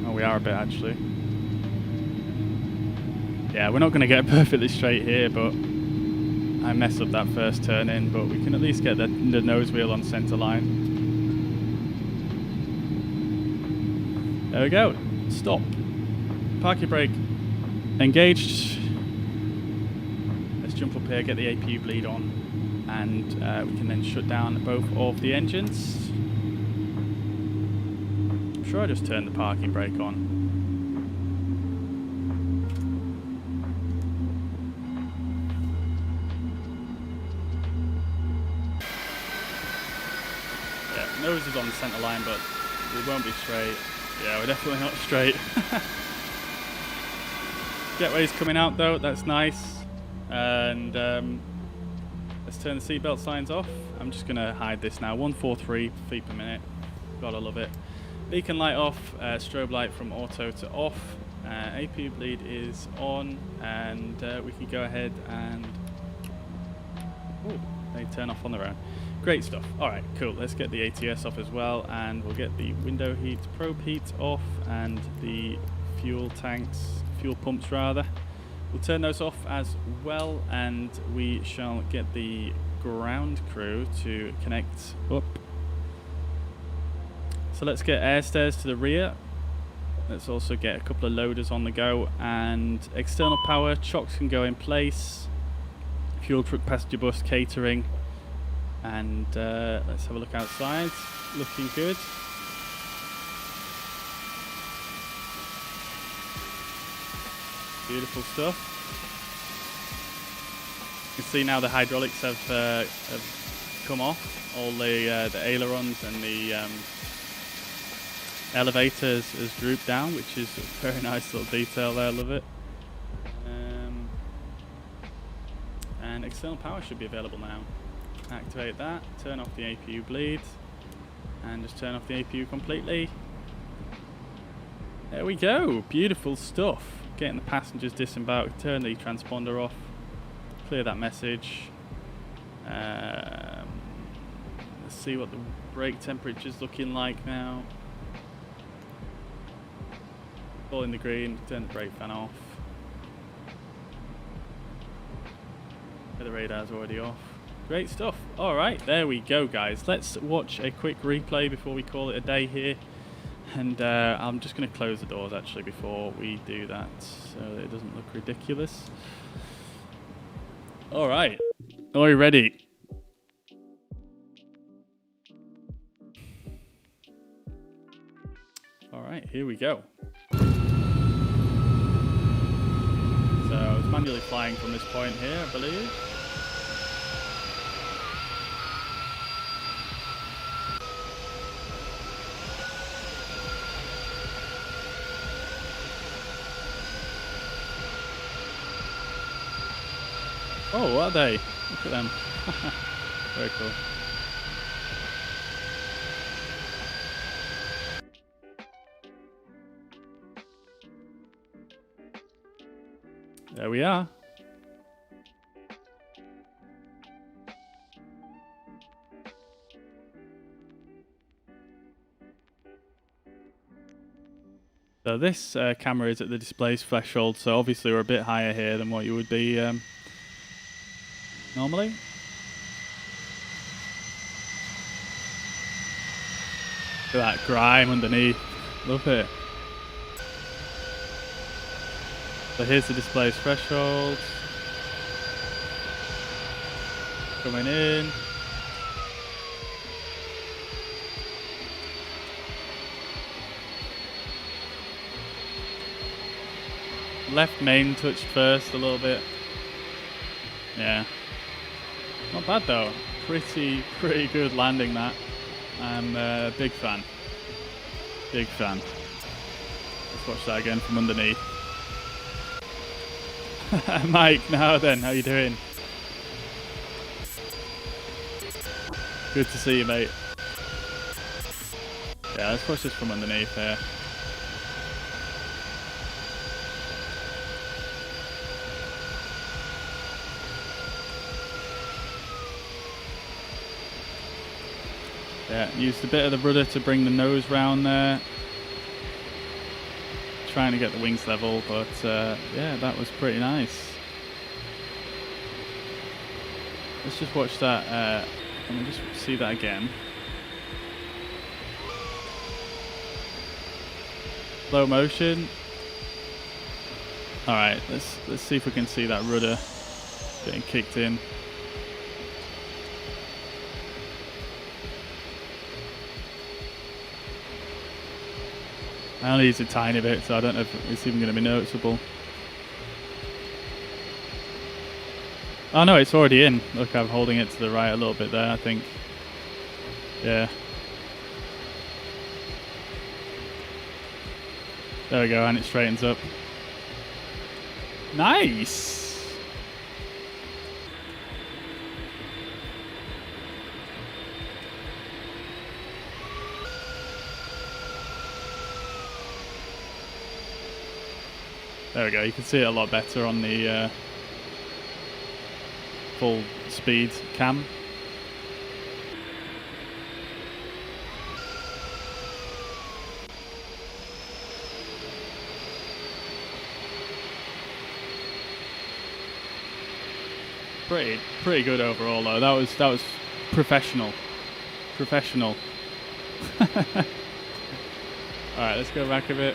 Oh, we are a bit actually. Yeah, we're not going to get perfectly straight here, but I messed up that first turn in, but we can at least get the nose wheel on centre line. There we go, stop. Park your brake. Engaged. Let's jump up here, get the APU bleed on. and we can then shut down both of the engines. I'm sure I just turned the parking brake on. Yeah, nose is on the centre line, but we won't be straight. Yeah, we're definitely not straight. Jetway's coming out though, that's nice. And let's turn the seatbelt signs off. I'm just going to hide this now. 143 feet per minute. Gotta love it. Beacon light off, strobe light from auto to off. APU bleed is on, and we can go ahead and... Oh, they turn off on their own. Great stuff. Alright, cool. Let's get the ATS off as well, and we'll get the window heat, probe heat off, and the fuel tanks, fuel pumps rather. We'll turn those off as well, and we shall get the ground crew to connect up. So let's get air stairs to the rear. Let's also get a couple of loaders on the go, and external power, chocks can go in place. Fuel truck, passenger bus, catering. And let's have a look outside. Looking good. Beautiful stuff. You can see now the hydraulics have come off. All the ailerons and the elevators has drooped down, which is a very nice little detail there. I love it. And external power should be available now. Activate that, turn off the APU bleed, and just turn off the APU completely. There we go, beautiful stuff. Getting the passengers disembarked, turn the transponder off, clear that message. Let's see what the brake temperature's looking like now. All in the green, turn the brake fan off. The radar's already off. Great stuff. Alright, there we go guys. Let's watch a quick replay before we call it a day here. And I'm just going to close the doors actually before we do that, so that it doesn't look ridiculous. Alright, are you ready? Alright, here we go. So I was manually flying from this point here, I believe. Oh, what are they? Look at them. Very cool. There we are. So this camera is at the display's threshold, so obviously we're a bit higher here than what you would be normally. Look at that grime underneath. Love it. So here's the display's threshold. Coming in. Left main touched first a little bit. Yeah. Not bad though. Pretty good landing that. I'm a big fan. Big fan. Let's watch that again from underneath. Mike, now then, how you doing? Good to see you, mate. Yeah, let's watch this from underneath here. Yeah, used a bit of the rudder to bring the nose round there. Trying to get the wings level, but yeah, that was pretty nice. Let's just watch that. Let me just see that again. Slow motion. All right, let's see if we can see that rudder getting kicked in. I only use a tiny bit, so I don't know if it's even going to be noticeable. Oh no, it's already in. Look, I'm holding it to the right a little bit there, I think. Yeah. There we go, and it straightens up. Nice! There we go, you can see it a lot better on the full speed cam. Pretty good overall though. That was professional. Professional. Alright, let's go back a bit.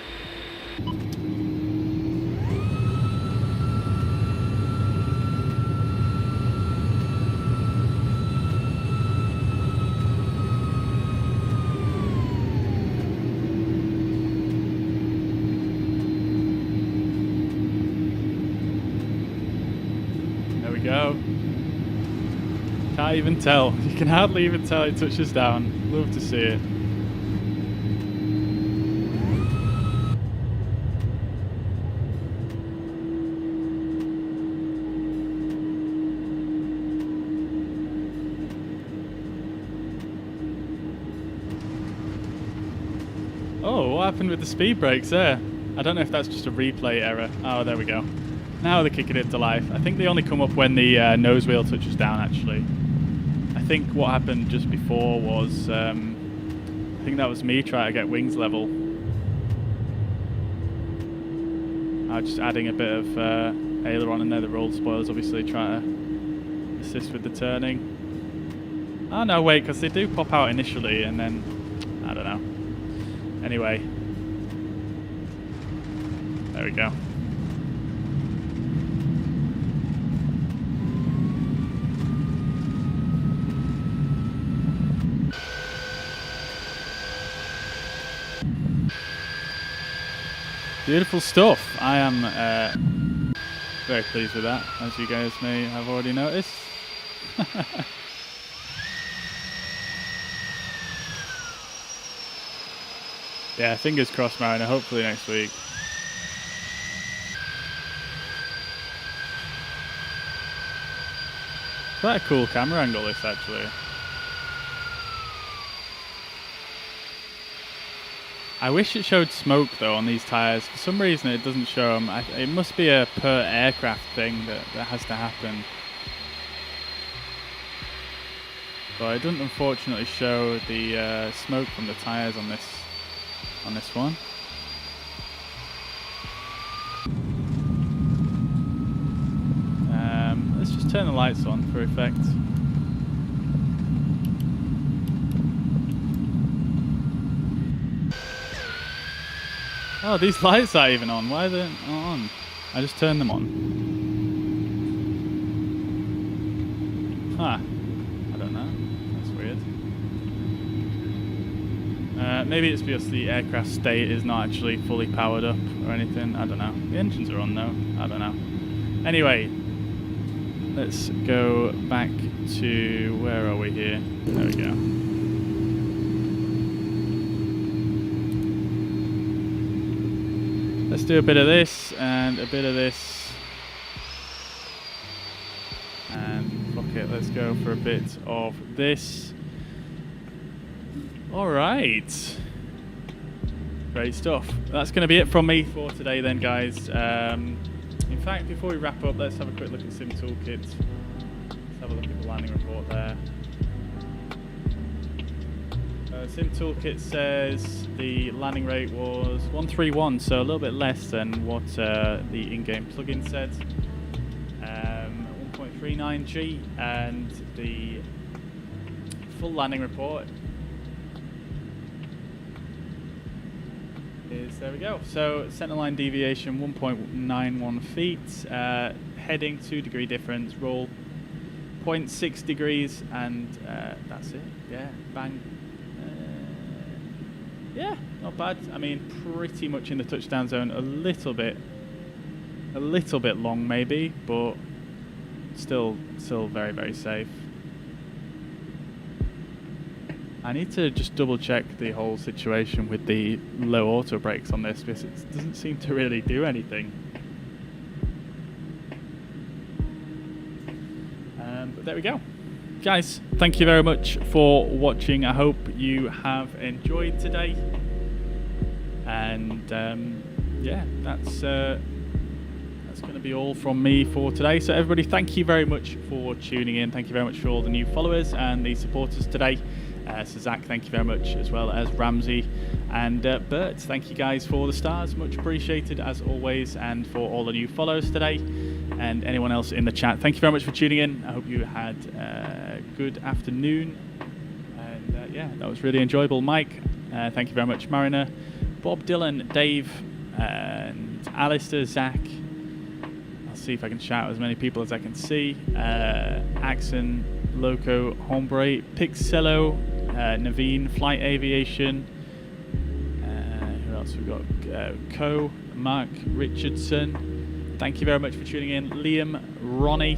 Go. Can't even tell. You can hardly even tell it touches down. Love to see it. Oh, what happened with the speed brakes there? I don't know if that's just a replay error. Oh, there we go. Now they're kicking it to life. I think they only come up when the nose wheel touches down, actually. I think what happened just before was, I think that was me trying to get wings level. Just adding a bit of aileron in there. The roll spoilers obviously trying to assist with the turning. Oh no, wait, because they do pop out initially and then, I don't know. Anyway. There we go. Beautiful stuff. I am very pleased with that, as you guys may have already noticed. Yeah, fingers crossed, Mariner. Hopefully next week. Quite a cool camera angle, this actually. I wish it showed smoke though on these tyres. For some reason it doesn't show them. It must be a per aircraft thing that has to happen. But it doesn't unfortunately show the smoke from the tyres on this one. Let's just turn the lights on for effect. Oh, these lights aren't even on. Why are they not on? I just turned them on. Huh. I don't know. That's weird. Maybe it's because the aircraft state is not actually fully powered up or anything. I don't know. The engines are on though. I don't know. Anyway, let's go back to... where are we here? There we go. Let's do a bit of this and a bit of this. And fuck it, let's go for a bit of this. Alright. Great stuff. That's going to be it from me for today then, guys. In fact, before we wrap up, let's have a quick look at Sim Toolkit. Let's have a look at the landing report there. Sim Toolkit says the landing rate was 131, so a little bit less than what the in-game plugin said. 1.39 G, and the full landing report is, there we go. So centerline deviation 1.91 feet, heading 2 degree difference, roll 0.6 degrees, and that's it. Yeah, bang. Yeah, not bad. I mean, pretty much in the touchdown zone. A little bit long maybe, but still very, very safe. I need to just double check the whole situation with the low auto brakes on this, because it doesn't seem to really do anything. But there we go. Guys, thank you very much for watching. I hope you have enjoyed today. And yeah, that's going to be all from me for today. So everybody, thank you very much for tuning in. Thank you very much for all the new followers and the supporters today. So Zach, thank you very much, as well as Ramsey and Bert. Thank you guys for the stars, much appreciated as always, and for all the new follows today, and anyone else in the chat. Thank you very much for tuning in. I hope you had a good afternoon, and yeah, that was really enjoyable. Mike, thank you very much. Mariner, Bob Dylan, Dave, and Alistair, Zach. I'll see if I can shout as many people as I can see. Axon, Loco, Hombre, Pixello, Naveen, Flight Aviation. Who else we've got? Co, Mark Richardson. Thank you very much for tuning in. Liam, Ronnie,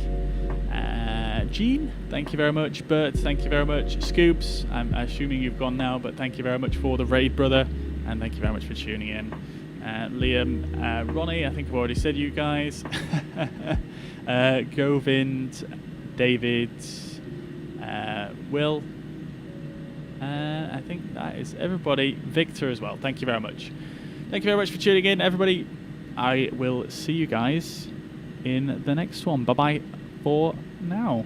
Gene, thank you very much. Bert, thank you very much. Scoobs, I'm assuming you've gone now, but thank you very much for the raid, brother, and thank you very much for tuning in. Liam, Ronnie, I think I've already said you guys. Govind, David, Will, I think that is everybody. Victor as well, thank you very much. Thank you very much for tuning in, everybody. I will see you guys in the next one. Bye bye for now.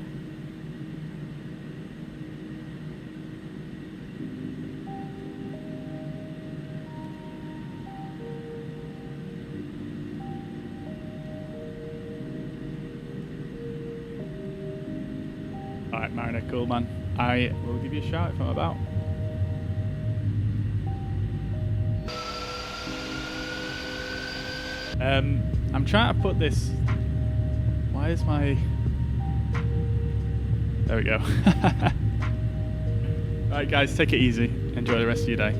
Alright, Mariner, cool man. I will give you a shout if I'm about. I'm trying to put this... Why is my... There we go. Alright guys, take it easy. Enjoy the rest of your day.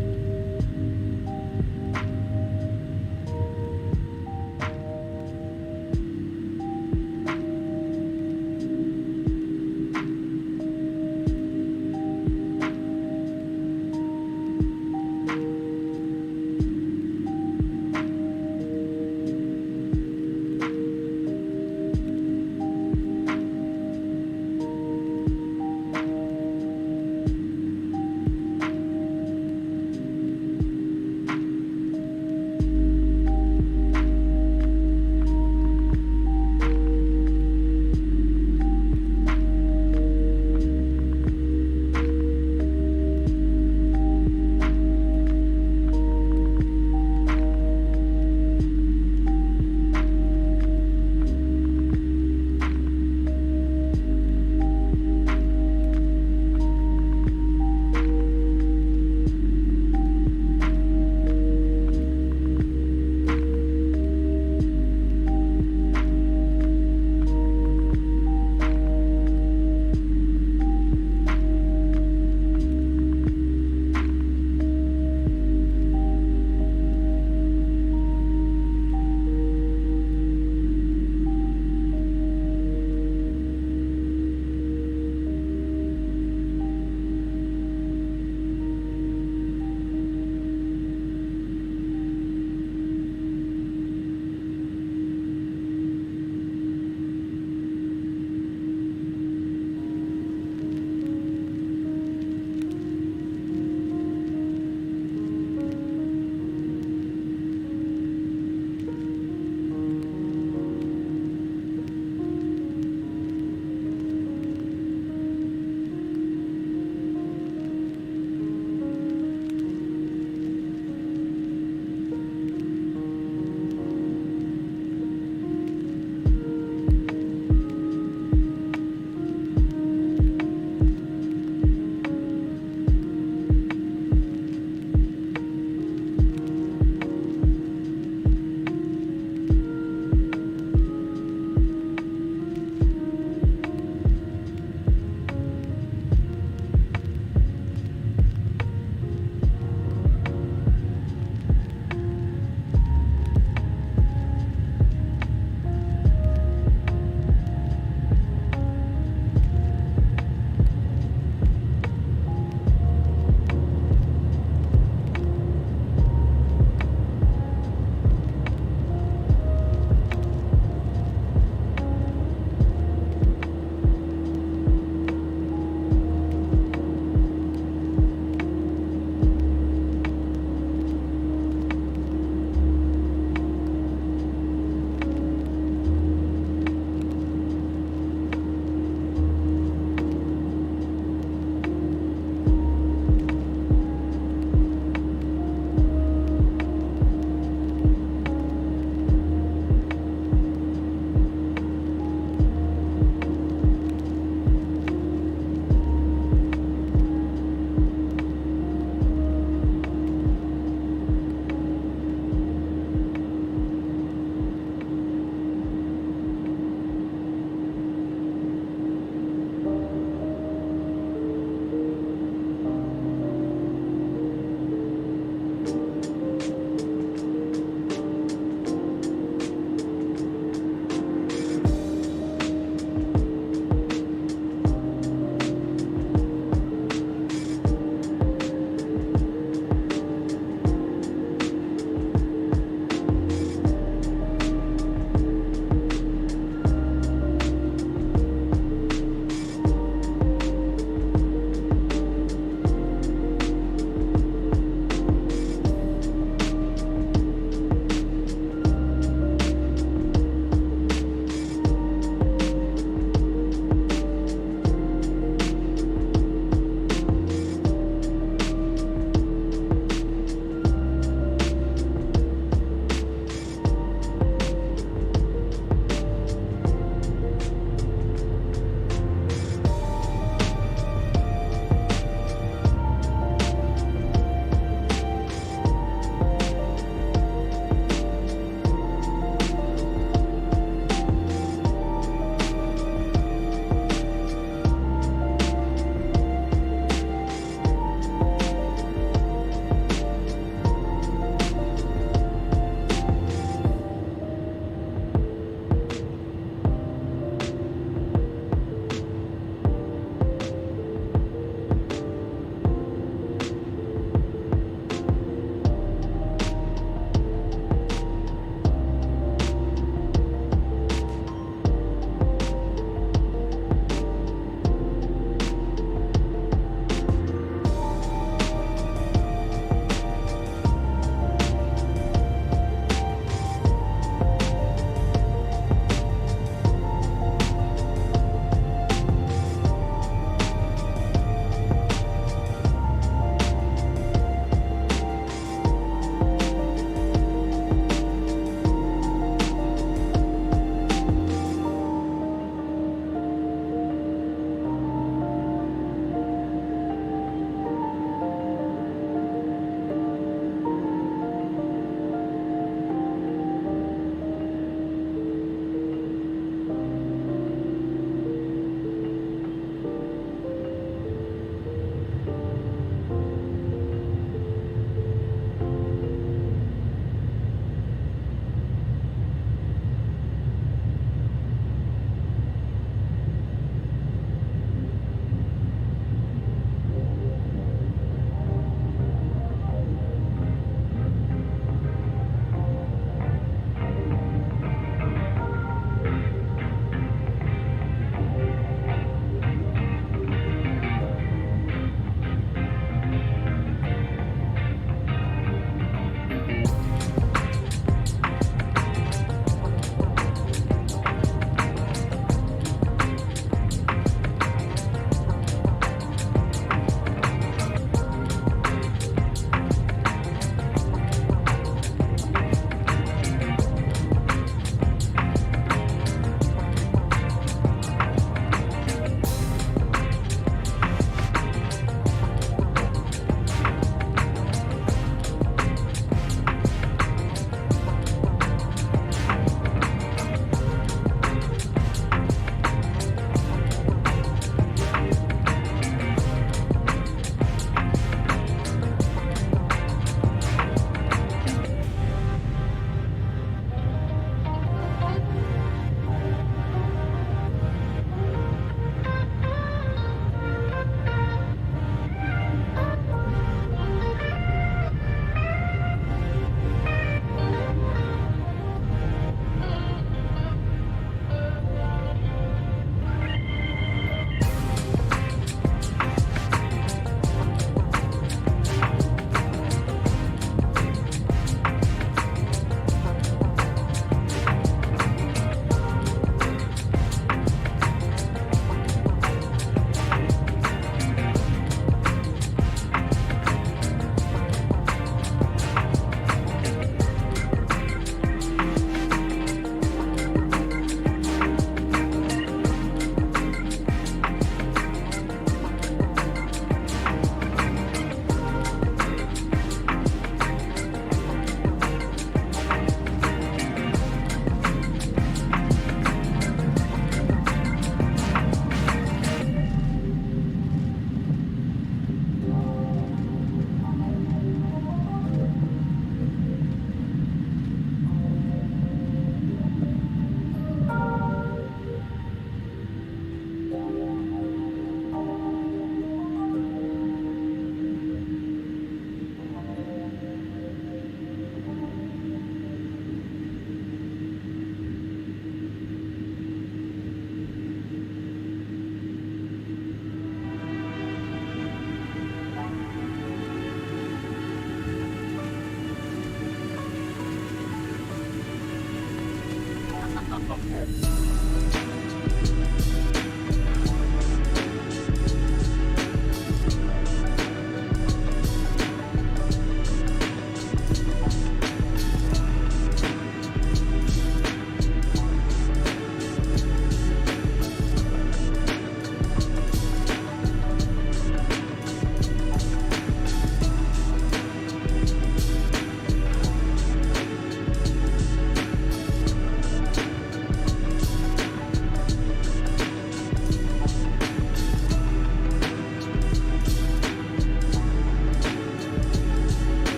Off.